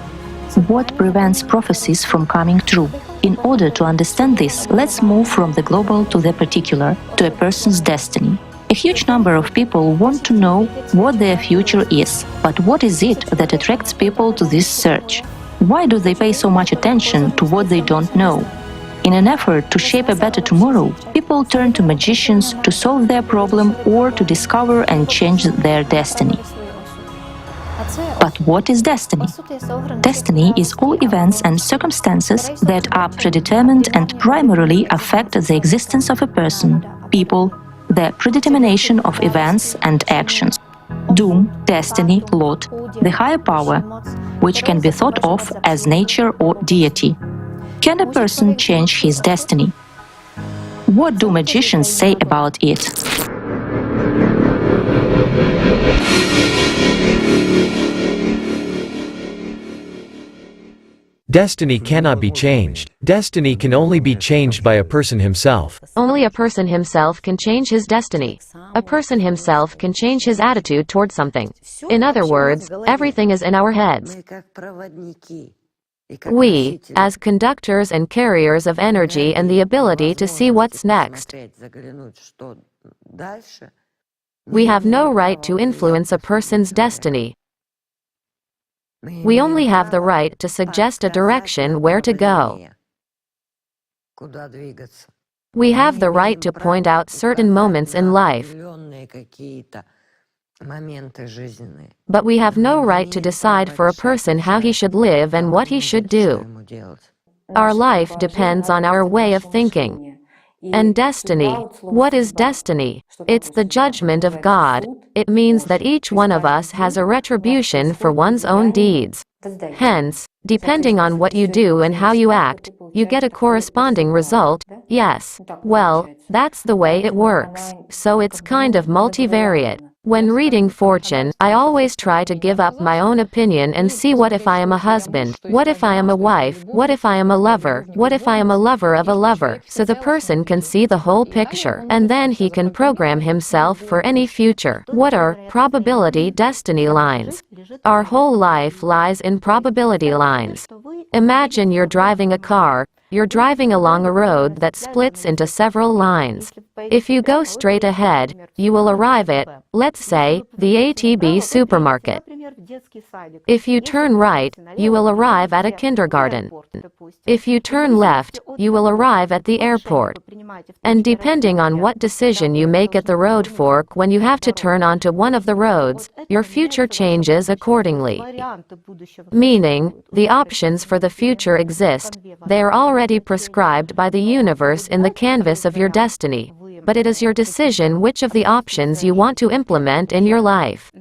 What prevents prophecies from coming true? In order to understand this, let's move from the global to the particular, to a person's destiny. A huge number of people want to know what their future is, but what is it that attracts people to this search? Why do they pay so much attention to what they don't know? In an effort to shape a better tomorrow, people turn to magicians to solve their problem or to discover and change their destiny. But what is destiny? Destiny is all events and circumstances that are predetermined and primarily affect the existence of a person, people, the predetermination of events and actions. Doom, destiny, lot, the higher power, which can be thought of as nature or deity. Can a person change his destiny? What do magicians say about it? Destiny cannot be changed. Destiny can only be changed by a person himself. Only a person himself can change his destiny. A person himself can change his attitude toward something. In other words, everything is in our heads. We, as conductors and carriers of energy and the ability to see what's next, we have no right to influence a person's destiny. We only have the right to suggest a direction where to go. We have the right to point out certain moments in life, but we have no right to decide for a person how he should live and what he should do. Our life depends on our way of thinking. And destiny, what is destiny? It's the judgment of God. It means that each one of us has a retribution for one's own deeds. Hence, depending on what you do and how you act, you get a corresponding result. Yes, well, that's the way it works. So it's kind of multivariate. When reading fortune, I always try to give up my own opinion and see what if I am a husband, what if I am a wife, what if I am a lover, what if I am a lover of a lover, so the person can see the whole picture, and then he can program himself for any future. What are probability destiny lines? Our whole life lies in probability lines. Imagine you're driving a car. You're driving along a road that splits into several lines. If you go straight ahead, you will arrive at, let's say, the ATB supermarket. If you turn right, you will arrive at a kindergarten. If you turn left, you will arrive at the airport. And depending on what decision you make at the road fork when you have to turn onto one of the roads, your future changes accordingly. Meaning, the options for the future exist. They are already prescribed by the universe in the canvas of your destiny. But it is your decision which of the options you want to implement in your life.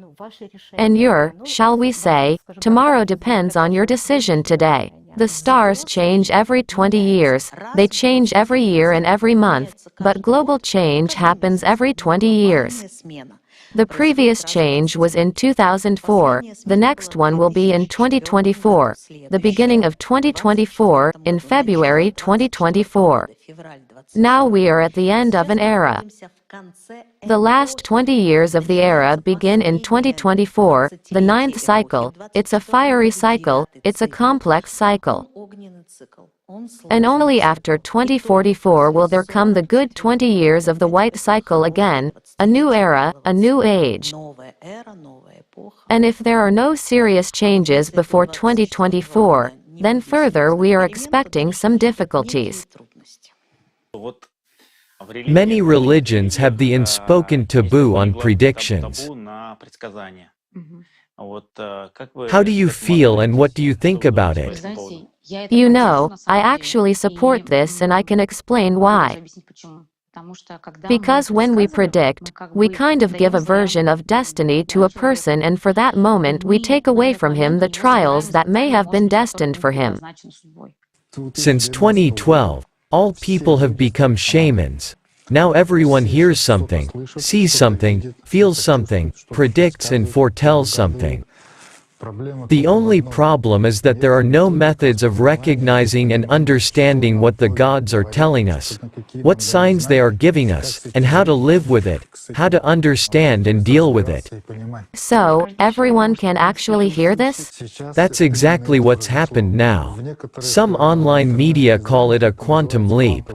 And your, shall we say, tomorrow depends on your decision today. The stars change every 20 years, they change every year and every month, but global change happens every 20 years. The previous change was in 2004, the next one will be in 2024, the beginning of 2024, in February 2024. Now we are at the end of an era. The last 20 years of the era begin in 2024, the 9th cycle. It's a fiery cycle, it's a complex cycle. And only after 2044 will there come the good 20 years of the white cycle again, a new era, a new age. And if there are no serious changes before 2024, then further we are expecting some difficulties. Many religions have the unspoken taboo on predictions. How do you feel and what do you think about it? You know, I actually support this and I can explain why. Because when we predict, we kind of give a version of destiny to a person, and for that moment we take away from him the trials that may have been destined for him. Since 2012, all people have become shamans. Now everyone hears something, sees something, feels something, predicts and foretells something. The only problem is that there are no methods of recognizing and understanding what the gods are telling us, what signs they are giving us, and how to live with it, how to understand and deal with it. So, everyone can actually hear this? That's exactly what's happened now. Some online media call it a quantum leap.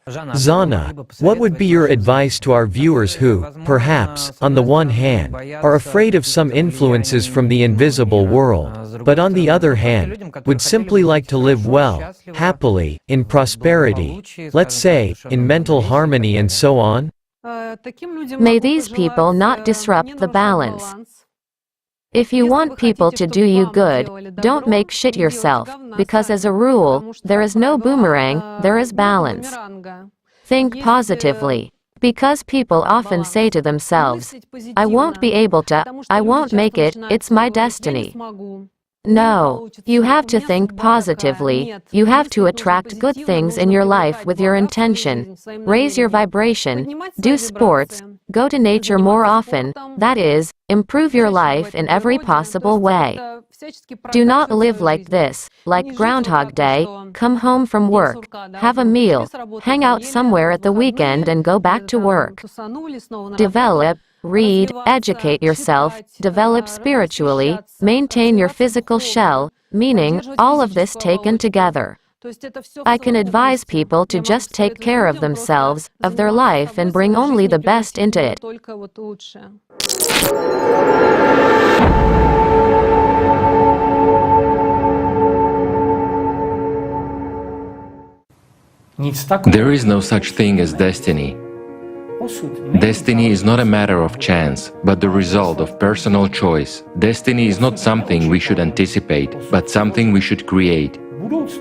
Zana, what would be your advice to our viewers who, perhaps, on the one hand, are afraid of some influences from the invisible world, but on the other hand, would simply like to live well, happily, in prosperity, let's say, in mental harmony and so on? May these people not disrupt the balance. If you want people to do you good, don't make shit yourself, because as a rule, there is no boomerang, there is balance. Think positively. Because people often say to themselves, I won't be able to, I won't make it, it's my destiny. No, you have to think positively, you have to attract good things in your life with your intention, raise your vibration, do sports, go to nature more often, that is, improve your life in every possible way. Do not live like this, like Groundhog Day, come home from work, have a meal, hang out somewhere at the weekend and go back to work. Develop, read, educate yourself, develop spiritually, maintain your physical shell, meaning all of this taken together. I can advise people to just take care of themselves, of their life, and bring only the best into it. There is no such thing as destiny. Destiny is not a matter of chance, but the result of personal choice. Destiny is not something we should anticipate, but something we should create.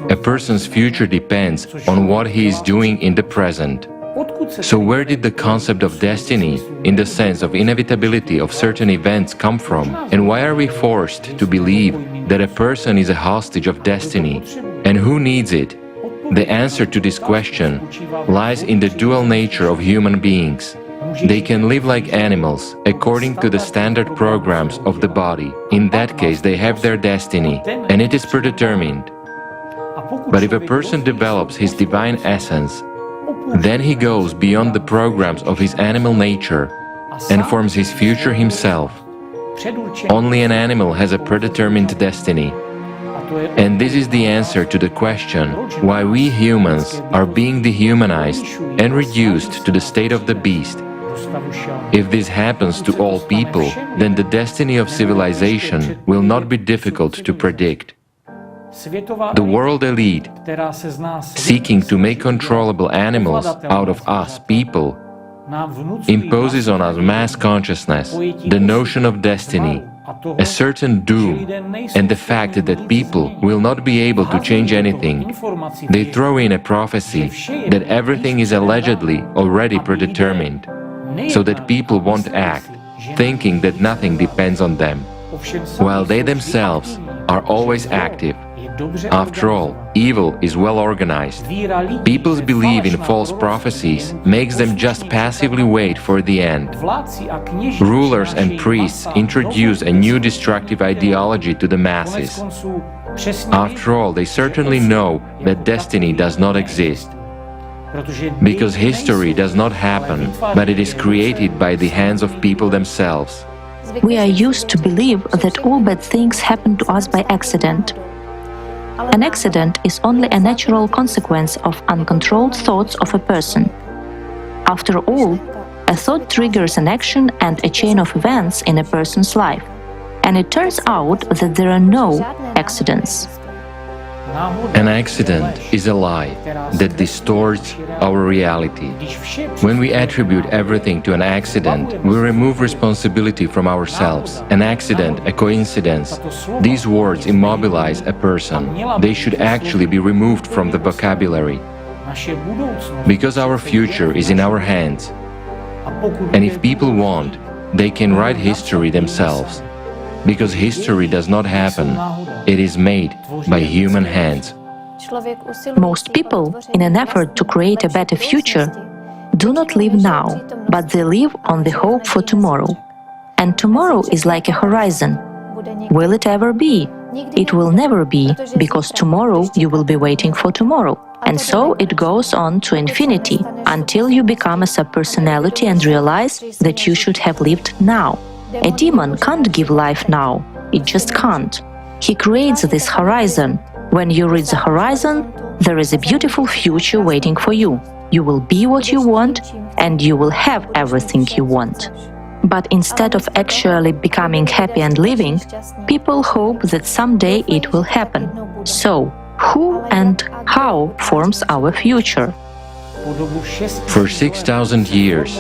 A person's future depends on what he is doing in the present. So where did the concept of destiny, in the sense of inevitability of certain events, come from? And why are we forced to believe that a person is a hostage of destiny? And who needs it? The answer to this question lies in the dual nature of human beings. They can live like animals, according to the standard programs of the body. In that case, they have their destiny, and it is predetermined. But if a person develops his divine essence, then he goes beyond the programs of his animal nature and forms his future himself. Only an animal has a predetermined destiny. And this is the answer to the question why we humans are being dehumanized and reduced to the state of the beast. If this happens to all people, then the destiny of civilization will not be difficult to predict. The world elite, seeking to make controllable animals out of us people, imposes on us mass consciousness, the notion of destiny, a certain doom, and the fact that people will not be able to change anything. They throw in a prophecy that everything is allegedly already predetermined, so that people won't act, thinking that nothing depends on them, while they themselves are always active. After all, evil is well organized. People's belief in false prophecies makes them just passively wait for the end. Rulers and priests introduce a new destructive ideology to the masses. After all, they certainly know that destiny does not exist, because history does not happen, but it is created by the hands of people themselves. We are used to believe that all bad things happen to us by accident. An accident is only a natural consequence of uncontrolled thoughts of a person. After all, a thought triggers an action and a chain of events in a person's life, and it turns out that there are no accidents. An accident is a lie that distorts our reality. When we attribute everything to an accident, we remove responsibility from ourselves. An accident, a coincidence. These words immobilize a person. They should actually be removed from the vocabulary. Because our future is in our hands. And if people want, they can write history themselves. Because history does not happen, it is made by human hands. Most people, in an effort to create a better future, do not live now, but they live on the hope for tomorrow. And tomorrow is like a horizon. Will it ever be? It will never be, because tomorrow you will be waiting for tomorrow. And so it goes on to infinity, until you become a subpersonality and realize that you should have lived now. A demon can't give life now, it just can't. He creates this horizon. When you reach the horizon, there is a beautiful future waiting for you. You will be what you want, and you will have everything you want. But instead of actually becoming happy and living, people hope that someday it will happen. So, who and how forms our future? For 6,000 years,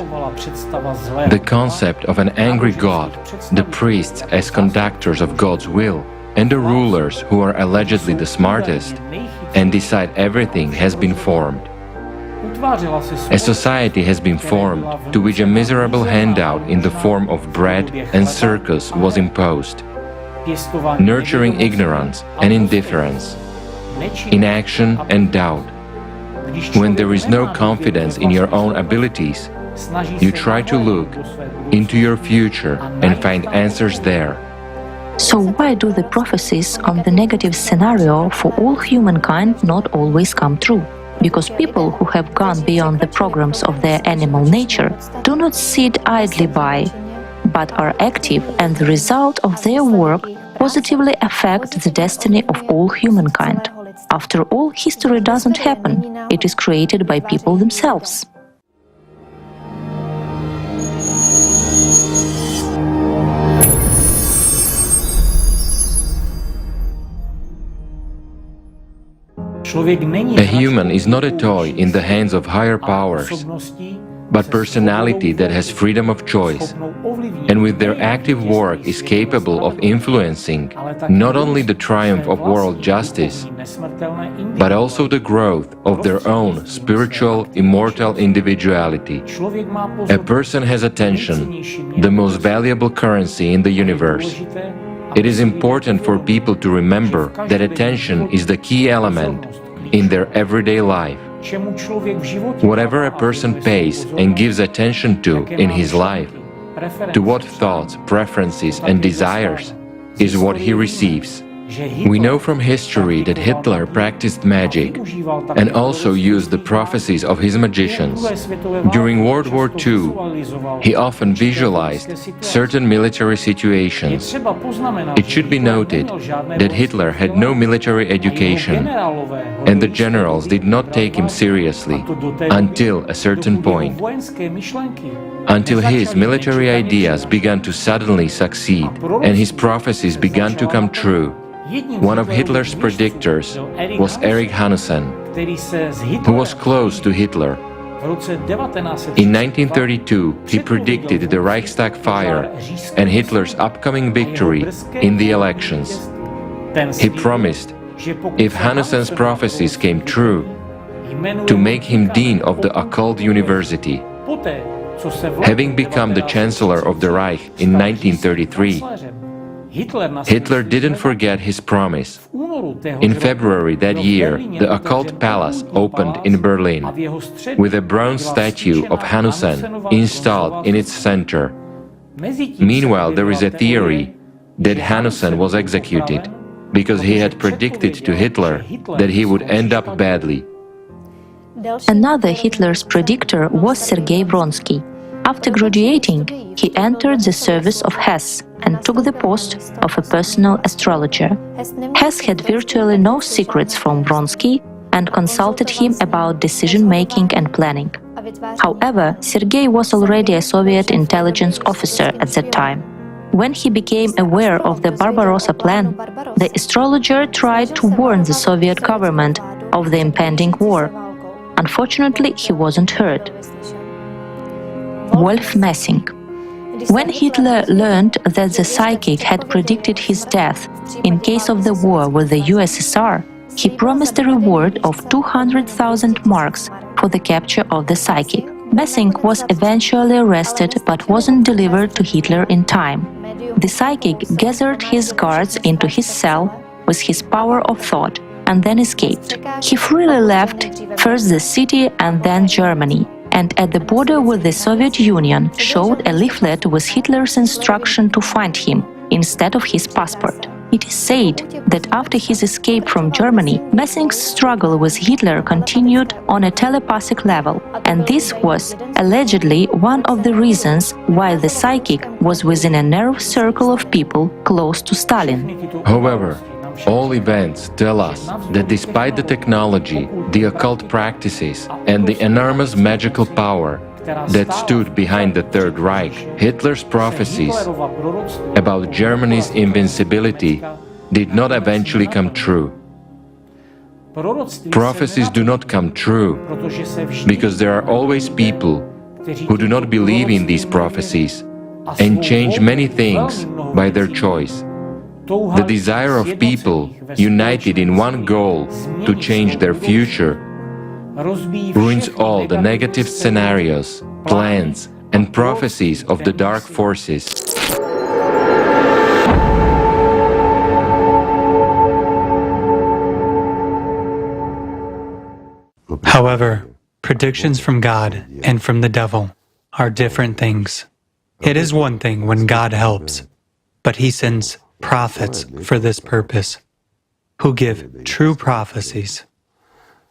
the concept of an angry God, the priests as conductors of God's will, and the rulers who are allegedly the smartest and decide everything has been formed. A society has been formed to which a miserable handout in the form of bread and circus was imposed, nurturing ignorance and indifference, inaction and doubt. When there is no confidence in your own abilities, you try to look into your future and find answers there. So why do the prophecies on the negative scenario for all humankind not always come true? Because people who have gone beyond the programs of their animal nature do not sit idly by but are active, and the result of their work positively affect the destiny of all humankind. After all, history doesn't happen, it is created by people themselves. A human is not a toy in the hands of higher powers, but personality that has freedom of choice, and with their active work is capable of influencing not only the triumph of world justice, but also the growth of their own spiritual, immortal individuality. A person has attention, the most valuable currency in the universe. It is important for people to remember that attention is the key element in their everyday life. Whatever a person pays and gives attention to in his life, to what thoughts, preferences and desires, is what he receives. We know from history that Hitler practiced magic and also used the prophecies of his magicians. During World War II, he often visualized certain military situations. It should be noted that Hitler had no military education, and the generals did not take him seriously until a certain point. Until his military ideas began to suddenly succeed and his prophecies began to come true. One of Hitler's predictors was Erich Hanussen, who was close to Hitler. In 1932, he predicted the Reichstag fire and Hitler's upcoming victory in the elections. He promised, if Hanussen's prophecies came true, to make him dean of the occult university. Having become the Chancellor of the Reich in 1933, Hitler didn't forget his promise. In February that year, the occult palace opened in Berlin, with a bronze statue of Hanussen installed in its center. Meanwhile, there is a theory that Hanussen was executed because he had predicted to Hitler that he would end up badly. Another Hitler's predictor was Sergei Vronsky. After graduating, he entered the service of Hess and took the post of a personal astrologer. Hess had virtually no secrets from Vronsky and consulted him about decision-making and planning. However, Sergei was already a Soviet intelligence officer at that time. When he became aware of the Barbarossa plan, the astrologer tried to warn the Soviet government of the impending war. Unfortunately, he wasn't heard. Wolf Messing. When Hitler learned that the psychic had predicted his death in case of the war with the USSR, he promised a reward of 200,000 marks for the capture of the psychic. Messing was eventually arrested but wasn't delivered to Hitler in time. The psychic gathered his guards into his cell with his power of thought and then escaped. He freely left first the city and then Germany, and at the border with the Soviet Union showed a leaflet with Hitler's instruction to find him instead of his passport. It is said that after his escape from Germany, Messing's struggle with Hitler continued on a telepathic level, and this was allegedly one of the reasons why the psychic was within a narrow circle of people close to Stalin. However, all events tell us that despite the technology, the occult practices, and the enormous magical power that stood behind the Third Reich, Hitler's prophecies about Germany's invincibility did not eventually come true. Prophecies do not come true because there are always people who do not believe in these prophecies and change many things by their choice. The desire of people united in one goal to change their future ruins all the negative scenarios, plans, and prophecies of the dark forces. However, predictions from God and from the devil are different things. It is one thing when God helps, but he sends prophets for this purpose, who give true prophecies.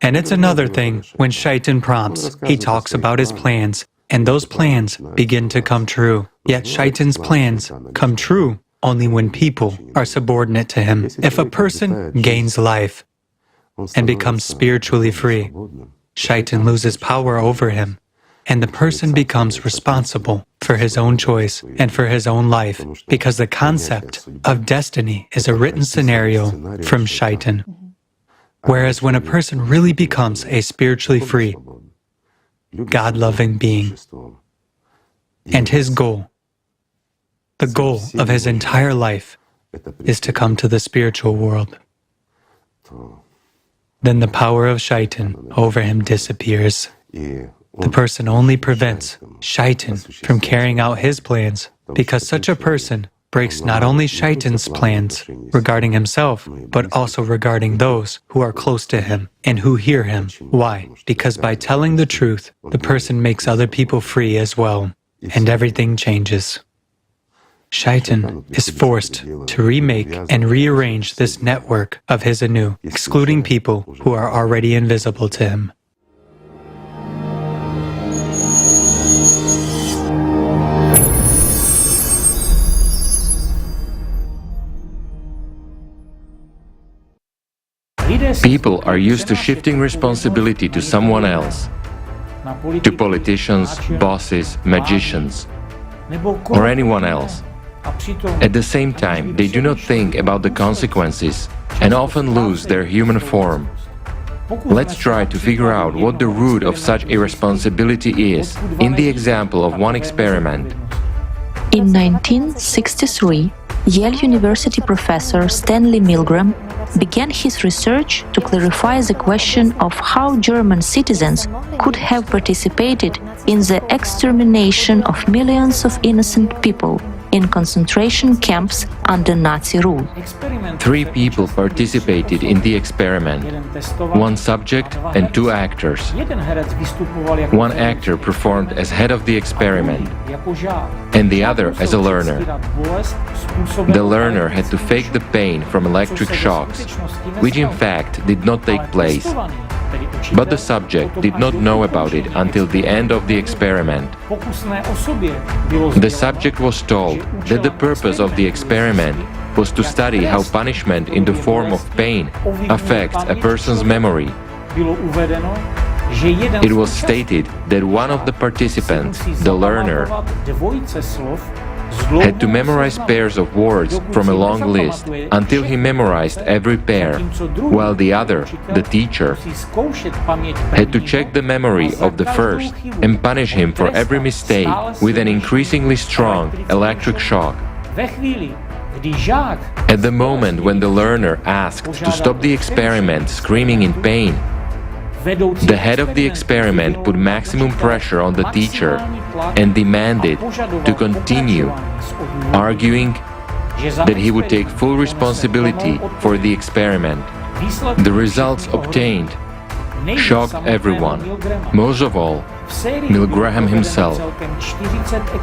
And it's another thing when Shaitan prompts, he talks about his plans, and those plans begin to come true. Yet Shaitan's plans come true only when people are subordinate to him. If a person gains life and becomes spiritually free, Shaitan loses power over him, and the person becomes responsible for his own choice and for his own life, because the concept of destiny is a written scenario from Shaitan. Whereas when a person really becomes a spiritually free, God-loving being, and his goal, the goal of his entire life, is to come to the spiritual world, then the power of Shaitan over him disappears. The person only prevents Shaitan from carrying out his plans, because such a person breaks not only Shaitan's plans regarding himself, but also regarding those who are close to him and who hear him. Why? Because by telling the truth, the person makes other people free as well, and everything changes. Shaitan is forced to remake and rearrange this network of his anew, excluding people who are already invisible to him. People are used to shifting responsibility to someone else, to politicians, bosses, magicians, or anyone else. At the same time, they do not think about the consequences and often lose their human form. Let's try to figure out what the root of such irresponsibility is, in the example of one experiment. In 1963, Yale University professor Stanley Milgram began his research to clarify the question of how German citizens could have participated in the extermination of millions of innocent people in concentration camps under Nazi rule. 3 people participated in the experiment, 1 subject and 2 actors. 1 actor performed as head of the experiment, and the other as a learner. The learner had to fake the pain from electric shocks, which in fact did not take place. But the subject did not know about it until the end of the experiment. The subject was told that the purpose of the experiment was to study how punishment in the form of pain affects a person's memory. It was stated that one of the participants, the learner, had to memorize pairs of words from a long list until he memorized every pair, while the other, the teacher, had to check the memory of the first and punish him for every mistake with an increasingly strong electric shock. At the moment when the learner asked to stop the experiment, screaming in pain, the head of the experiment put maximum pressure on the teacher and demanded to continue, arguing that he would take full responsibility for the experiment. The results obtained shocked everyone, most of all Milgram himself.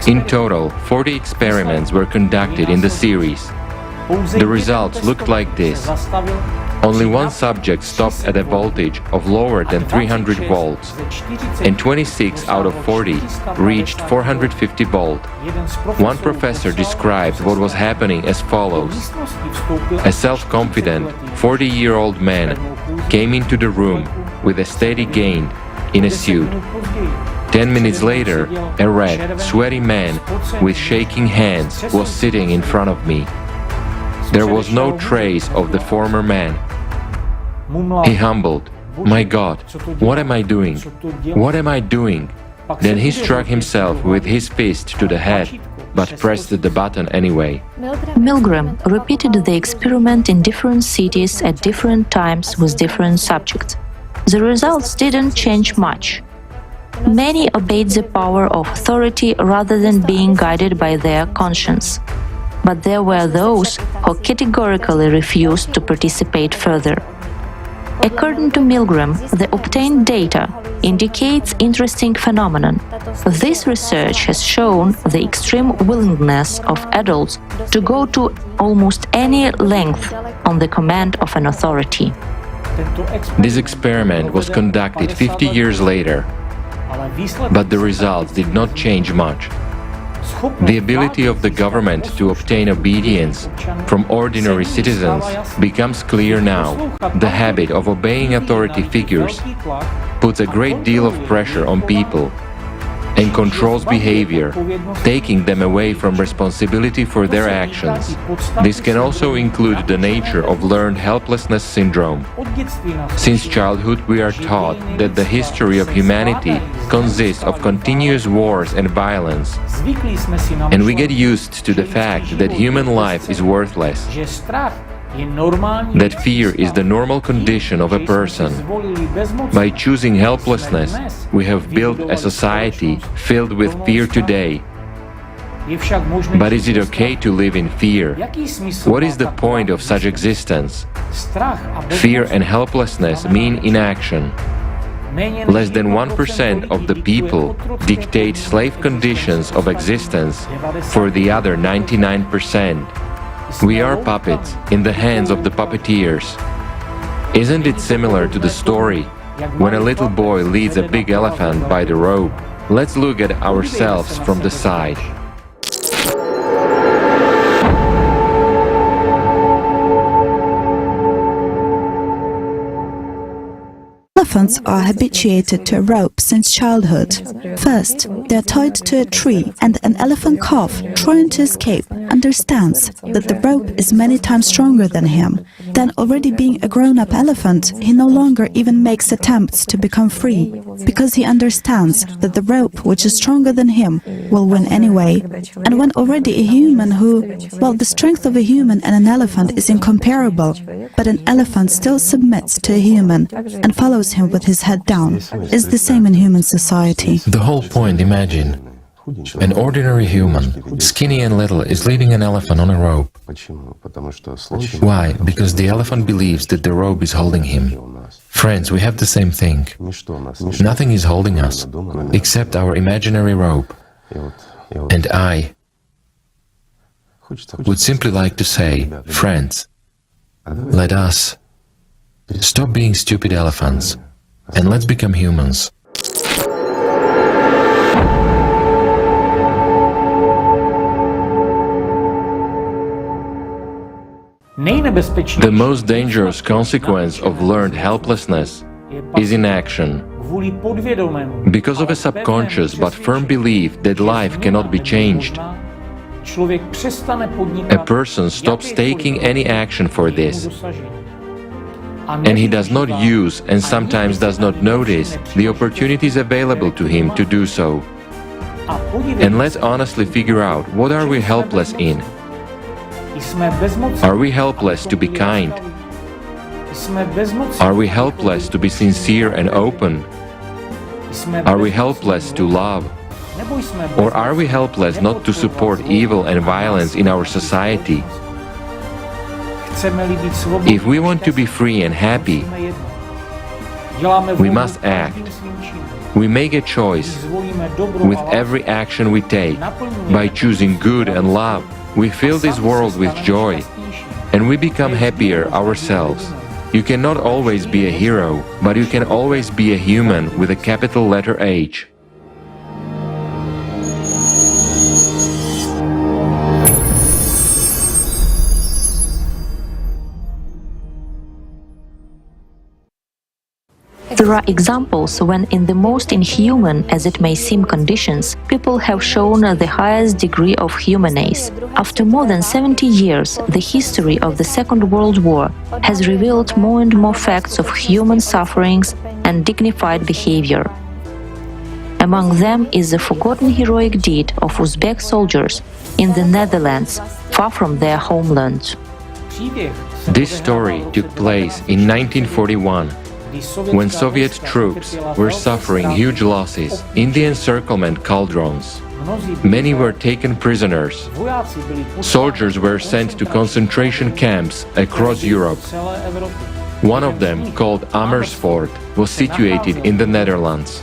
In total, 40 experiments were conducted in the series. The results looked like this. Only 1 subject stopped at a voltage of lower than 300 volts, and 26 out of 40 reached 450 volts. One professor described what was happening as follows. A self-confident 40-year-old man came into the room with a steady gain in a suit. 10 minutes later, a red, sweaty man with shaking hands was sitting in front of me. There was no trace of the former man. He humbled, "My God, what am I doing? What am I doing?" Then he struck himself with his fist to the head, but pressed the button anyway. Milgram repeated the experiment in different cities at different times with different subjects. The results didn't change much. Many obeyed the power of authority rather than being guided by their conscience. But there were those who categorically refused to participate further. According to Milgram, the obtained data indicates interesting phenomenon. This research has shown the extreme willingness of adults to go to almost any length on the command of an authority. This experiment was conducted 50 years later. But the results did not change much. The ability of the government to obtain obedience from ordinary citizens becomes clear now. The habit of obeying authority figures puts a great deal of pressure on people and controls behavior, taking them away from responsibility for their actions. This can also include the nature of learned helplessness syndrome. Since childhood, we are taught that the history of humanity consists of continuous wars and violence, and we get used to the fact that human life is worthless, that fear is the normal condition of a person. By choosing helplessness, we have built a society filled with fear today. But is it okay to live in fear? What is the point of such existence? Fear and helplessness mean inaction. Less than 1% of the people dictate slave conditions of existence for the other 99%. We are puppets in the hands of the puppeteers. Isn't it similar to the story when a little boy leads a big elephant by the rope? Let's look at ourselves from the side. Elephants are habituated to a rope since childhood. First, they are tied to a tree, and an elephant calf trying to escape understands that the rope is many times stronger than him. Then, already being a grown-up elephant, he no longer even makes attempts to become free, because he understands that the rope, which is stronger than him, will win anyway. And when already a human the strength of a human and an elephant is incomparable, but an elephant still submits to a human and follows him with his head down, is the same in human society. The whole point, imagine. An ordinary human, skinny and little, is leading an elephant on a rope. Why? Because the elephant believes that the rope is holding him. Friends, we have the same thing. Nothing is holding us, except our imaginary rope. And I would simply like to say, friends, let us stop being stupid elephants, and let's become humans. The most dangerous consequence of learned helplessness is inaction. Because of a subconscious but firm belief that life cannot be changed, a person stops taking any action for this. And he does not use and sometimes does not notice the opportunities available to him to do so. And let's honestly figure out, what are we helpless in? Are we helpless to be kind? Are we helpless to be sincere and open? Are we helpless to love? Or are we helpless not to support evil and violence in our society? If we want to be free and happy, we must act. We make a choice. With every action we take, by choosing good and love, we fill this world with joy, and we become happier ourselves. You cannot always be a hero, but you can always be a human with a capital letter H. There are examples when, in the most inhuman as it may seem conditions, people have shown the highest degree of humanness. After more than 70 years, the history of the Second World War has revealed more and more facts of human sufferings and dignified behavior. Among them is the forgotten heroic deed of Uzbek soldiers in the Netherlands, far from their homeland. This story took place in 1941. When Soviet troops were suffering huge losses in the encirclement cauldrons. Many were taken prisoners. Soldiers were sent to concentration camps across Europe. One of them, called Amersfoort, was situated in the Netherlands.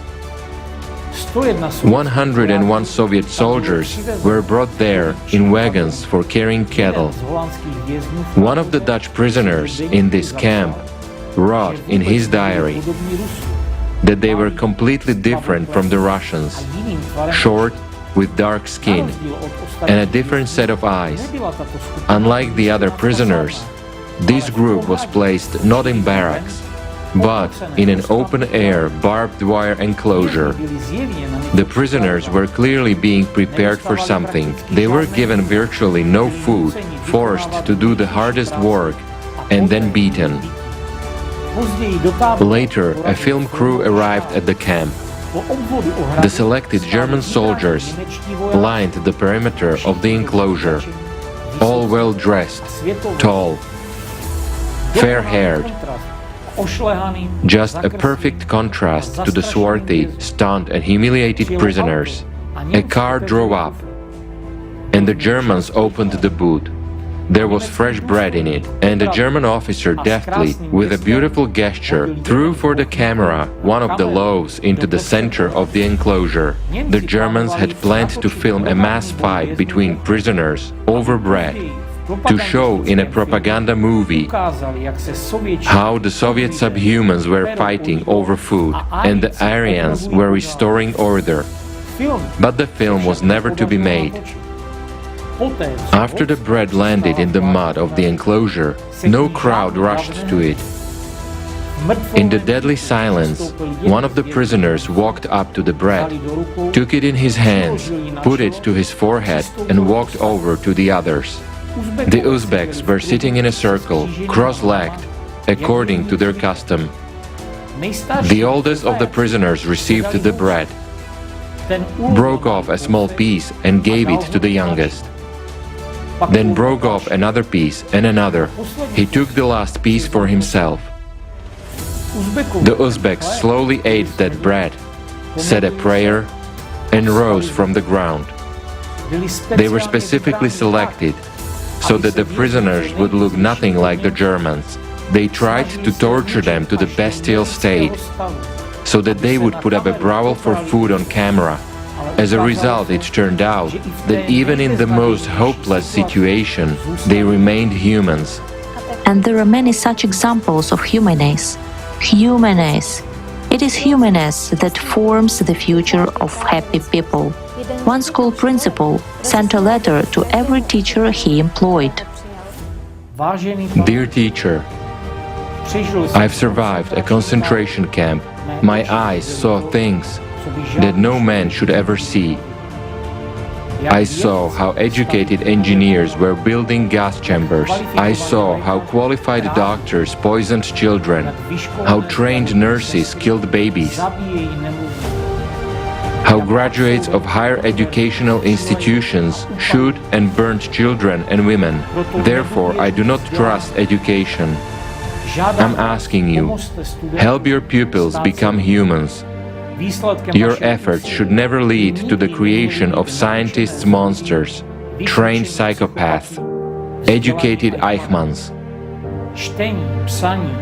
101 Soviet soldiers were brought there in wagons for carrying cattle. One of the Dutch prisoners in this camp wrote in his diary, that they were completely different from the Russians, short, with dark skin, and a different set of eyes. Unlike the other prisoners, this group was placed not in barracks, but in an open-air barbed wire enclosure. The prisoners were clearly being prepared for something. They were given virtually no food, forced to do the hardest work, and then beaten. Later, a film crew arrived at the camp. The selected German soldiers lined the perimeter of the enclosure, all well-dressed, tall, fair-haired. Just a perfect contrast to the swarthy, stunned and humiliated prisoners. A car drove up, and the Germans opened the boot. There was fresh bread in it, and a German officer deftly, with a beautiful gesture, threw for the camera one of the loaves into the center of the enclosure. The Germans had planned to film a mass fight between prisoners over bread, to show in a propaganda movie how the Soviet subhumans were fighting over food and the Aryans were restoring order. But the film was never to be made. After the bread landed in the mud of the enclosure, no crowd rushed to it. In the deadly silence, one of the prisoners walked up to the bread, took it in his hands, put it to his forehead and walked over to the others. The Uzbeks were sitting in a circle, cross-legged, according to their custom. The oldest of the prisoners received the bread, broke off a small piece and gave it to the youngest. Then broke off another piece and another. He took the last piece for himself. The Uzbeks slowly ate that bread, said a prayer, and rose from the ground. They were specifically selected so that the prisoners would look nothing like the Germans. They tried to torture them to the bestial state, so that they would put up a brawl for food on camera. As a result, it turned out that even in the most hopeless situation, they remained humans. And there are many such examples of humanness. Humanness. It is humanness that forms the future of happy people. One school principal sent a letter to every teacher he employed. Dear teacher, I've survived a concentration camp. My eyes saw things that no man should ever see. I saw how educated engineers were building gas chambers. I saw how qualified doctors poisoned children, how trained nurses killed babies, how graduates of higher educational institutions shoot and burned children and women. Therefore, I do not trust education. I'm asking you, help your pupils become humans. Your efforts should never lead to the creation of scientists' monsters, trained psychopaths, educated Eichmanns.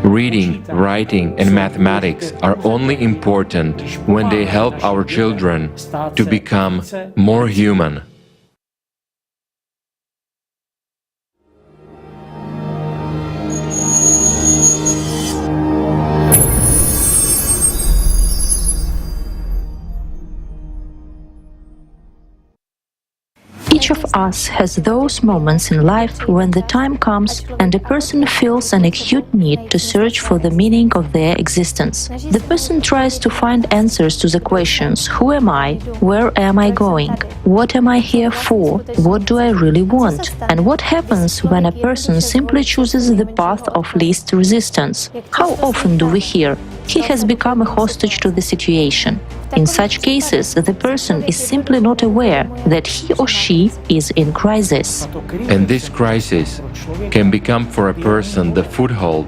Reading, writing and mathematics are only important when they help our children to become more human. Each of us has those moments in life when the time comes and a person feels an acute need to search for the meaning of their existence. The person tries to find answers to the questions: who am I? Where am I going? What am I here for? What do I really want? And what happens when a person simply chooses the path of least resistance? How often do we hear, "He has become a hostage to the situation"? In such cases, the person is simply not aware that he or she is in crisis. And this crisis can become for a person the foothold,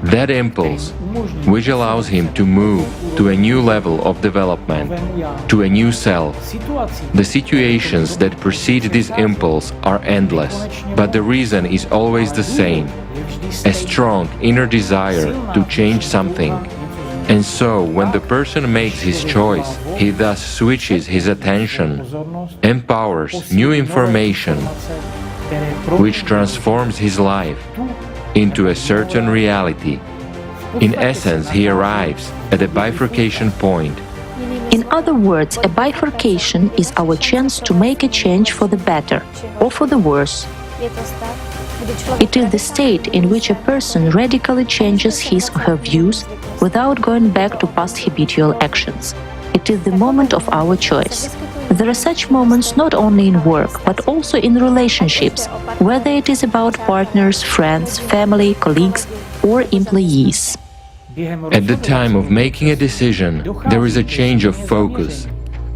that impulse which allows him to move to a new level of development, to a new self. The situations that precede this impulse are endless, but the reason is always the same: a strong inner desire to change something. And so, when the person makes his choice, he thus switches his attention, empowers new information, which transforms his life into a certain reality. In essence, he arrives at a bifurcation point. In other words, a bifurcation is our chance to make a change for the better or for the worse. It is the state in which a person radically changes his or her views without going back to past habitual actions. It is the moment of our choice. There are such moments not only in work, but also in relationships, whether it is about partners, friends, family, colleagues, or employees. At the time of making a decision, there is a change of focus,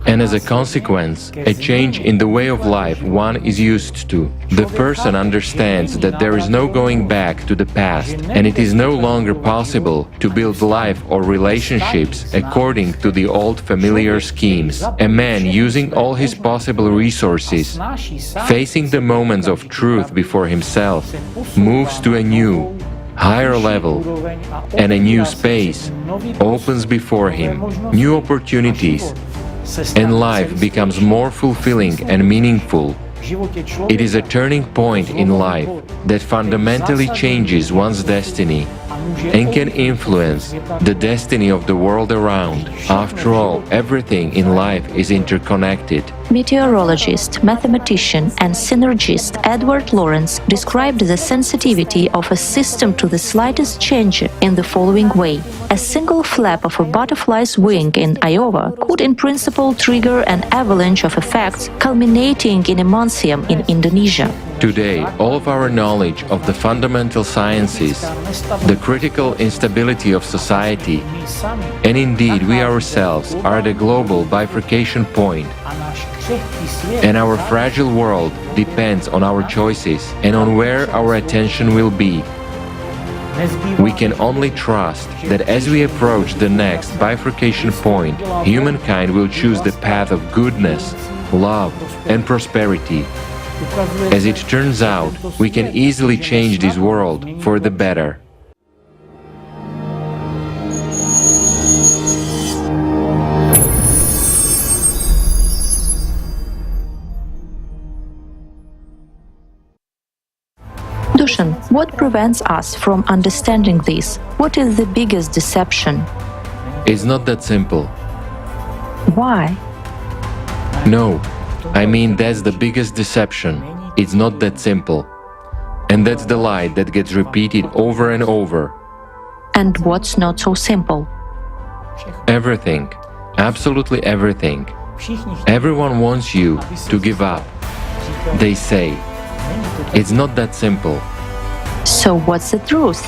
and as a consequence, a change in the way of life one is used to. The person understands that there is no going back to the past, and it is no longer possible to build life or relationships according to the old familiar schemes. A man using all his possible resources, facing the moments of truth before himself, moves to a new, higher level, and a new space opens before him, new opportunities, and life becomes more fulfilling and meaningful. It is a turning point in life that fundamentally changes one's destiny and can influence the destiny of the world around. After all, everything in life is interconnected. Meteorologist, mathematician, and synergist Edward Lorenz described the sensitivity of a system to the slightest change in the following way. A single flap of a butterfly's wing in Iowa could in principle trigger an avalanche of effects culminating in a monsoon in Indonesia. Today, all of our knowledge of the fundamental sciences, the critical instability of society, and indeed we ourselves are at a global bifurcation point, and our fragile world depends on our choices and on where our attention will be. We can only trust that as we approach the next bifurcation point, humankind will choose the path of goodness, love, and prosperity. As it turns out, we can easily change this world for the better. Dushan, what prevents us from understanding this? What is the biggest deception? It's not that simple. Why? No, I mean that's the biggest deception. It's not that simple. And that's the lie that gets repeated over and over. And what's not so simple? Everything. Absolutely everything. Everyone wants you to give up. They say, it's not that simple. So what's the truth?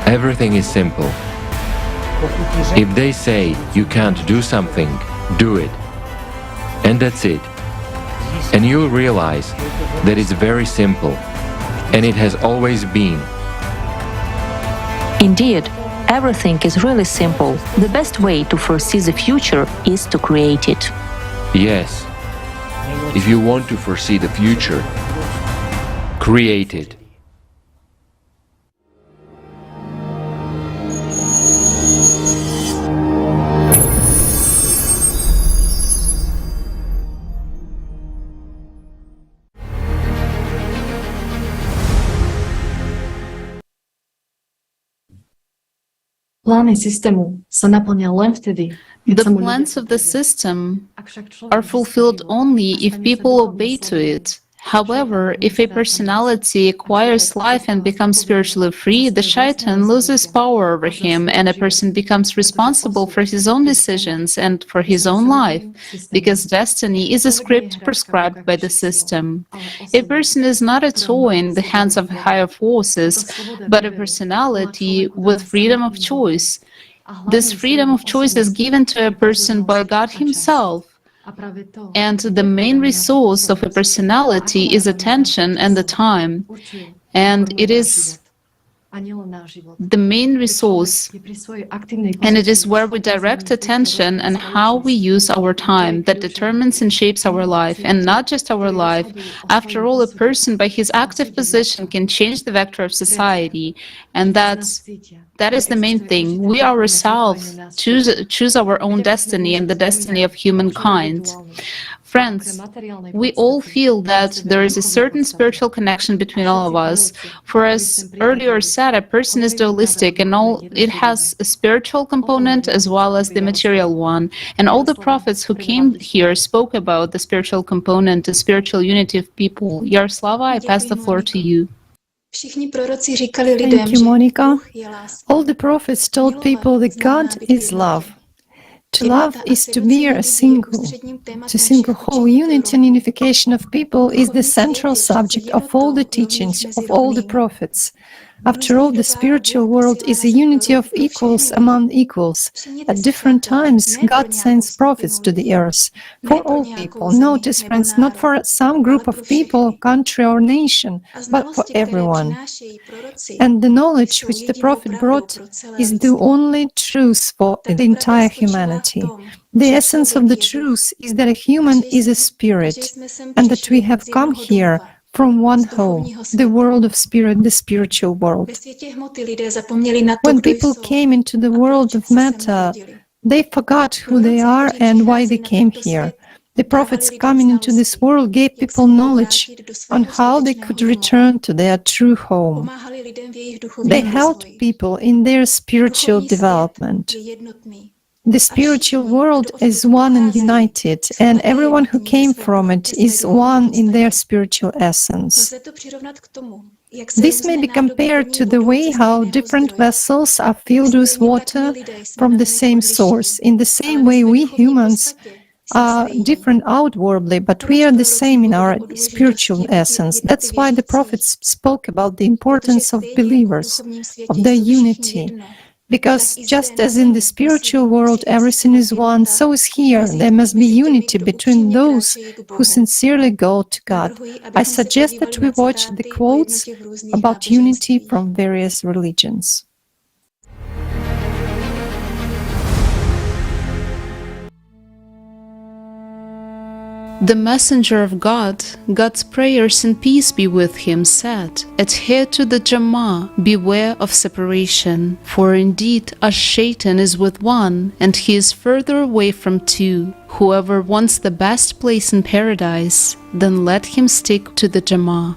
Everything is simple. If they say you can't do something, do it. And that's it. And you'll realize that it's very simple. And it has always been. Indeed, everything is really simple. The best way to foresee the future is to create it. Yes. If you want to foresee the future, create it. Plány systému sa naplnia len vtedy, The plans of the system are fulfilled only if people obey to it. However, if a personality acquires life and becomes spiritually free, the shaitan loses power over him and a person becomes responsible for his own decisions and for his own life, because destiny is a script prescribed by the system. A person is not a toy in the hands of higher forces, but a personality with freedom of choice. This freedom of choice is given to a person by God Himself. And the main resource of a personality is attention and the time. And it is the main resource, and it is where we direct attention and how we use our time that determines and shapes our life, and not just our life. After all, a person by his active position can change the vector of society, and that is the main thing. We ourselves choose our own destiny and the destiny of humankind. Friends, we all feel that there is a certain spiritual connection between all of us. For as earlier said, a person is dualistic and it has a spiritual component as well as the material one. And all the prophets who came here spoke about the spiritual component, the spiritual unity of people. Yaroslava, I pass the floor to you. Thank you, Monica. All the prophets told people that God is love. To love is to be a single. To single whole unity and unification of people is the central subject of all the teachings of all the prophets. After all, the spiritual world is a unity of equals among equals. At different times, God sends prophets to the earth for all people. Notice, friends, not for some group of people, country or nation, but for everyone. And the knowledge which the prophet brought is the only truth for the entire humanity. The essence of the truth is that a human is a spirit, and that we have come here from one home, the world of spirit, the spiritual world. When people came into the world of matter, they forgot who they are and why they came here. The prophets coming into this world gave people knowledge on how they could return to their true home. They helped people in their spiritual development. The spiritual world is one and united, and everyone who came from it is one in their spiritual essence. This may be compared to the way how different vessels are filled with water from the same source. In the same way, we humans are different outwardly, but we are the same in our spiritual essence. That's why the prophets spoke about the importance of believers, of their unity. Because just as in the spiritual world everything is one, so is here. There must be unity between those who sincerely go to God. I suggest that we watch the quotes about unity from various religions. The messenger of God, God's prayers and peace be with him, said, "Adhere to the Jama'ah, beware of separation, for indeed as Shaitan is with one, and he is further away from two. Whoever wants the best place in paradise, then let him stick to the Jama'ah.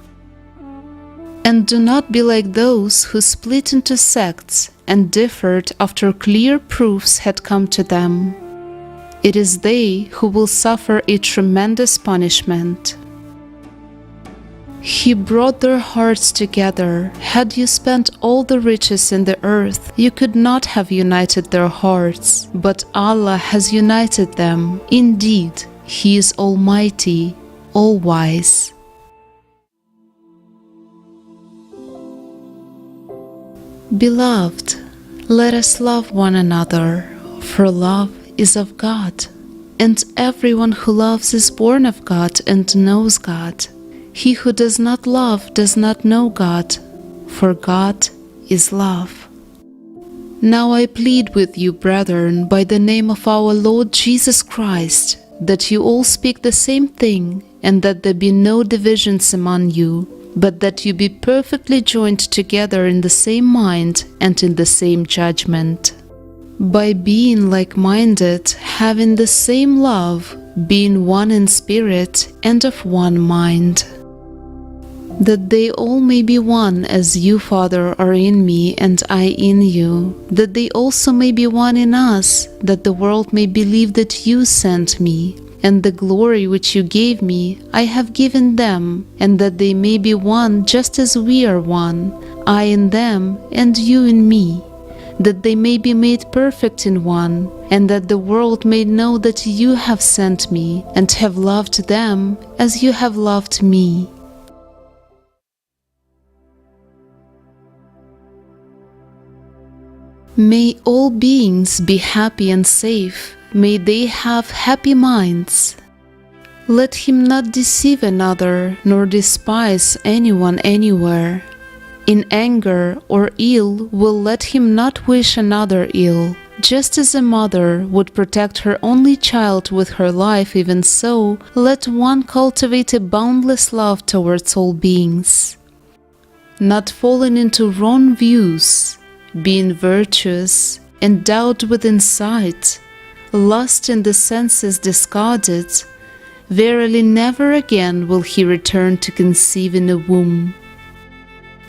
And do not be like those who split into sects and differed after clear proofs had come to them. It is they who will suffer a tremendous punishment." He brought their hearts together. Had you spent all the riches in the earth, you could not have united their hearts, but Allah has united them. Indeed, He is Almighty, All-Wise. Beloved, let us love one another, for love is of God, and everyone who loves is born of God and knows God. He who does not love does not know God, for God is love. Now I plead with you, brethren, by the name of our Lord Jesus Christ, that you all speak the same thing, and that there be no divisions among you, but that you be perfectly joined together in the same mind and in the same judgment. By being like-minded, having the same love, being one in spirit and of one mind. That they all may be one, as you, Father, are in me and I in you, that they also may be one in us, that the world may believe that you sent me, and the glory which you gave me I have given them, and that they may be one just as we are one, I in them and you in me, that they may be made perfect in one, and that the world may know that you have sent me, and have loved them as you have loved me. May all beings be happy and safe, may they have happy minds. Let him not deceive another, nor despise anyone anywhere. In anger or ill will let him not wish another ill. Just as a mother would protect her only child with her life, even so, let one cultivate a boundless love towards all beings. Not falling into wrong views, being virtuous, endowed with insight, lust in the senses discarded, Verily never again will he return to conceive in a womb.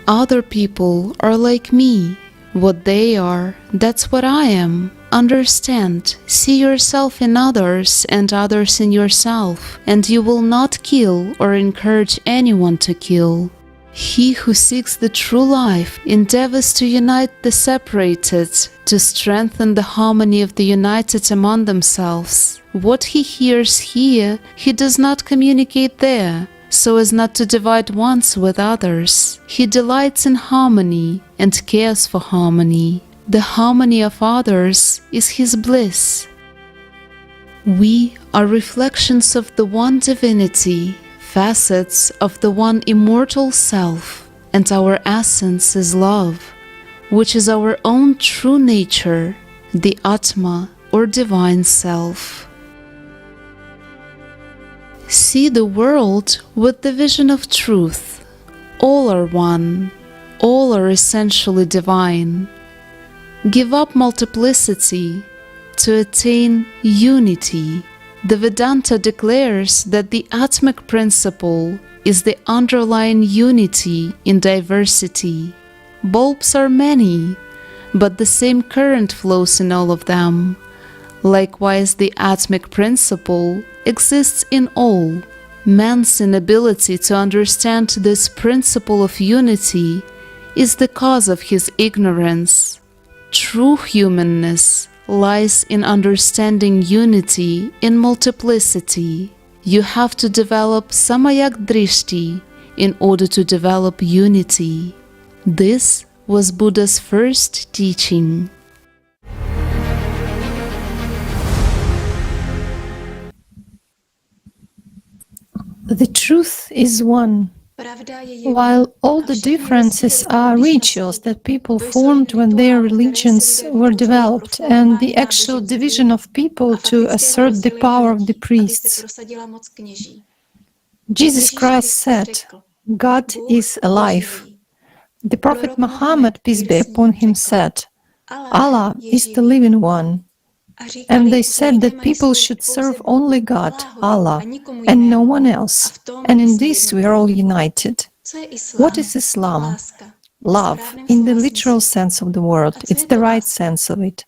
Other people are like me. What they are, that's what I am. Understand, see yourself in others and others in yourself, and you will not kill or encourage anyone to kill. He who seeks the true life endeavors to unite the separated, to strengthen the harmony of the united among themselves. What he hears here, he does not communicate there, so as not to divide ones with others. He delights in harmony and cares for harmony. The harmony of others is his bliss. We are reflections of the one divinity, facets of the one immortal self, and our essence is love, which is our own true nature, the Atma or divine self. See the world with the vision of truth. All are one, all are essentially divine. Give up multiplicity to attain unity. The Vedanta declares that the Atmic principle is the underlying unity in diversity. Bulbs are many, but the same current flows in all of them. Likewise, the Atmic principle exists in all. Man's inability to understand this principle of unity is the cause of his ignorance. True humanness lies in understanding unity in multiplicity. You have to develop Samayak Drishti in order to develop unity. This was Buddha's first teaching. The truth is one. While all the differences are rituals that people formed when their religions were developed, and the actual division of people to assert the power of the priests. Jesus Christ said, God is alive. The Prophet Muhammad, peace be upon him, said, Allah is the living one. And they said that people should serve only God, Allah, and no one else. And in this we are all united. What is Islam? Love, in the literal sense of the word. It's the right sense of it.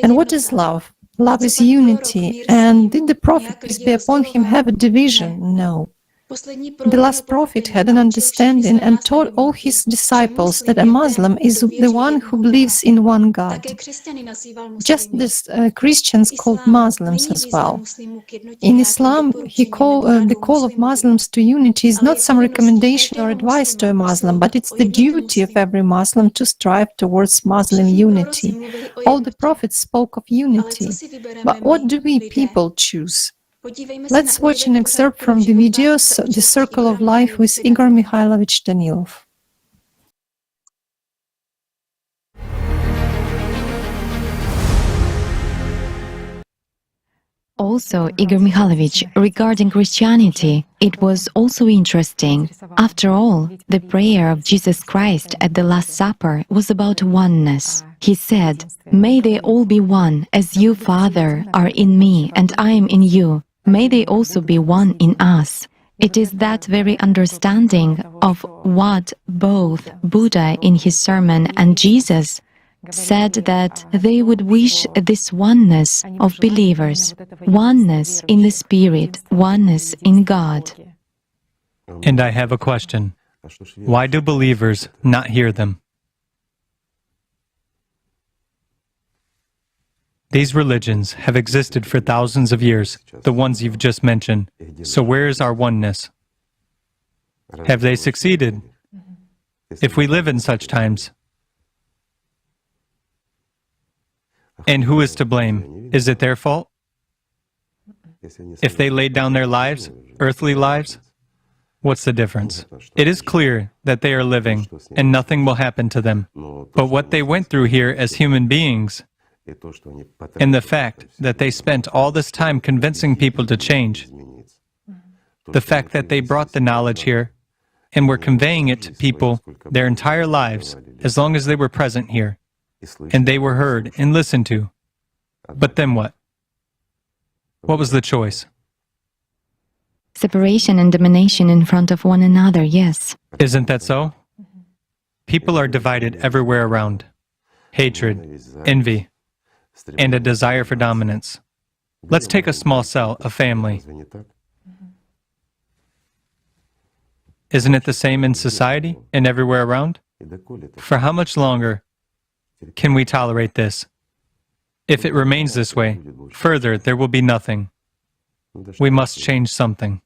And what is love? Love is unity. And did the Prophet, peace be upon him, have a division? No. The last prophet had an understanding and taught all his disciples that a Muslim is the one who believes in one God. Just as Christians called Muslims as well. In Islam, the call of Muslims to unity is not some recommendation or advice to a Muslim, but it's the duty of every Muslim to strive towards Muslim unity. All the prophets spoke of unity. But what do we people choose? Let's watch an excerpt from the videos The Circle of Life with Igor Mikhailovich Danilov. Also, Igor Mikhailovich, regarding Christianity, it was also interesting. After all, the prayer of Jesus Christ at the Last Supper was about oneness. He said, "May they all be one, as you, Father, are in me and I am in you. May they also be one in us." It is that very understanding of what both Buddha in his sermon and Jesus said, that they would wish this oneness of believers, oneness in the Spirit, oneness in God. And I have a question. Why do believers not hear them? These religions have existed for thousands of years, the ones you've just mentioned. So where is our oneness? Have they succeeded? If we live in such times, and who is to blame? Is it their fault? If they laid down their lives, earthly lives, what's the difference? It is clear that they are living, and nothing will happen to them. But what they went through here as human beings, and the fact that they spent all this time convincing people to change, the fact that they brought the knowledge here and were conveying it to people their entire lives as long as they were present here, and they were heard and listened to. But then what? What was the choice? Separation and domination in front of one another, yes. Isn't that so? People are divided everywhere around. Hatred, envy, and a desire for dominance. Let's take a small cell, a family. Isn't it the same in society and everywhere around? For how much longer can we tolerate this? If it remains this way, further there will be nothing. We must change something.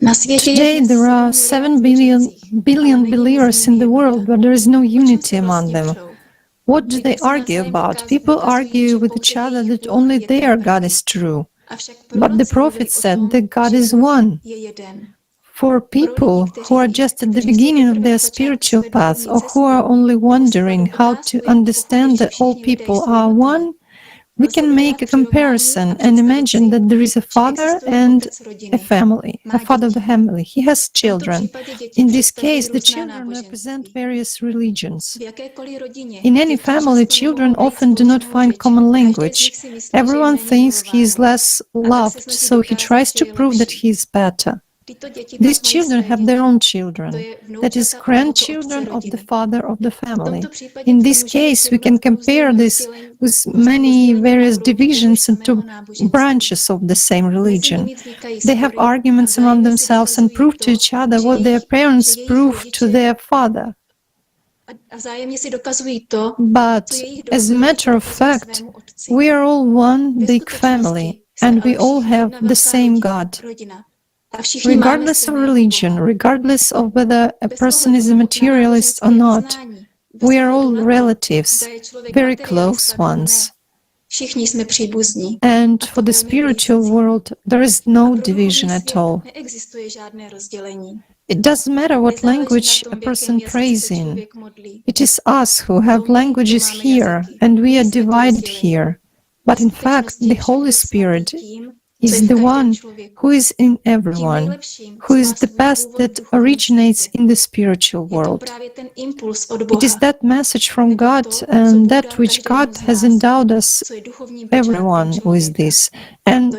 Today there are 7 billion believers in the world, but there is no unity among them. What do they argue about? People argue with each other that only their God is true. But the prophet said that God is one. For people who are just at the beginning of their spiritual path, or who are only wondering how to understand that all people are one, we can make a comparison and imagine that there is a father and a family, a father of the family. He has children. In this case, the children represent various religions. In any family, children often do not find common language. Everyone thinks he is less loved, so he tries to prove that he is better. These children have their own children, that is, grandchildren of the father of the family. In this case, we can compare this with many various divisions into branches of the same religion. They have arguments among themselves and prove to each other what their parents proved to their father. But, as a matter of fact, we are all one big family, and we all have the same God. Regardless of religion, regardless of whether a person is a materialist or not, we are all relatives, very close ones. And for the spiritual world, there is no division at all. It doesn't matter what language a person prays in. It is us who have languages here, and we are divided here. But in fact, the Holy Spirit is the one who is in everyone, who is the best that originates in the spiritual world. It is that message from God and that which God has endowed us, everyone, with this. And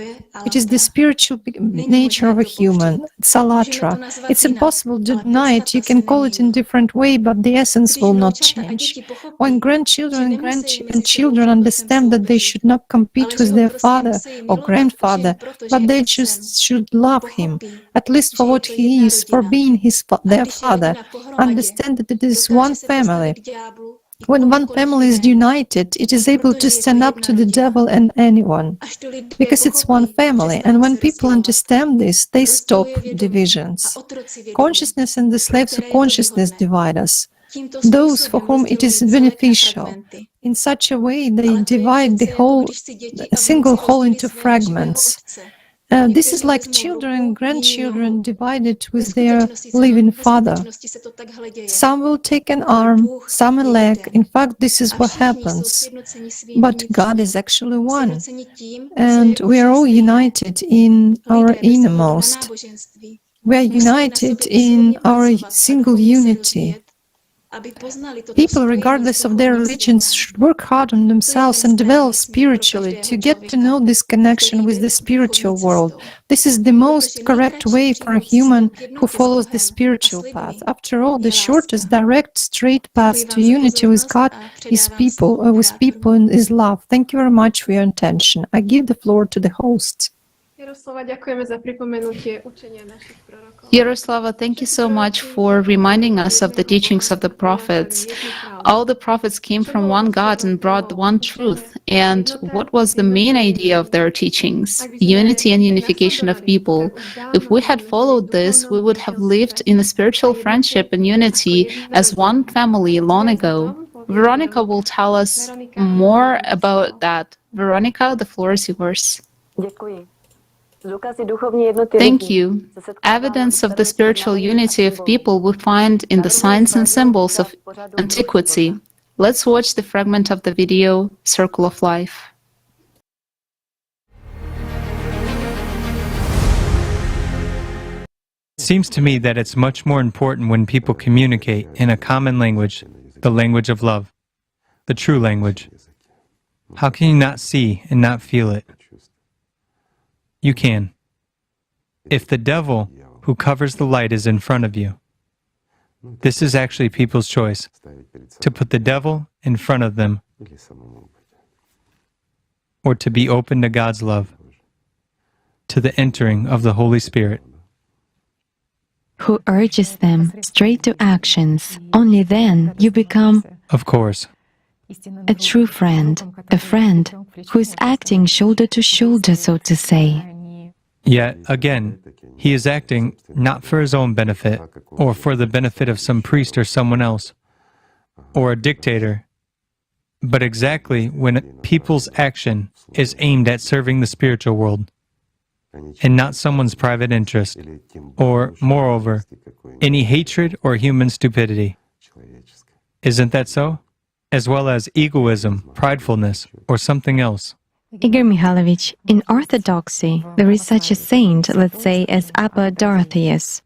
it is the spiritual nature of a human, Salatra. It's impossible to deny it. You can call it in different way, but the essence will not change. When grandchildren and children understand that they should not compete with their father or grandfather, but they just should love him, at least for what he is, for being their father. Understand that it is one family. When one family is united, it is able to stand up to the devil and anyone, because it's one family. And when people understand this, they stop divisions. Consciousness and the slaves of consciousness divide us. Those for whom it is beneficial. In such a way, they divide a single whole into fragments. This is like children and grandchildren divided with their living father. Some will take an arm, some a leg. In fact, this is what happens. But God is actually one. And we are all united in our innermost. We are united in our single unity. People, regardless of their religions, should work hard on themselves and develop spiritually to get to know this connection with the spiritual world. This is the most correct way for a human who follows the spiritual path. After all, the shortest, direct, straight path to unity with God is with people and is love. Thank you very much for your attention. I give the floor to the hosts. Yaroslava, thank you so much for reminding us of the teachings of the prophets. All the prophets came from one God and brought one truth. And what was the main idea of their teachings? Unity and unification of people. If we had followed this, we would have lived in a spiritual friendship and unity as one family long ago. Veronica will tell us more about that. Veronica, the floor is yours. Thank you. Evidence of the spiritual unity of people we find in the signs and symbols of antiquity. Let's watch the fragment of the video, Circle of Life. It seems to me that it's much more important when people communicate in a common language the language of love, the true language. How can you not see and not feel it? You can. If the devil who covers the light is in front of you, this is actually people's choice, to put the devil in front of them, or to be open to God's love, to the entering of the Holy Spirit. Who urges them straight to actions. Only then you become, of course, a true friend, a friend who is acting shoulder to shoulder, so to say. Yet, again, he is acting not for his own benefit, or for the benefit of some priest or someone else, or a dictator, but exactly when people's action is aimed at serving the spiritual world, and not someone's private interest, or, moreover, any hatred or human stupidity. Isn't that so? As well as egoism, pridefulness, or something else. Igor Mikhailovich, in Orthodoxy, there is such a saint, let's say, as Abba Dorotheus,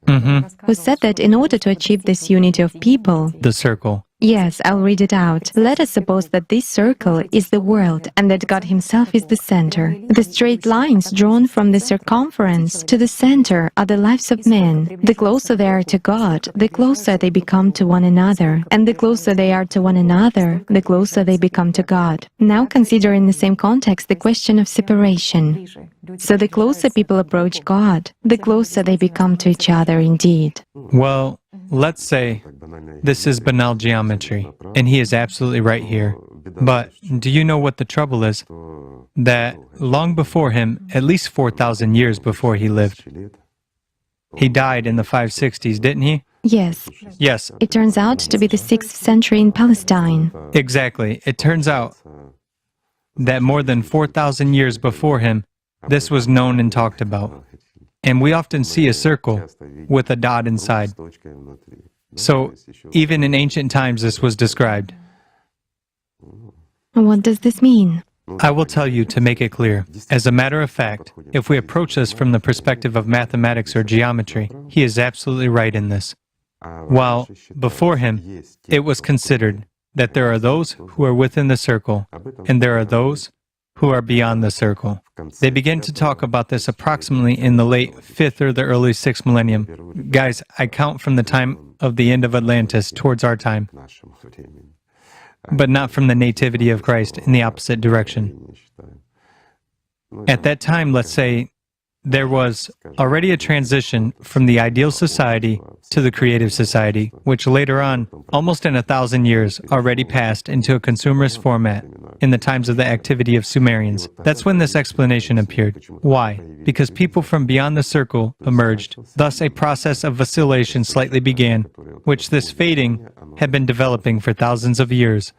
who said that in order to achieve this unity of people, the circle. Yes, I'll read it out. Let us suppose that this circle is the world and that God Himself is the center. The straight lines drawn from the circumference to the center are the lives of men. The closer they are to God, the closer they become to one another. And the closer they are to one another, the closer they become to God. Now consider in the same context the question of separation. So the closer people approach God, the closer they become to each other indeed. Well, let's say this is banal geometry, and he is absolutely right here. But do you know what the trouble is? That long before him, at least 4,000 years before he lived, he died in the 560s, didn't he? Yes. Yes. It turns out to be the 6th century in Palestine. Exactly. It turns out that more than 4,000 years before him, this was known and talked about. And we often see a circle with a dot inside. So, even in ancient times, this was described. What does this mean? I will tell you to make it clear. As a matter of fact, if we approach this from the perspective of mathematics or geometry, he is absolutely right in this. While before him, it was considered that there are those who are within the circle, and there are those who are beyond the circle. They begin to talk about this approximately in the late 5th or the early 6th millennium. Guys, I count from the time of the end of Atlantis towards our time, but not from the nativity of Christ in the opposite direction. At that time, let's say, there was already a transition from the ideal society to the creative society, which later on, almost in 1,000 years, already passed into a consumerist format in the times of the activity of Sumerians. That's when this explanation appeared. Why? Because people from beyond the circle emerged. Thus, a process of vacillation slightly began, which this fading had been developing for thousands of years,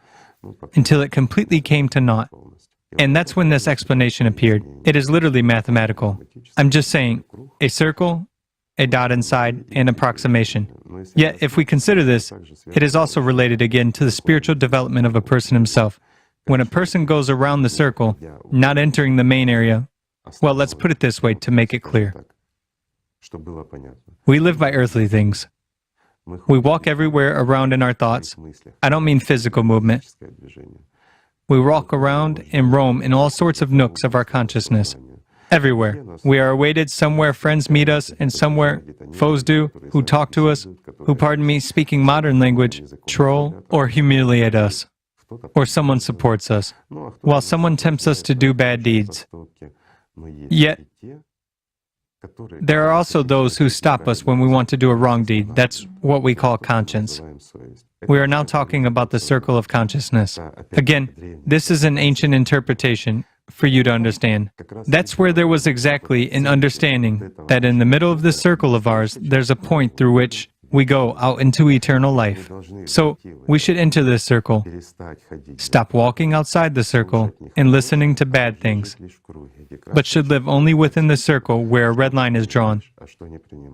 until it completely came to naught. And that's when this explanation appeared. It is literally mathematical. I'm just saying, a circle, a dot inside, an approximation. Yet, if we consider this, it is also related again to the spiritual development of a person himself. When a person goes around the circle, not entering the main area, well, let's put it this way to make it clear. We live by earthly things. We walk everywhere around in our thoughts. I don't mean physical movement. We walk around and roam in all sorts of nooks of our consciousness. Everywhere. We are awaited somewhere friends meet us, and somewhere foes do, who talk to us, who, pardon me, speaking modern language, troll or humiliate us. Or someone supports us, while someone tempts us to do bad deeds. Yet, there are also those who stop us when we want to do a wrong deed. That's what we call conscience. We are now talking about the circle of consciousness. Again, this is an ancient interpretation for you to understand. That's where there was exactly an understanding that in the middle of this circle of ours, there's a point through which we go out into eternal life. So, we should enter this circle, stop walking outside the circle and listening to bad things, but should live only within the circle where a red line is drawn,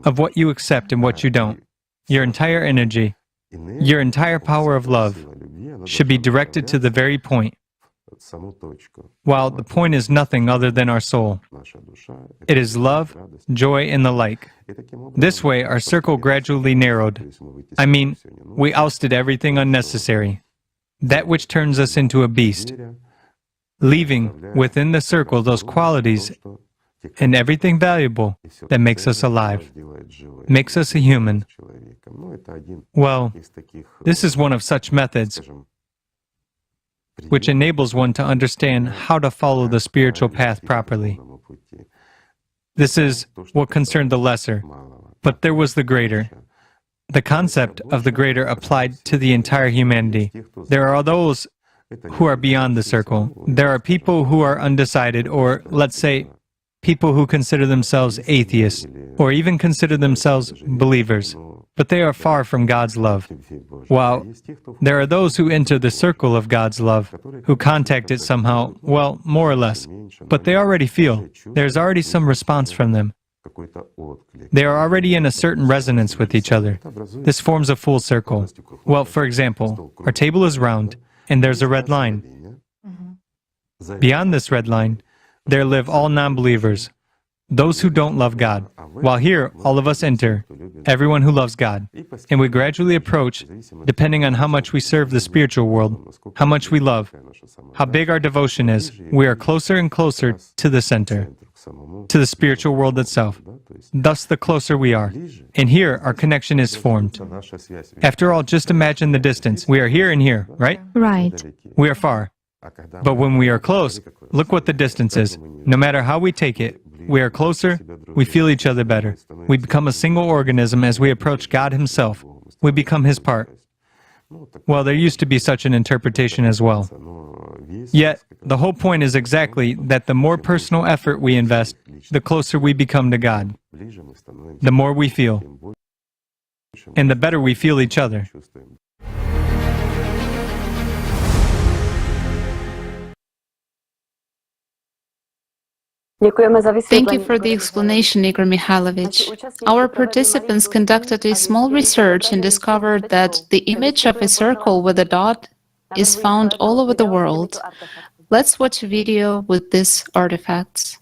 of what you accept and what you don't. Your entire energy, your entire power of love should be directed to the very point while the point is nothing other than our soul. It is love, joy, and the like. This way, our circle gradually narrowed. I mean, we ousted everything unnecessary, that which turns us into a beast, leaving within the circle those qualities and everything valuable that makes us alive, makes us a human. Well, this is one of such methods which enables one to understand how to follow the spiritual path properly. This is what concerned the lesser, but there was the greater. The concept of the greater applied to the entire humanity. There are those who are beyond the circle. There are people who are undecided, or let's say, people who consider themselves atheists, or even consider themselves believers, but they are far from God's love. While there are those who enter the circle of God's love, who contact it somehow, well, more or less, but they already feel, there's already some response from them. They are already in a certain resonance with each other. This forms a full circle. Well, for example, our table is round, and there's a red line. Beyond this red line, there live all non-believers, those who don't love God. While here, all of us enter, everyone who loves God. And we gradually approach, depending on how much we serve the spiritual world, how much we love, how big our devotion is, we are closer and closer to the center, to the spiritual world itself. Thus, the closer we are. And here, our connection is formed. After all, just imagine the distance. We are here and here, right? Right. We are far. But when we are close, look what the distance is. No matter how we take it, we are closer, we feel each other better. We become a single organism as we approach God Himself. We become His part. Well, there used to be such an interpretation as well. Yet, the whole point is exactly that the more personal effort we invest, the closer we become to God. The more we feel, and the better we feel each other. Thank you for the explanation, Igor Mikhailovich. Our participants conducted a small research and discovered that the image of a circle with a dot is found all over the world. Let's watch a video with these artifacts.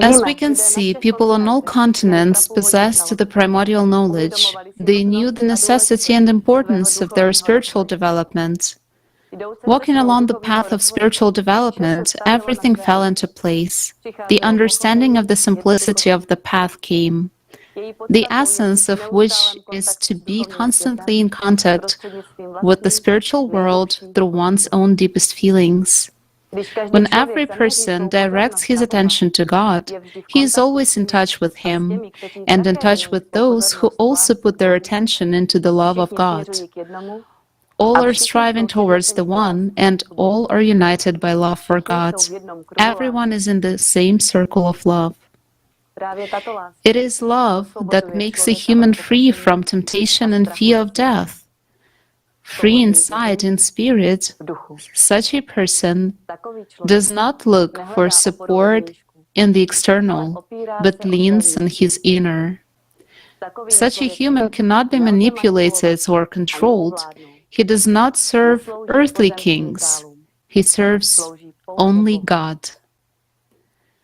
As we can see, people on all continents possessed the primordial knowledge. They knew the necessity and importance of their spiritual development. Walking along the path of spiritual development, everything fell into place. The understanding of the simplicity of the path came, the essence of which is to be constantly in contact with the spiritual world through one's own deepest feelings. When every person directs his attention to God, he is always in touch with Him, and in touch with those who also put their attention into the love of God. All are striving towards the one, and all are united by love for God. Everyone is in the same circle of love. It is love that makes a human free from temptation and fear of death. Free in sight and spirit, such a person does not look for support in the external, but leans on his inner. Such a human cannot be manipulated or controlled. He does not serve earthly kings. He serves only God.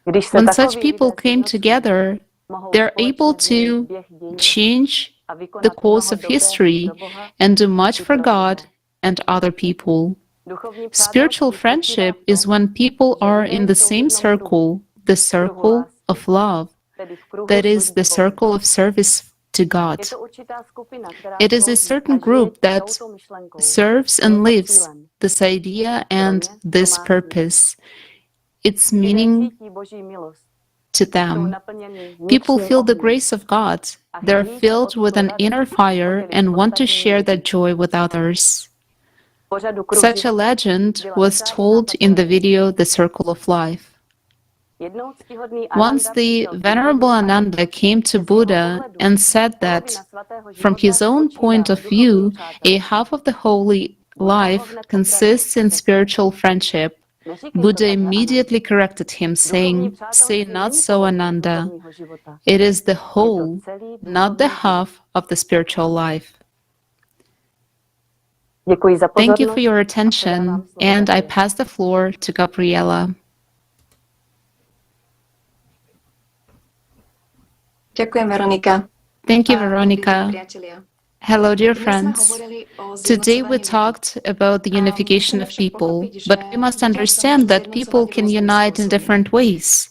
When such people came together, they're able to change the course of history and do much for God and other people. Spiritual friendship is when people are in the same circle, the circle of love, that is, the circle of service to God. It is a certain group that serves and lives this idea and this purpose. Its meaning to them. People feel the grace of God. They're filled with an inner fire and want to share that joy with others. Such a legend was told in the video The Circle of Life. Once the Venerable Ananda came to Buddha and said that, from his own point of view, a half of the holy life consists in spiritual friendship. Buddha immediately corrected him, saying, "Say not so, Ananda. It is the whole, not the half of the spiritual life." Thank you for your attention, and I pass the floor to Gabriela. Ďakujem, Veronika. Thank you, Veronica. Hello, dear friends. Today we talked about the unification of people, but we must understand that people can unite in different ways.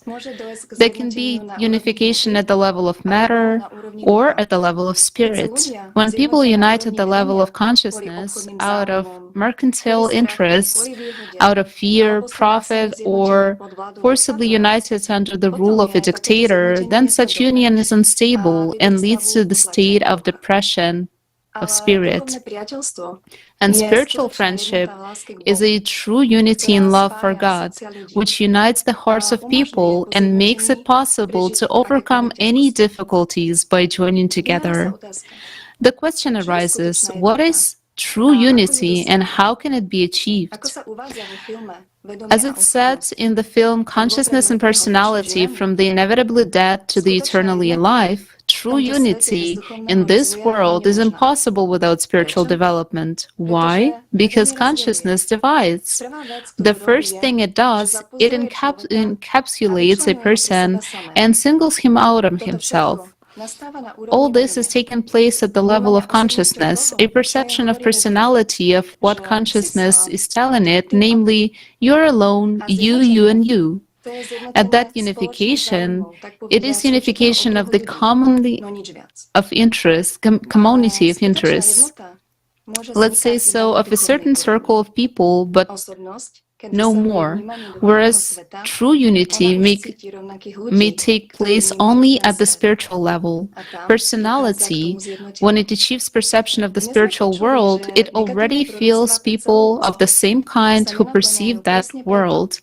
There can be unification at the level of matter or at the level of spirit. When people unite at the level of consciousness out of mercantile interests, out of fear, profit, or forcibly united under the rule of a dictator, then such union is unstable and leads to the state of depression of spirit. And spiritual friendship is a true unity in love for God, which unites the hearts of people and makes it possible to overcome any difficulties by joining together. The question arises, what is true unity and how can it be achieved? As it's said in the film Consciousness and Personality, from the inevitably dead to the eternally alive, true unity in this world is impossible without spiritual development. Why? Because consciousness divides. The first thing it does, it encapsulates a person and singles him out of himself. All this has taken place at the level of consciousness, a perception of personality of what consciousness is telling it, namely, you're alone, you, and you. At that unification, it is unification of the community of interests, let's say so, of a certain circle of people, but no more, whereas true unity may take place only at the spiritual level. Personality, when it achieves perception of the spiritual world, it already feels people of the same kind who perceive that world,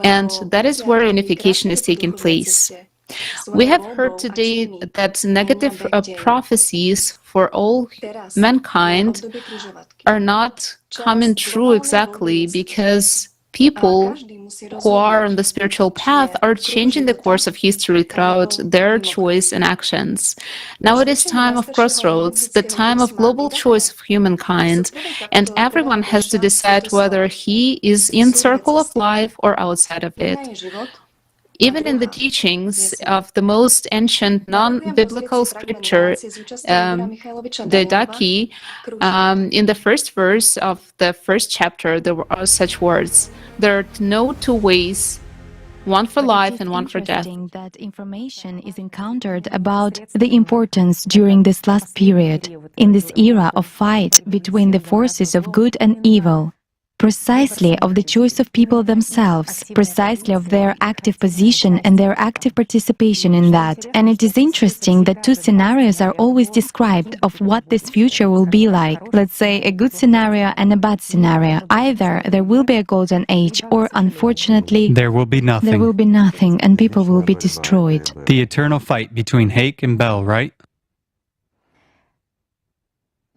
and that is where unification is taking place. We have heard today that negative prophecies for all mankind are not coming true exactly because people who are on the spiritual path are changing the course of history throughout their choice and actions. Now it is time of crossroads, the time of global choice of humankind, and everyone has to decide whether he is in circle of life or outside of it. Even in the teachings of the most ancient non-biblical scripture, the Daki, in the first verse of the first chapter, there are such words: "There are no two ways, one for life and one for death." That information is encountered about the importance during this last period, in this era of fight between the forces of good and evil. Precisely of the choice of people themselves, precisely of their active position and their active participation in that. And it is interesting that two scenarios are always described of what this future will be like. Let's say a good scenario and a bad scenario. Either there will be a golden age, or unfortunately, there will be nothing. There will be nothing and people will be destroyed. The eternal fight between Hake and Bel, right?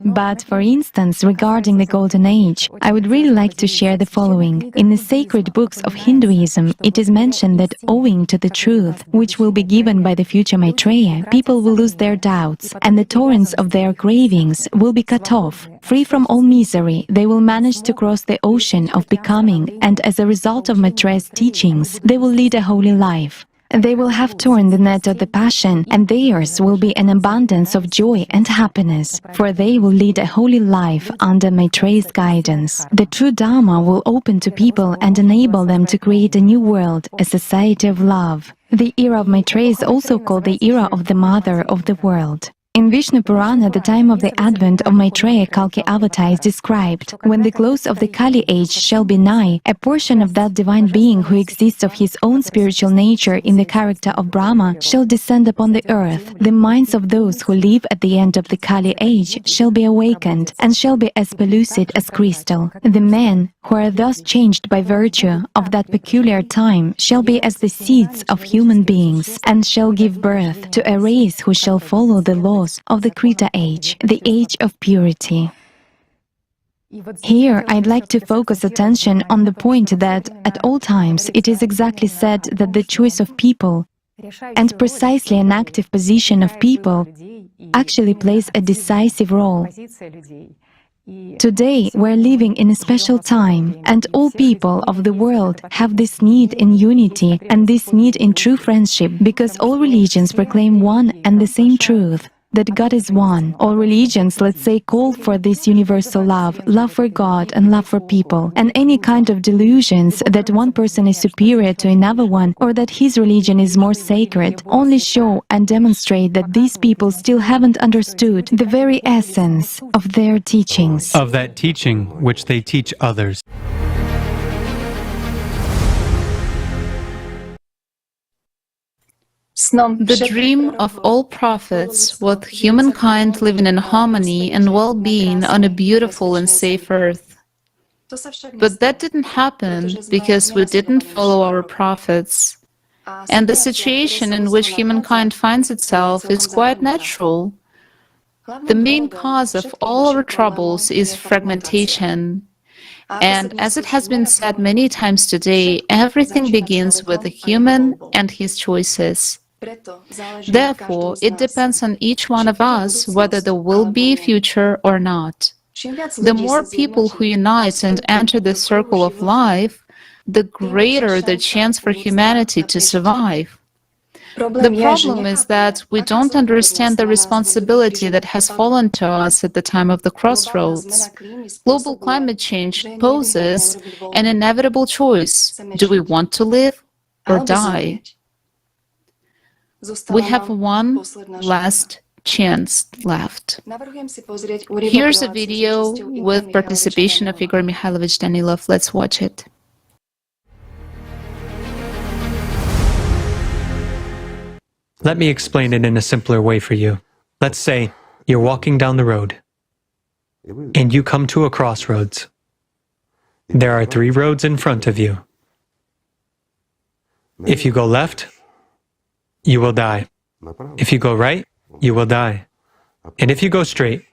But, for instance, regarding the Golden Age, I would really like to share the following. In the sacred books of Hinduism, it is mentioned that owing to the truth, which will be given by the future Maitreya, people will lose their doubts, and the torrents of their cravings will be cut off. Free from all misery, they will manage to cross the ocean of becoming, and as a result of Maitreya's teachings, they will lead a holy life. They will have torn the net of the passion, and theirs will be an abundance of joy and happiness, for they will lead a holy life under Maitreya's guidance. The true Dharma will open to people and enable them to create a new world, a society of love. The era of Maitreya is also called the era of the Mother of the World. In Vishnu Purana, the time of the advent of Maitreya Kalki Avatar is described. When the close of the Kali age shall be nigh, a portion of that divine being who exists of his own spiritual nature in the character of Brahma shall descend upon the earth. The minds of those who live at the end of the Kali age shall be awakened and shall be as pellucid as crystal. The men who are thus changed by virtue of that peculiar time shall be as the seeds of human beings and shall give birth to a race who shall follow the laws of the Krita age, the age of purity. Here, I'd like to focus attention on the point that, at all times, it is exactly said that the choice of people, and precisely an active position of people, actually plays a decisive role. Today, we're living in a special time, and all people of the world have this need in unity and this need in true friendship, because all religions proclaim one and the same truth, that God is one. All religions, let's say, call for this universal love, love for God and love for people. And any kind of delusions that one person is superior to another one or that his religion is more sacred only show and demonstrate that these people still haven't understood the very essence of their teachings. Of that teaching which they teach others. The dream of all prophets was humankind living in harmony and well-being on a beautiful and safe earth. But that didn't happen because we didn't follow our prophets. And the situation in which humankind finds itself is quite natural. The main cause of all our troubles is fragmentation. And as it has been said many times today, everything begins with the human and his choices. Therefore, it depends on each one of us whether there will be a future or not. The more people who unite and enter the circle of life, the greater the chance for humanity to survive. The problem is that we don't understand the responsibility that has fallen to us at the time of the crossroads. Global climate change poses an inevitable choice. Do we want to live or die? We have one last chance left. Here's a video with participation of Igor Mikhailovich Danilov. Let's watch it. Let me explain it in a simpler way for you. Let's say you're walking down the road and you come to a crossroads. There are 3 roads in front of you. If you go left, you will die. If you go right, you will die. And if you go straight,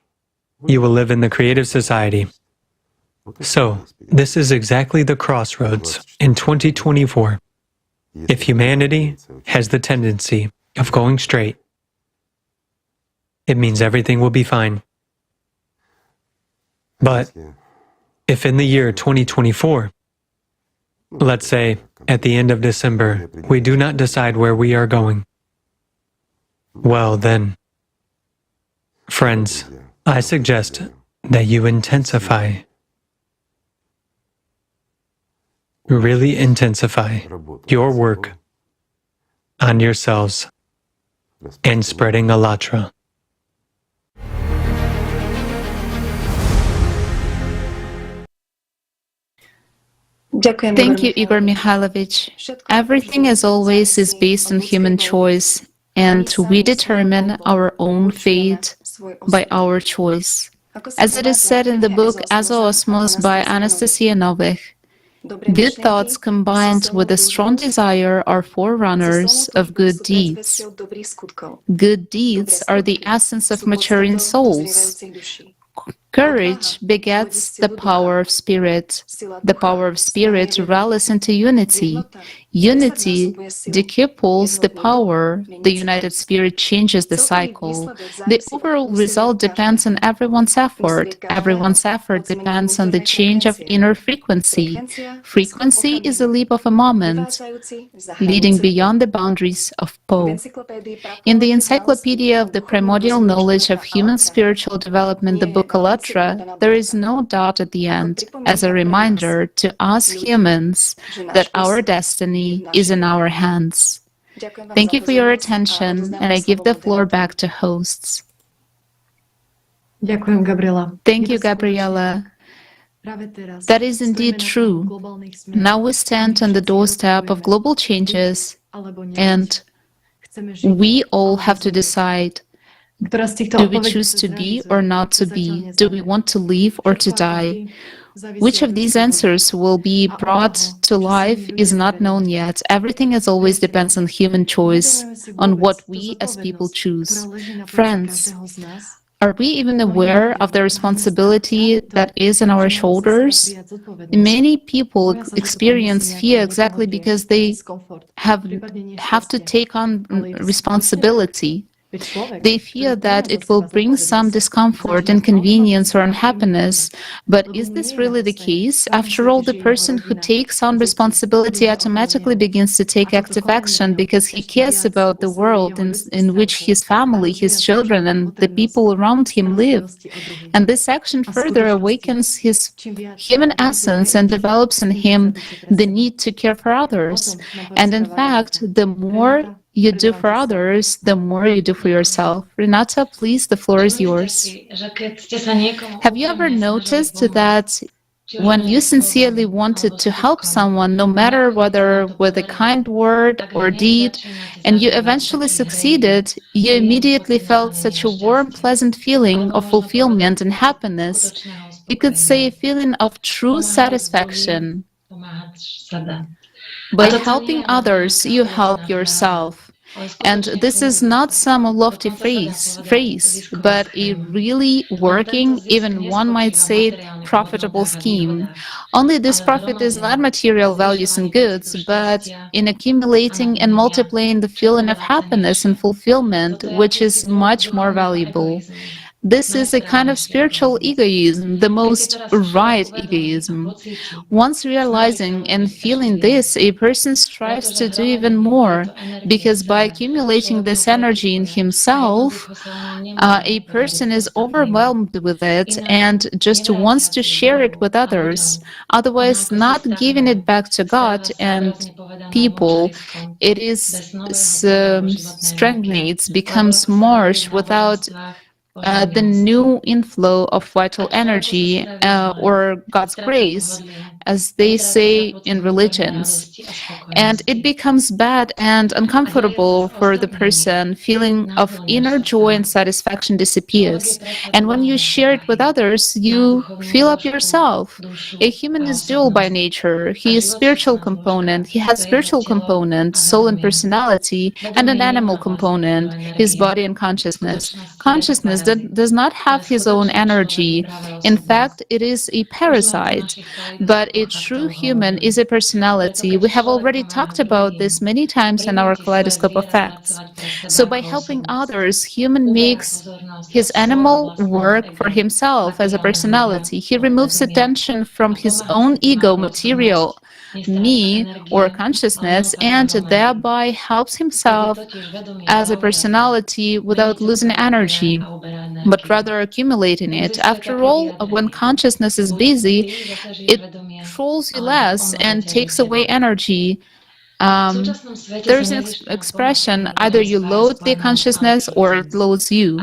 you will live in the creative society. So, this is exactly the crossroads in 2024. If humanity has the tendency of going straight, it means everything will be fine. But if in the year 2024, let's say at the end of December, we do not decide where we are going, well then, friends, I suggest that you intensify, really intensify your work on yourselves and spreading Alatra. Thank you, Igor Mikhailovich. Everything, as always, is based on human choice, and we determine our own fate by our choice. As it is said in the book Azoosmos by Anastasia Novik, good thoughts combined with a strong desire are forerunners of good deeds. Good deeds are the essence of maturing souls. Courage begets the power of spirit. The power of spirit rallies into unity. Unity decouples the power. The united spirit changes the cycle. The overall result depends on everyone's effort. Everyone's effort depends on the change of inner frequency. Frequency is a leap of a moment, leading beyond the boundaries of Po. In the Encyclopedia of the Primordial Knowledge of Human Spiritual Development, the book Alatra, there is no dot at the end, as a reminder to us humans that our destiny is in our hands. Thank you for your attention, and I give the floor back to hosts. Thank you, Gabriela. That is indeed true. Now we stand on the doorstep of global changes, and we all have to decide, do we choose to be or not to be? Do we want to live or to die? Which of these answers will be brought to life is not known yet. Everything as always depends on human choice, on what we as people choose. Friends, are we even aware of the responsibility that is on our shoulders? Many people experience fear exactly because they have to take on responsibility. They fear that it will bring some discomfort, inconvenience, or unhappiness. But is this really the case? After all, the person who takes on responsibility automatically begins to take active action because he cares about the world in which his family, his children, and the people around him live. And this action further awakens his human essence and develops in him the need to care for others. And in fact, the more you do for others, the more you do for yourself. Renata, please, the floor is yours. Have you ever noticed that when you sincerely wanted to help someone, no matter whether with a kind word or deed, and you eventually succeeded, you immediately felt such a warm, pleasant feeling of fulfillment and happiness? You could say a feeling of true satisfaction. By helping others, you help yourself. And this is not some lofty phrase, but a really working, even one might say, profitable scheme. Only this profit is not material values and goods, but in accumulating and multiplying the feeling of happiness and fulfillment, which is much more valuable. This is a kind of spiritual egoism, the most right egoism. Once realizing and feeling this, a person strives to do even more, because by accumulating this energy in himself, a person is overwhelmed with it and just wants to share it with others. Otherwise, not giving it back to God and people, it is stagnates, becomes marsh without the new inflow of vital energy or God's grace, as they say in religions. And it becomes bad and uncomfortable for the person. Feeling of inner joy and satisfaction disappears. And when you share it with others, you fill up yourself. A human is dual by nature. He is spiritual component. He has spiritual component, soul and personality, and an animal component, his body and consciousness. Consciousness that does not have his own energy. In fact, it is a parasite. But a true human is a personality. We have already talked about this many times in our kaleidoscope of facts. So by helping others, human makes his animal work for himself as a personality. He removes attention from his own ego, material, me, or consciousness, and thereby helps himself as a personality without losing energy, but rather accumulating it. After all, when consciousness is busy, it controls you less and takes away energy. There's an expression, either you load the consciousness or it loads you.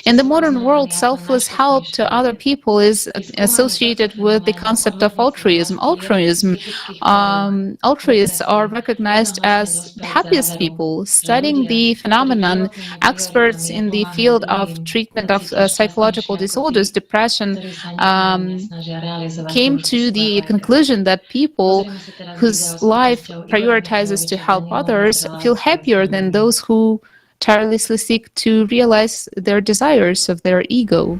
In the modern world, selfless help to other people is associated with the concept of altruism. Altruists are recognized as the happiest people. Studying the phenomenon, experts in the field of treatment of psychological disorders, depression, came to the conclusion that people whose life prioritizes to help others feel happier than those who tirelessly seek to realize their desires of their ego.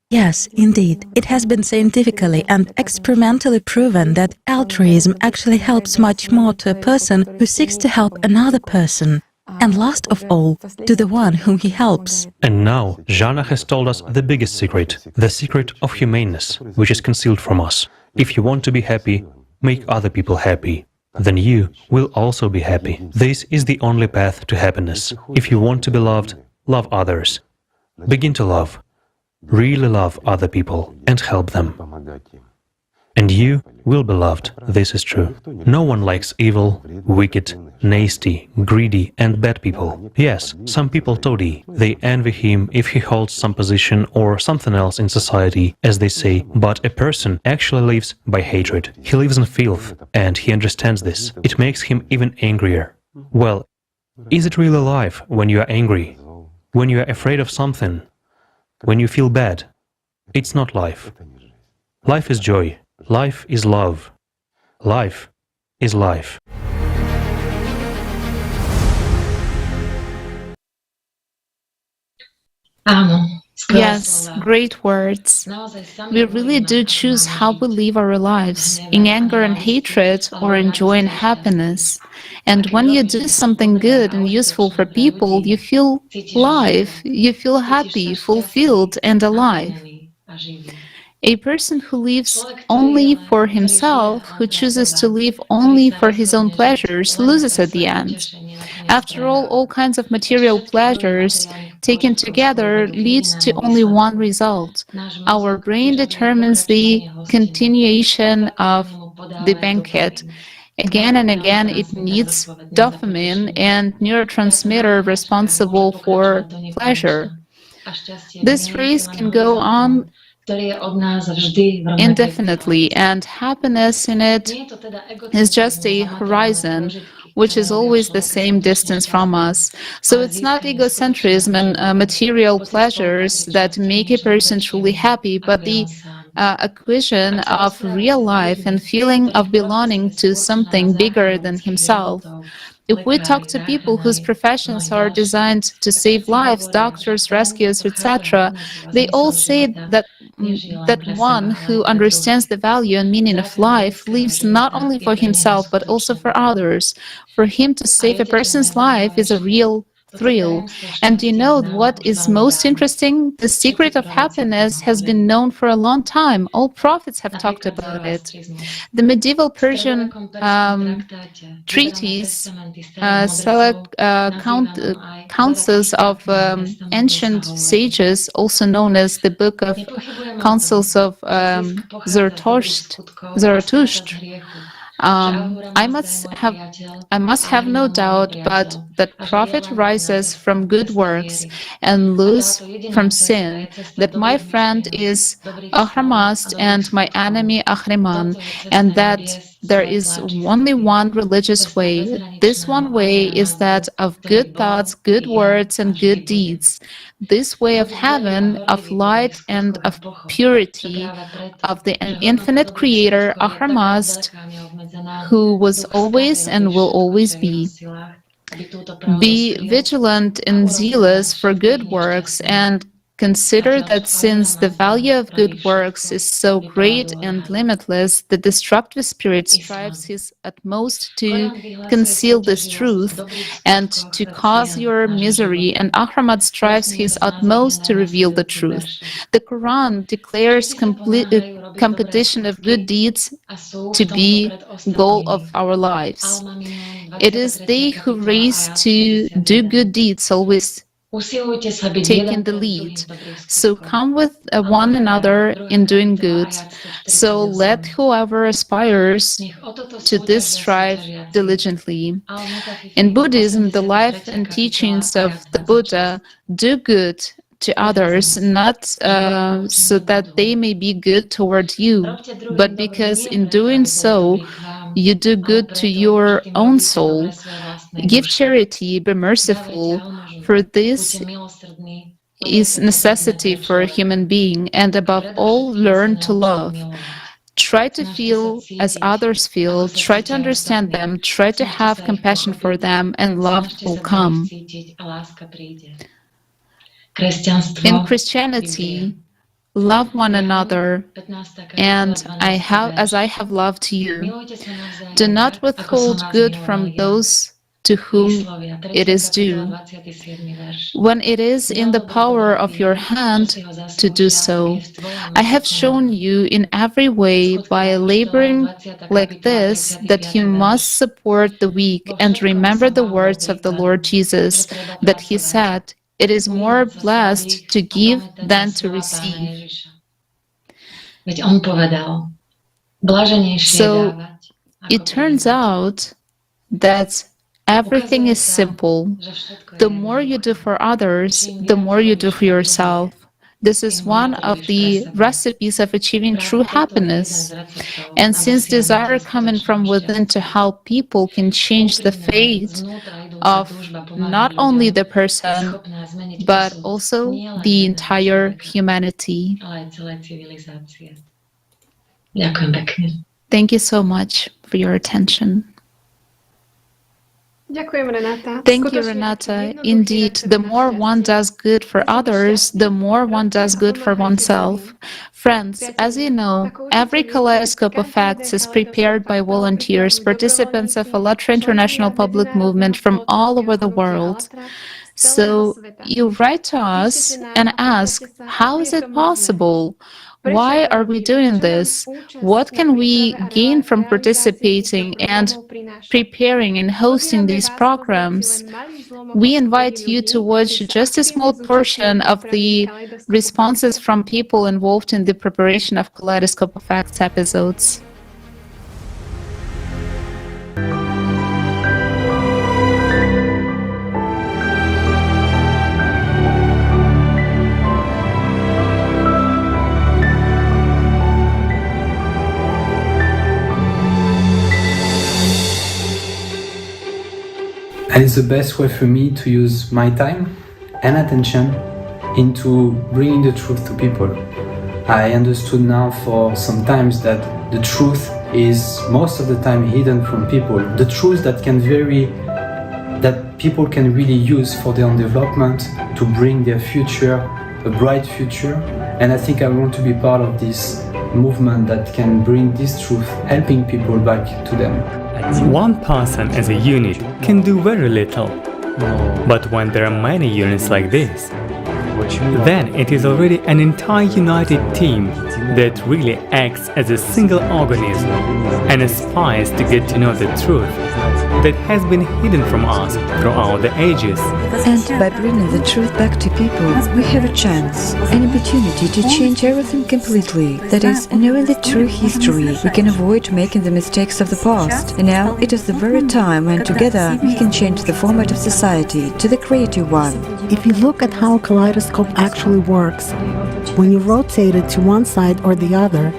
Yes, indeed. It has been scientifically and experimentally proven that altruism actually helps much more to a person who seeks to help another person, and last of all, to the one whom he helps. And now, Jana has told us the biggest secret, the secret of humaneness, which is concealed from us. If you want to be happy, make other people happy. Then you will also be happy. This is the only path to happiness. If you want to be loved, love others. Begin to love. Really love other people and help them. And you will be loved, this is true. No one likes evil, wicked, nasty, greedy and bad people. Yes, some people toady. They envy him if he holds some position or something else in society, as they say, but a person actually lives by hatred. He lives in filth, and he understands this. It makes him even angrier. Well, is it really life when you are angry? When you are afraid of something? When you feel bad? It's not life. Life is joy. Life is love. Life is life. Yes, great words. We really do choose how we live our lives, in anger and hatred, or in joy and happiness. And when you do something good and useful for people, you feel life, you feel happy, fulfilled, and alive. A person who lives only for himself, who chooses to live only for his own pleasures, loses at the end. After all kinds of material pleasures taken together lead to only one result. Our brain determines the continuation of the banquet. Again and again, it needs dopamine and neurotransmitter responsible for pleasure. This race can go on indefinitely, and happiness in it is just a horizon which is always the same distance from us. So it's not egocentrism and material pleasures that make a person truly happy, but the acquisition of real life and feeling of belonging to something bigger than himself. If we talk to people whose professions are designed to save lives, doctors, rescuers, etc., they all say that one who understands the value and meaning of life lives not only for himself but also for others. For him to save a person's life is a real thrill. And you know what is most interesting? The secret of happiness has been known for a long time. All prophets have talked about it. The medieval Persian treatise, select councils of ancient sages, also known as the Book of Councils of Zarathustra. I must have no doubt but that prophet rises from good works and loose from sin, that my friend is Ahramazd and my enemy Ahriman, and that there is only one religious way. This one way is that of good thoughts, good words, and good deeds. This way of heaven, of light, and of purity, of the infinite Creator, Ahramazd, who was always and will always be. Be vigilant and zealous for good works, and consider that since the value of good works is so great and limitless, the destructive spirit strives his utmost to conceal this truth and to cause your misery, and Ahramad strives his utmost to reveal the truth. The Quran declares competition of good deeds to be goal of our lives. It is they who race to do good deeds always taking the lead. So come with one another in doing good. So let whoever aspires to this strive diligently. In Buddhism, the life and teachings of the Buddha: do good to others, not so that they may be good toward you, but because in doing so, you do good to your own soul. Give charity, be merciful, for this is necessity for a human being, and above all, learn to love. Try to feel as others feel, try to understand them, try to have compassion for them, and love will come. In Christianity, love one another, and as I have loved you. Do not withhold good from those to whom it is due, when it is in the power of your hand to do so. I have shown you in every way by laboring like this that you must support the weak, and remember the words of the Lord Jesus, that he said, "It is more blessed to give than to receive." So it turns out that everything is simple. The more you do for others, the more you do for yourself. This is one of the recipes of achieving true happiness. And since desire coming from within to help people can change the fate of not only the person, but also the entire humanity. Thank you so much for your attention. Thank you, Renata. Indeed, the more one does good for others, the more one does good for oneself. Friends, as you know, every Kaleidoscope of Facts is prepared by volunteers, participants of ALLATRA International Public Movement from all over the world. So you write to us and ask, how is it possible? Why are we doing this? What can we gain from participating and preparing and hosting these programs? We invite you to watch just a small portion of the responses from people involved in the preparation of Kaleidoscope of Facts episodes. And it's the best way for me to use my time and attention into bringing the truth to people. I understood now for some times that the truth is most of the time hidden from people. The truth that can vary, that people can really use for their own development, to bring their future, a bright future. And I think I want to be part of this movement that can bring this truth, helping people back to them. One person as a unit can do very little, but when there are many units like this, then it is already an entire united team that really acts as a single organism and aspires to get to know the truth that has been hidden from us throughout the ages. And by bringing the truth back to people, we have a chance, an opportunity to change everything completely. That is, knowing the true history, we can avoid making the mistakes of the past. And now it is the very time when together we can change the format of society to the creative one. If you look at how a kaleidoscope actually works, when you rotate it to one side or the other,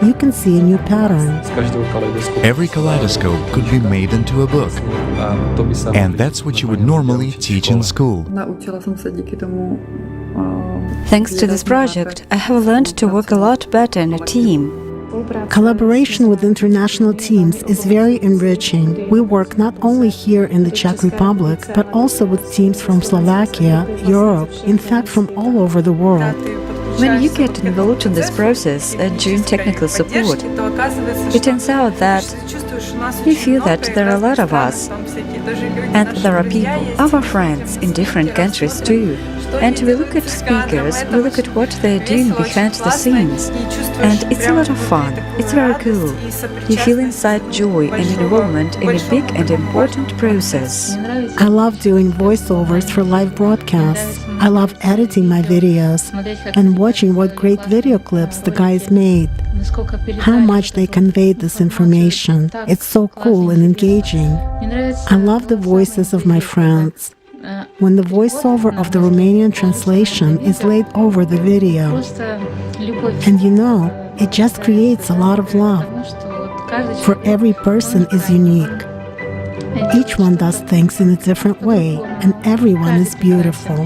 you can see a new pattern. Every kaleidoscope could be made into a book, and that's what you would normally teach in school. Thanks to this project, I have learned to work a lot better in a team. Collaboration with international teams is very enriching. We work not only here in the Czech Republic, but also with teams from Slovakia, Europe, in fact from all over the world. When you get involved in this process and during technical support, it turns out that you feel that there are a lot of us, and there are people, our friends, in different countries too. And we look at speakers, we look at what they're doing behind the scenes, and it's a lot of fun, it's very cool. You feel inside joy and involvement in a big and important process. I love doing voiceovers for live broadcasts. I love editing my videos and watching what great video clips the guys made. How much they conveyed this information. It's so cool and engaging. I love the voices of my friends. When the voiceover of the Romanian translation is laid over the video. And you know, it just creates a lot of love. For every person is unique. Each one does things in a different way, and everyone is beautiful.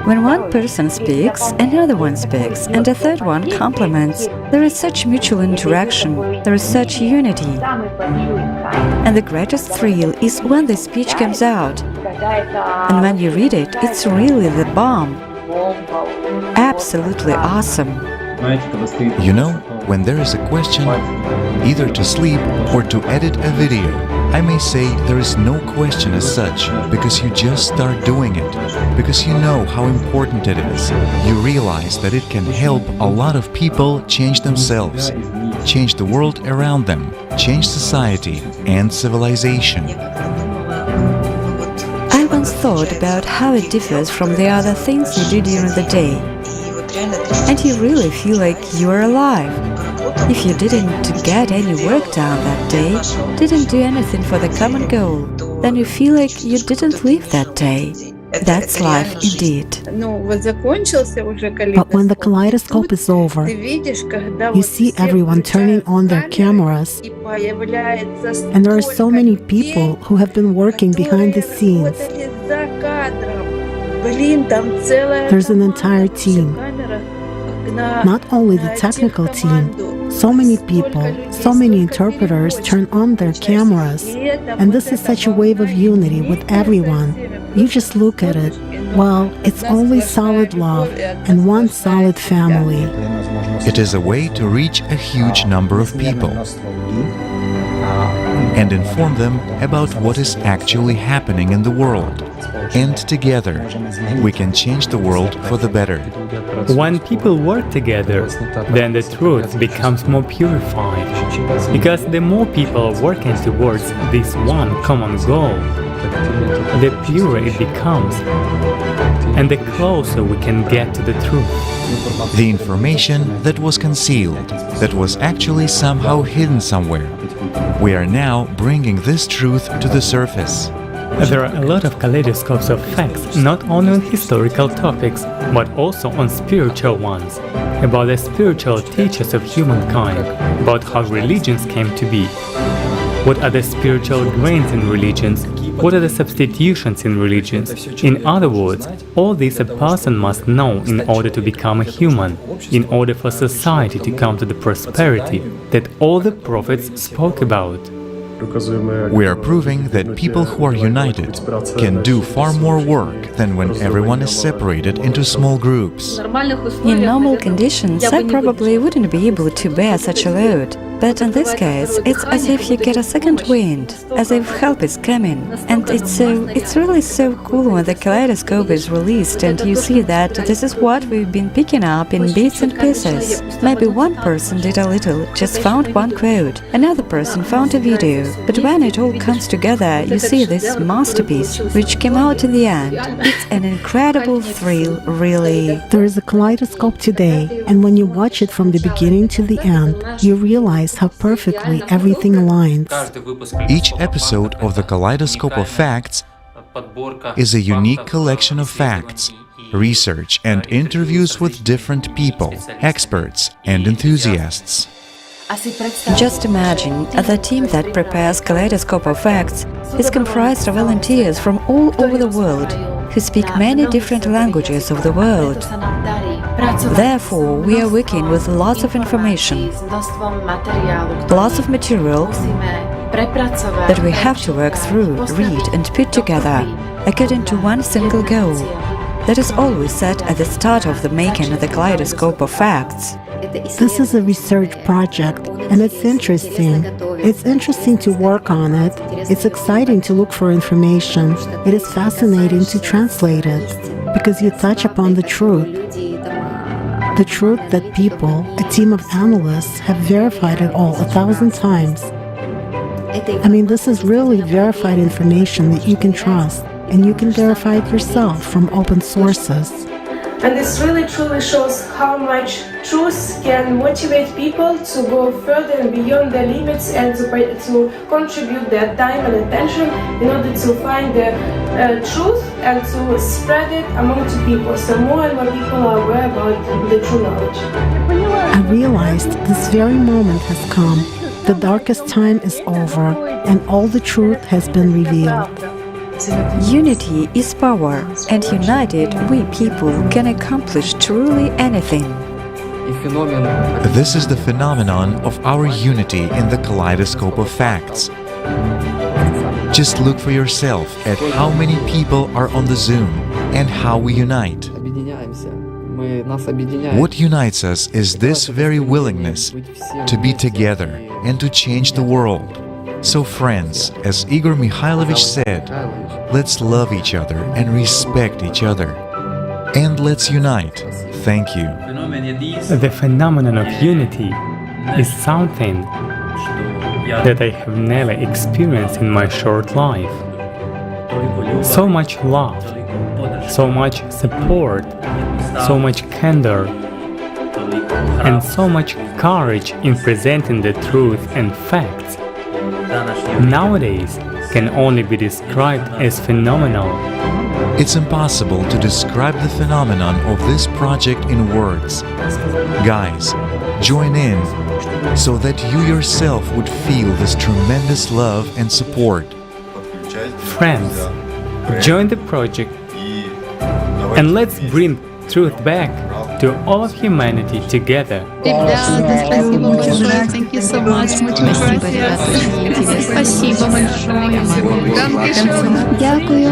When one person speaks, another one speaks, and a third one compliments, there is such mutual interaction, there is such unity. And the greatest thrill is when the speech comes out. And when you read it, it's really the bomb. Absolutely awesome. You know, when there is a question, either to sleep or to edit a video, I may say there is no question as such, because you just start doing it, because you know how important it is. You realize that it can help a lot of people change themselves, change the world around them, change society and civilization. I once thought about how it differs from the other things you do during the day. and you really feel like you are alive. If you didn't get any work done that day, didn't do anything for the common goal, then you feel like you didn't live that day. That's life indeed. But when the kaleidoscope is over, you see everyone turning on their cameras, and there are so many people who have been working behind the scenes. There's an entire team. Not only the technical team, so many people, so many interpreters turn on their cameras, and this is such a wave of unity with everyone. You just look at it. Well, it's only solid love and one solid family. It is a way to reach a huge number of people and inform them about what is actually happening in the world. And together, we can change the world for the better. When people work together, then the truth becomes more purified. Because the more people are working towards this one common goal, the purer it becomes, and the closer we can get to the truth. The information that was concealed, that was actually somehow hidden somewhere. We are now bringing this truth to the surface. There are a lot of kaleidoscopes of facts, not only on historical topics, but also on spiritual ones, about the spiritual teachers of humankind, about how religions came to be. What are the spiritual grains in religions? What are the substitutions in religions? In other words, all this a person must know in order to become a human, in order for society to come to the prosperity that all the prophets spoke about. We are proving that people who are united can do far more work than when everyone is separated into small groups. In normal conditions, I probably wouldn't be able to bear such a load. But in this case, it's as if you get a second wind, as if help is coming. And it's really so cool when the kaleidoscope is released and you see that this is what we've been picking up in bits and pieces. Maybe one person did a little, just found one quote, another person found a video. But when it all comes together, you see this masterpiece, which came out in the end. It's an incredible thrill, really. There is a kaleidoscope today, and when you watch it from the beginning to the end, you realize how perfectly everything aligns. Each episode of the Kaleidoscope of Facts is a unique collection of facts, research and interviews with different people, experts and enthusiasts. Just imagine, the team that prepares Kaleidoscope of Facts is comprised of volunteers from all over the world who speak many different languages of the world. Therefore, we are working with lots of information, lots of material that we have to work through, read and put together according to one single goal that is always set at the start of the making of the Kaleidoscope of Facts. This is a research project, and it's interesting. It's interesting to work on it. It's exciting to look for information. It is fascinating to translate it, because you touch upon the truth. The truth that people, a team of analysts, have verified it all 1,000 times. I mean, this is really verified information that you can trust, and you can verify it yourself from open sources. And this really truly shows how much truth can motivate people to go further and beyond their limits and to contribute their time and attention in order to find the truth and to spread it among the people, so more and more people are aware about the true knowledge. I realized this very moment has come. The darkest time is over, and all the truth has been revealed. Unity is power, and united, we people can accomplish truly anything. This is the phenomenon of our unity in the Kaleidoscope of Facts. Just look for yourself at how many people are on the Zoom and how we unite. What unites us is this very willingness to be together and to change the world. So friends, as Igor Mikhailovich said, let's love each other and respect each other. And let's unite. Thank you. The phenomenon of unity is something that I have never experienced in my short life. So much love, so much support, so much candor, and so much courage in presenting the truth and facts, nowadays can only be described as phenomenal. It's impossible to describe the phenomenon of this project in words. Guys, join in so that you yourself would feel this tremendous love and support. Friends, join the project and let's bring truth back to all of humanity together. Спасибо большое. Thank you so much. Спасибо большое. Дякую.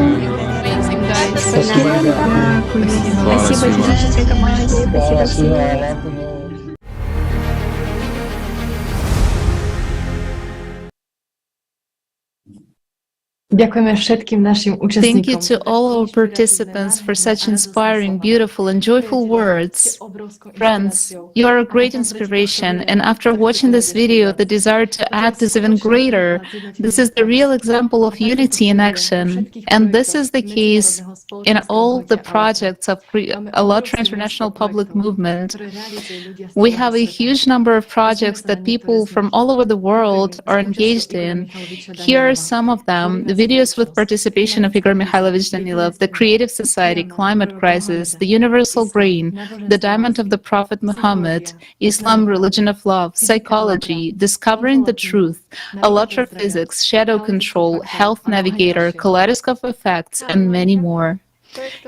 Спасибо технической команде. Спасибо всем. Ďakujeme všetkým našim Thank you účastníkom. to all our participants for such inspiring, beautiful, and joyful words. Friends, you are a great inspiration, and after watching this video, the desire to act is even greater. This is the real example of unity in action, and this is the case in all the projects of Allatra International Public Movement. We have a huge number of projects that people from all over the world are engaged in. Here are some of them. The videos with participation of Igor Mikhailovich Danilov, the Creative Society, Climate Crisis, the Universal Grain, the Diamond of the Prophet Muhammad, Islam, Religion of Love, Psychology, Discovering the Truth, Allatra Physics, Shadow Control, Health Navigator, Kaleidoscope Effects, and many more.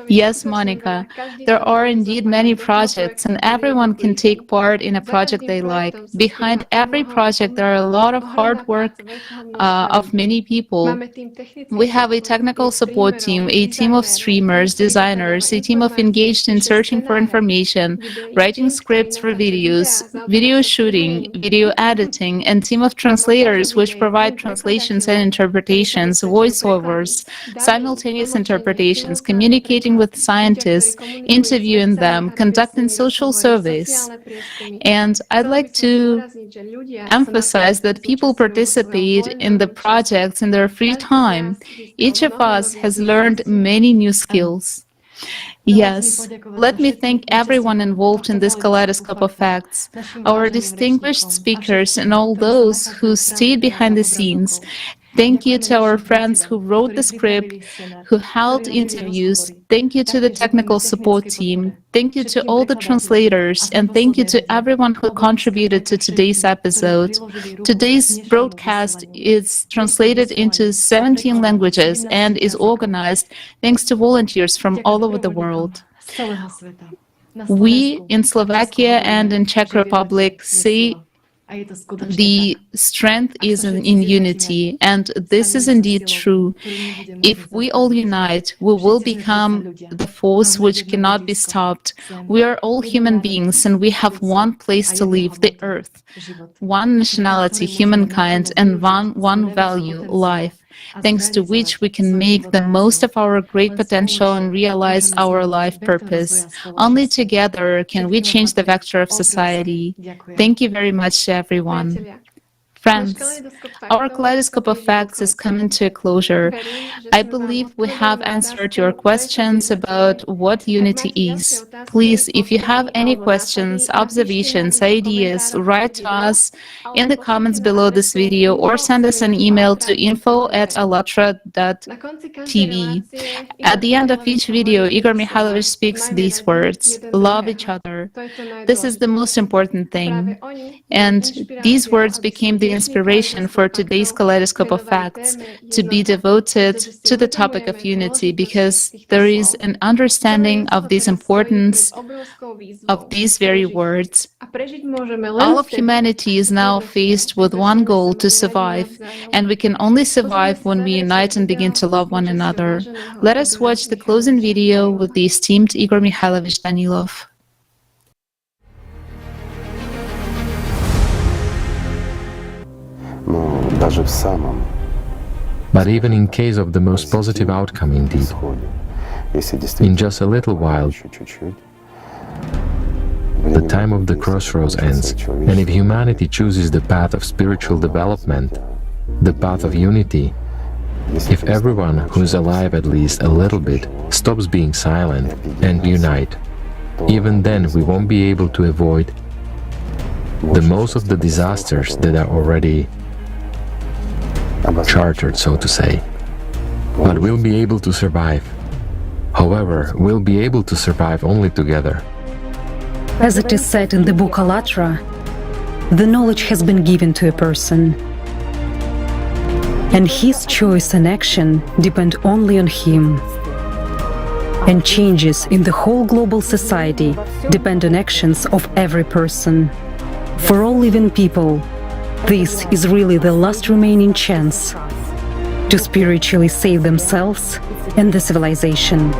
Yes, Monica, there are indeed many projects, and everyone can take part in a project they like. Behind every project, there are a lot of hard work of many people. We have a technical support team, a team of streamers, designers, a team of engaged in searching for information, writing scripts for videos, video shooting, video editing, and team of translators which provide translations and interpretations, voiceovers, simultaneous interpretations, communicating with scientists, interviewing them, conducting social surveys. And I'd like to emphasize that people participate in the projects in their free time. Each of us has learned many new skills. Yes, let me thank everyone involved in this kaleidoscope of facts, our distinguished speakers and all those who stayed behind the scenes. Thank you to our friends who wrote the script, who held interviews. Thank you to the technical support team. Thank you to all the translators, and thank you to everyone who contributed to today's episode. Today's broadcast is translated into 17 languages and is organized thanks to volunteers from all over the world. We in Slovakia and in Czech Republic say the strength is in unity, and this is indeed true. If we all unite, we will become the force which cannot be stopped. We are all human beings, and we have one place to live, the earth, one nationality, humankind, and one value, life, thanks to which we can make the most of our great potential and realize our life purpose. Only together can we change the vector of society. Thank you very much to everyone. Friends, our kaleidoscope of facts is coming to a closure. I believe we have answered your questions about what unity is. Please, if you have any questions, observations, ideas, write to us in the comments below this video or send us an email to info@allatra.tv. At the end of each video, Igor Mikhailovich speaks these words: love each other. This is the most important thing. And these words became the inspiration for today's kaleidoscope of facts, to be devoted to the topic of unity, because there is an understanding of this importance of these very words. All of humanity is now faced with one goal: to survive, and we can only survive when we unite and begin to love one another. Let us watch the closing video with the esteemed Igor Mikhailovich Danilov. But even in case of the most positive outcome indeed, in just a little while, the time of the crossroads ends, and if humanity chooses the path of spiritual development, the path of unity, if everyone who is alive at least a little bit stops being silent and unite, even then we won't be able to avoid the most of the disasters that are already chartered, so to say. But we'll be able to survive. However, we'll be able to survive only together. As it is said in the book Allatra, the knowledge has been given to a person, and his choice and action depend only on him. And changes in the whole global society depend on actions of every person. For all living people, this is really the last remaining chance to spiritually save themselves and the civilization.